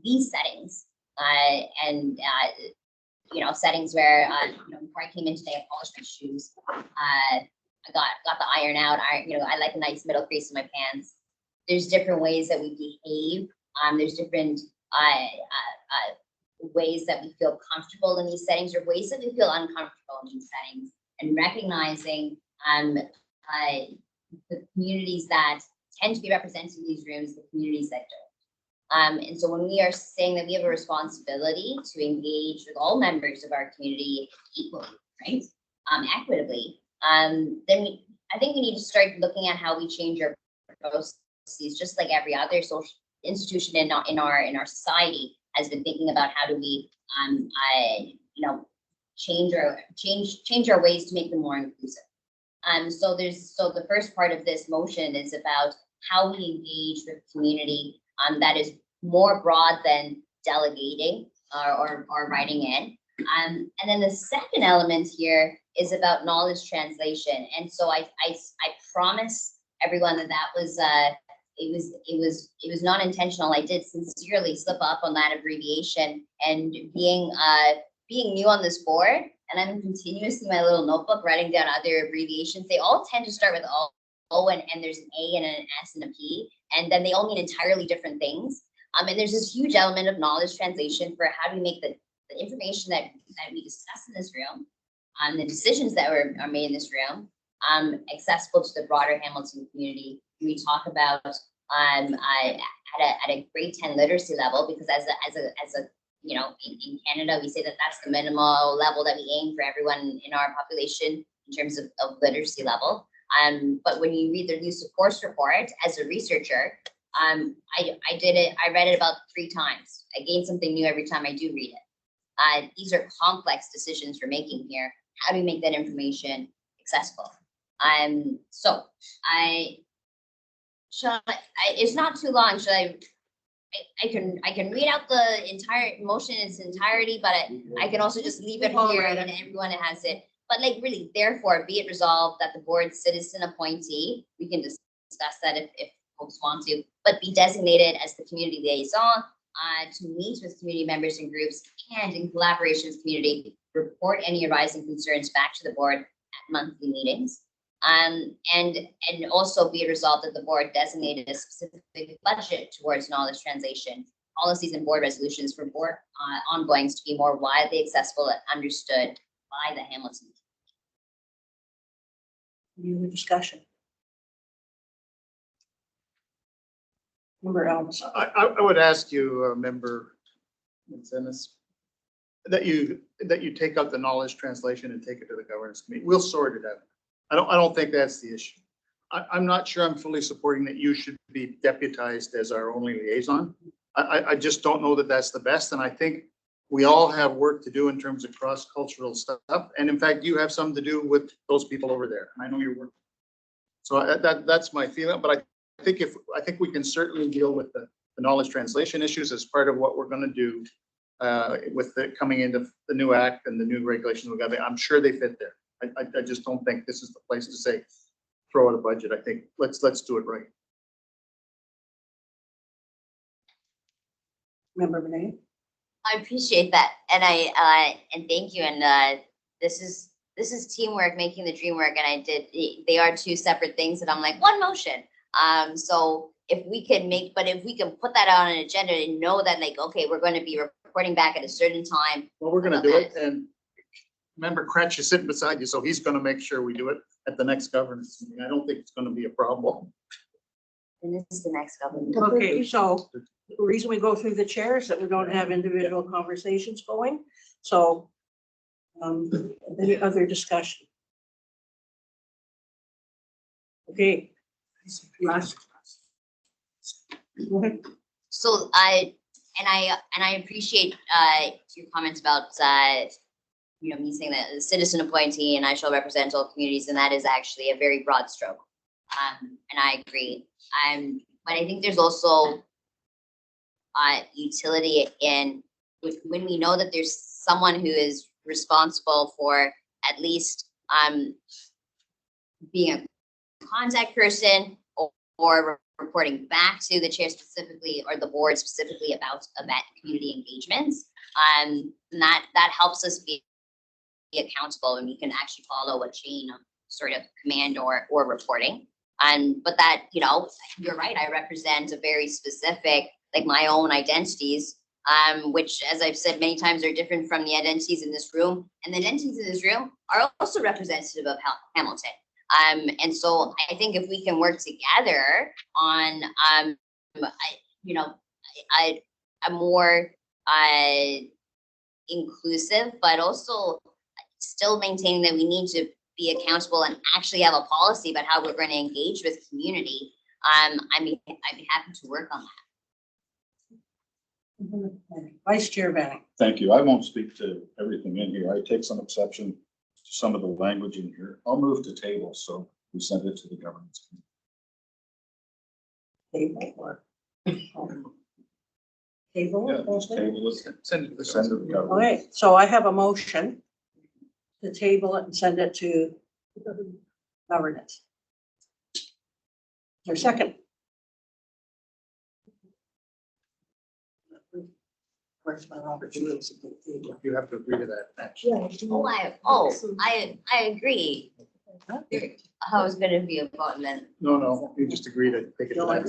these settings settings where before I came in today, I polished my shoes. I got the iron out. I like a nice middle crease in my pants. There's different ways that we behave. There's different ways that we feel comfortable in these settings, or ways that we feel uncomfortable in these settings, and recognizing the communities that tend to be represented in these rooms, the communities that don't. And so when we are saying that we have a responsibility to engage with all members of our community equally, right, equitably, then I think we need to start looking at how we change our processes, just like every other social institution in our society has been thinking about how do we change our ways to make them more inclusive. So the first part of this motion is about how we engage with community that is more broad than delegating or writing in. And then the second element here is about knowledge translation. And so I promise everyone that was it was not intentional. I did sincerely slip up on that abbreviation, and being new on this board, and I'm continuously in my little notebook writing down other abbreviations. They all tend to start with O and there's an A and an S and a P, and then they all mean entirely different things. And there's this huge element of knowledge translation for how do we make the information that we discuss in this room, the decisions that are made in this room, accessible to the broader Hamilton community. We talk about at a grade 10 literacy level, because as a in Canada, we say that that's the minimal level that we aim for everyone in our population in terms of literacy level. But when you read the use of course report as a researcher, I read it about 3 times. I gain something new every time I do read it. These are complex decisions we're making here. How do we make that information accessible? So it's not too long. I can read out the entire motion in its entirety, but I can also just leave it here and everyone has it. But really, therefore, be it resolved that the board's citizen appointee, we can discuss that if folks want to, but be designated as the community liaison to meet with community members and groups, and in collaboration with community, report any arising concerns back to the board at monthly meetings. And also be it resolved that the board designated a specific budget towards knowledge translation, policies and board resolutions for board ongoings to be more widely accessible and understood by the Hamilton. Any other discussion? Member Elms. I would ask you, Member Dennis, that you take out the knowledge translation and take it to the governance committee. We'll sort it out. I don't think that's the issue. I'm not sure I'm fully supporting that you should be deputized as our only liaison. I just don't know that that's the best, and I think we all have work to do in terms of cross-cultural stuff, and in fact, you have some to do with those people over there, and I know you're working. So that's my feeling, but I think we can certainly deal with the knowledge translation issues as part of what we're gonna do with the coming into the new act and the new regulations we got. I'm sure they fit there. I just don't think this is the place to say, throw out a budget. I think let's do it right. Member Renee? I appreciate that, and and thank you, and this is teamwork making the dream work, and they are two separate things, and I'm like, one motion. So if we can put that on an agenda and know that, like, okay, we're going to be reporting back at a certain time. Well, we're gonna do it, and member Kretsch is sitting beside you, so he's gonna make sure we do it at the next governance meeting. I don't think it's gonna be a problem. And this is the next government. Okay, so the reason we go through the chair is that we don't have individual conversations going. So any other discussion? Okay. Last. Go ahead. So I appreciate your comments about me saying that the citizen appointee and I shall represent all communities, and that is actually a very broad stroke. And I agree. But I think there's also utility in when we know that there's someone who is responsible for at least being a contact person or reporting back to the chair specifically or the board specifically about community engagements. And that helps us be accountable, and we can actually follow a chain of sort of command or reporting. But that, you're right, I represent a very specific, like my own identities, which, as I've said many times, are different from the identities in this room. And the identities in this room are also representative of Hamilton. And so I think if we can work together on, a more inclusive, but also still maintaining that we need to be accountable and actually have a policy about how we're going to engage with community, I'd be happy to work on that. Vice Chair Banning. Thank you. I won't speak to everything in here. I take some exception to some of the language in here. I'll move to table, so we send it to the governance committee. Table. Table. Yeah, just table it. Send it to the government. Okay, so I have a motion to table it and send it to governance. Is there a second? Where's my Robert rules? You have to agree to that, actually. I agree. I was going to be a vote then. No, you just agree to take it to that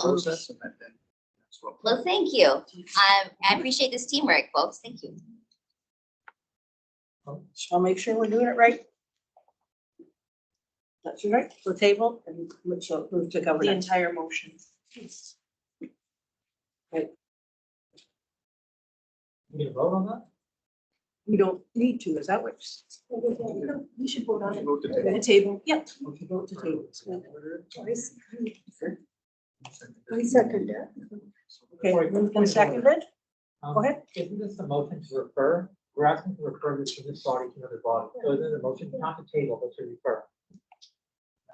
process and then that's what. Well, thank you. I appreciate this teamwork, folks. Thank you. So I'll make sure we're doing it right. That's right, so table and so move to The governance. entire motion. Right. We need to vote on that? We don't need to, is that what? We should vote on it. Vote to table. The table, yep. Okay, vote to table. I second that. Okay, moved and seconded. Go ahead. Isn't this a motion to refer? We're asking to refer this from this body to another body. So it is a motion not to table, but to refer.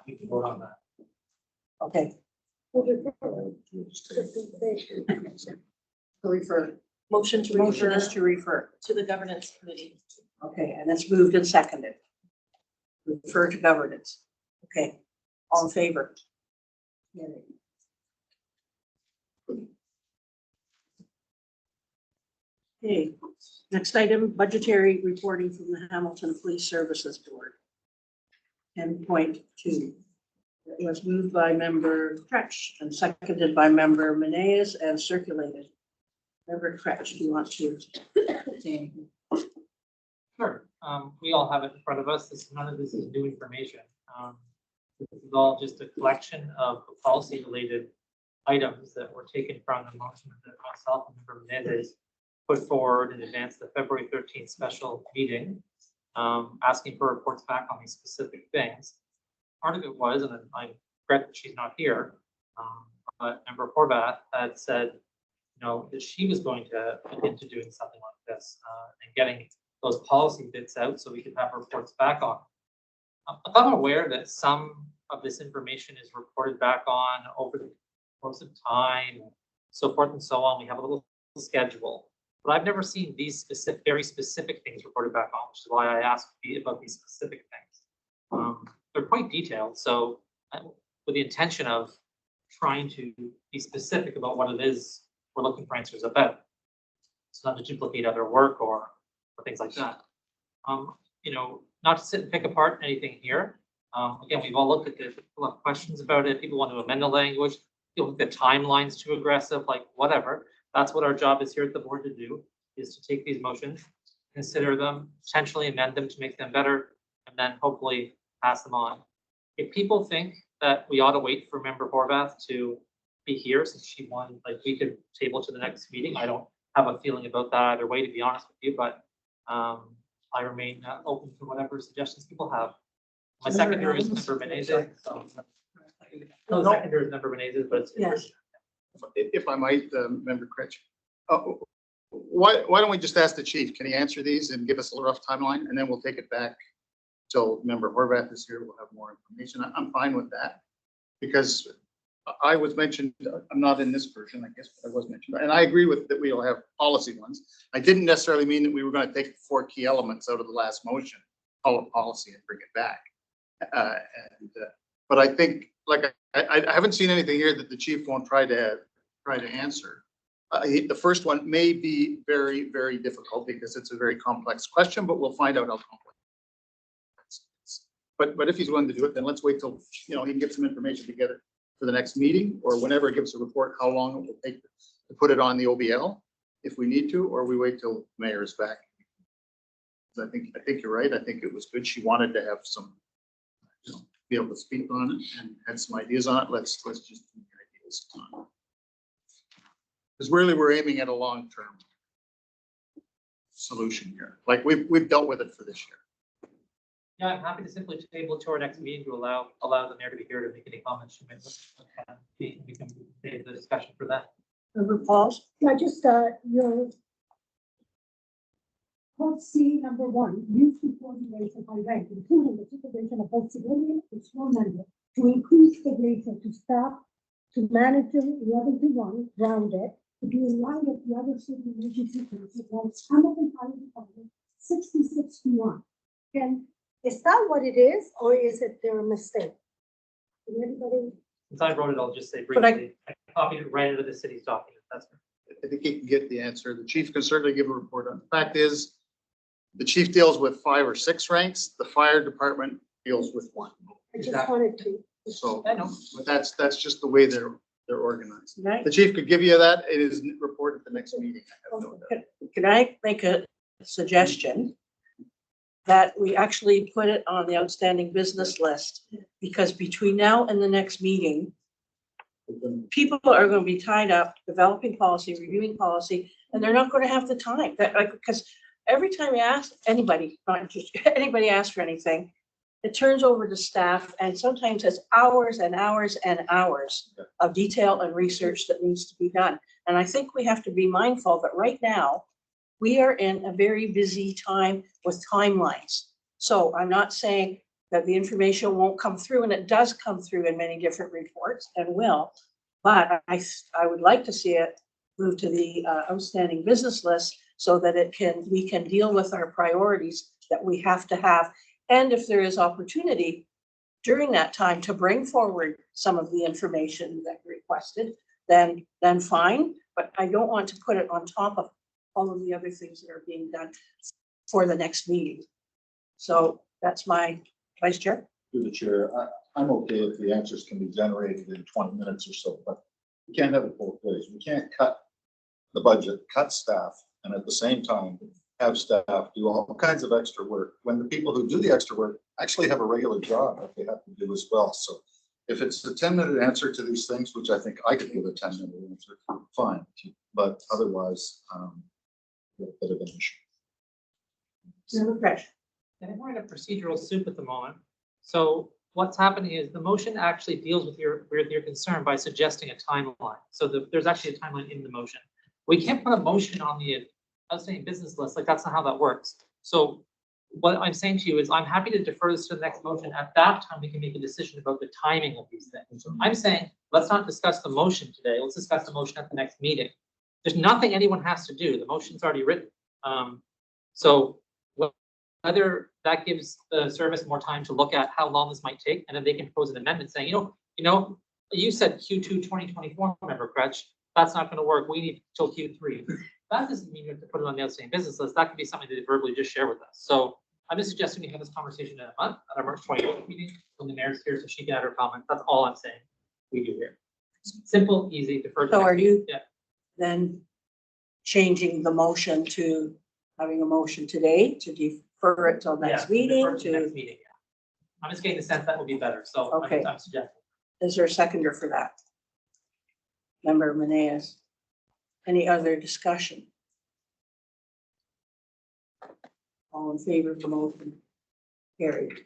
We can vote on that. Okay. To refer. Motion to Motion refer is to refer. to the governance committee. Okay, and it's moved and seconded. Refer to governance. Okay, all in favor? Okay, next item, budgetary reporting from the Hamilton Police Services Board. 10.2. It was moved by member Kretsch and seconded by member Menes and circulated. Member Kretsch, do you want to say anything? Sure. We all have it in front of us. None of this is new information. This is all just a collection of policy-related items that were taken from the motion that myself and member Menezes put forward in advance of the February 13th special meeting, asking for reports back on these specific things. Part of it was, and I regret that she's not here, but member Horvath had said, that she was going to look into doing something like this and getting those policy bits out so we could have reports back on. I'm aware that some of this information is reported back on over the course of time, so forth and so on. We have a little schedule, but I've never seen these very specific things reported back on, which is why I asked about these specific things. They're quite detailed, so with the intention of trying to be specific about what it is we're looking for answers about. It's not to duplicate other work or things like that. Not to sit and pick apart anything here. Again, we've all looked at this, people have questions about it, people want to amend the language, people think the timeline's too aggressive, like whatever. That's what our job is here at the board to do, is to take these motions, consider them, potentially amend them to make them better, and then hopefully pass them on. If people think that we ought to wait for Member Horvath to be here since she won, like we could table to the next meeting. I don't have a feeling about that either way, to be honest with you, but I remain open to whatever suggestions people have. My seconder is Member Menezes. No, seconder is Member Menezes, but it's. Yes. If I might, Member Critch, why don't we just ask the chief? Can he answer these and give us a rough timeline, and then we'll take it back till Member Horvath is here. We'll have more information. I'm fine with that because I was mentioned. I'm not in this version, I guess, but I was mentioned, and I agree with that. We'll have policy ones. I didn't necessarily mean that we were going to take 4 key elements out of the last motion, call it policy, and bring it back. But I think, like, I haven't seen anything here that the chief won't try to answer. The first one may be very, very difficult because it's a very complex question, but we'll find out how complex. But if he's willing to do it, then let's wait till he can get some information together for the next meeting, or whenever it gives a report how long it will take to put it on the OBL if we need to, or we wait till the mayor is back. I think you're right. I think it was good. She wanted to have some, be able to speak on it and had some ideas on it. Let's just do the ideas on it. Because really we're aiming at a long-term solution here. Like we've dealt with it for this year. Yeah, I'm happy to simply table to our next meeting to allow the mayor to be here to make any comments. We can save the discussion for that. Member Pauls? I just, Code C #1, use the coordination by rank, including the supervision of both civilian and small members, to increase the ratio to staff, to manager 11-1, rounded, to be in line with the other city emergency plans, while Hamilton Fire Department 66-1. And is that what it is, or is it their mistake? Can anybody? Since I wrote it, I'll just say But I- briefly, I copied it right into the city's document. That's I think he can get the answer. The chief can certainly give a report on. The fact is, the chief deals with 5 or 6 ranks. The fire department deals with 1. I just wanted to. So, I know. but that's just the way they're organized. Right. The chief could give you that. It is reported at the next meeting. I have no doubt. Can I make a suggestion? That we actually put it on the outstanding business list, because between now and the next meeting, people are going to be tied up developing policy, reviewing policy, and they're not going to have the time. Because every time you ask anybody, not just anybody asks for anything, it turns over to staff, and sometimes it's hours and hours and hours of detail and research that needs to be done. And I think we have to be mindful that right now, we are in a very busy time with timelines. So I'm not saying that the information won't come through, and it does come through in many different reports and will, but I would like to see it move to the outstanding business list so that we can deal with our priorities that we have to have. And if there is opportunity during that time to bring forward some of the information that requested, then fine, but I don't want to put it on top of all of the other things that are being done for the next meeting. So that's my vice chair. Through the chair, I'm okay if the answers can be generated in 20 minutes or so, but we can't have it both ways. We can't cut the budget, cut staff, and at the same time have staff do all kinds of extra work when the people who do the extra work actually have a regular job that they have to do as well. So if it's a 10-minute answer to these things, which I think I could give a 10-minute answer, fine. But otherwise, a bit of an issue. Member Fresh. And we're in a procedural soup at the moment. So what's happening is the motion actually deals with your concern by suggesting a timeline. So there's actually a timeline in the motion. We can't put a motion on the outstanding business list, like that's not how that works. So what I'm saying to you is I'm happy to defer this to the next motion. At that time, we can make a decision about the timing of these things. I'm saying, let's not discuss the motion today. Let's discuss the motion at the next meeting. There's nothing anyone has to do. The motion's already written. So whether that gives the service more time to look at how long this might take, and then they can propose an amendment saying, you said Q2 2024, member Kretsch, that's not gonna work. We need till Q3. That doesn't mean you have to put it on the outstanding business list. That could be something that they verbally just share with us. So I'm just suggesting we have this conversation in a month at our March 28th meeting when the mayor's here so she can add her comments. That's all I'm saying we do here. Simple, easy, defer. So are you Yeah. then changing the motion to having a motion today to defer it till next meeting Next meeting, yeah. I'm just getting the sense that would be better, so Okay. I'm suggesting. Is there a seconder for that? Member Maneas. Any other discussion? All in favor of the motion? Carried.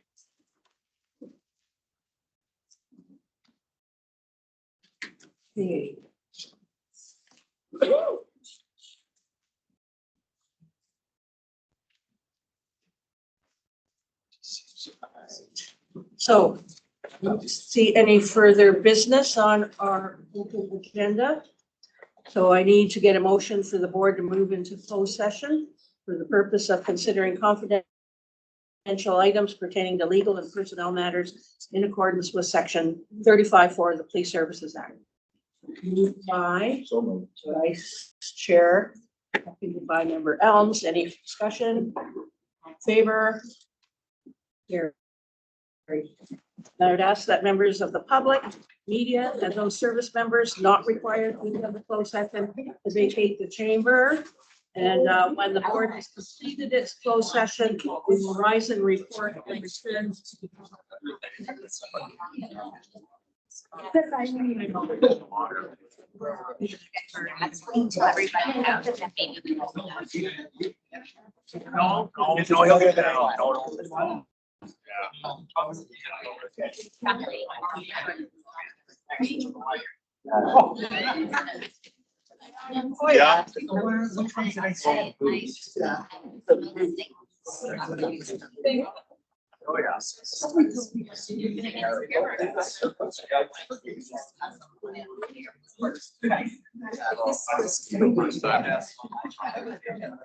Okay. So, see any further business on our open agenda? So I need to get a motion for the board to move into closed session for the purpose of considering confidential items pertaining to legal and personnel matters in accordance with section 35(4) of the Police Services Act. Moved by So moved. Vice Chair, seconded by Member Elms. Any discussion? In favor? Here. I would ask that members of the public, media, and those service members not required to have the closed session to vacate the chamber. And when the board has completed its closed session, we will rise and report and return. Explain to everybody how that maybe we will not. No, he'll get that. No. Yeah. Oh, yeah. This was-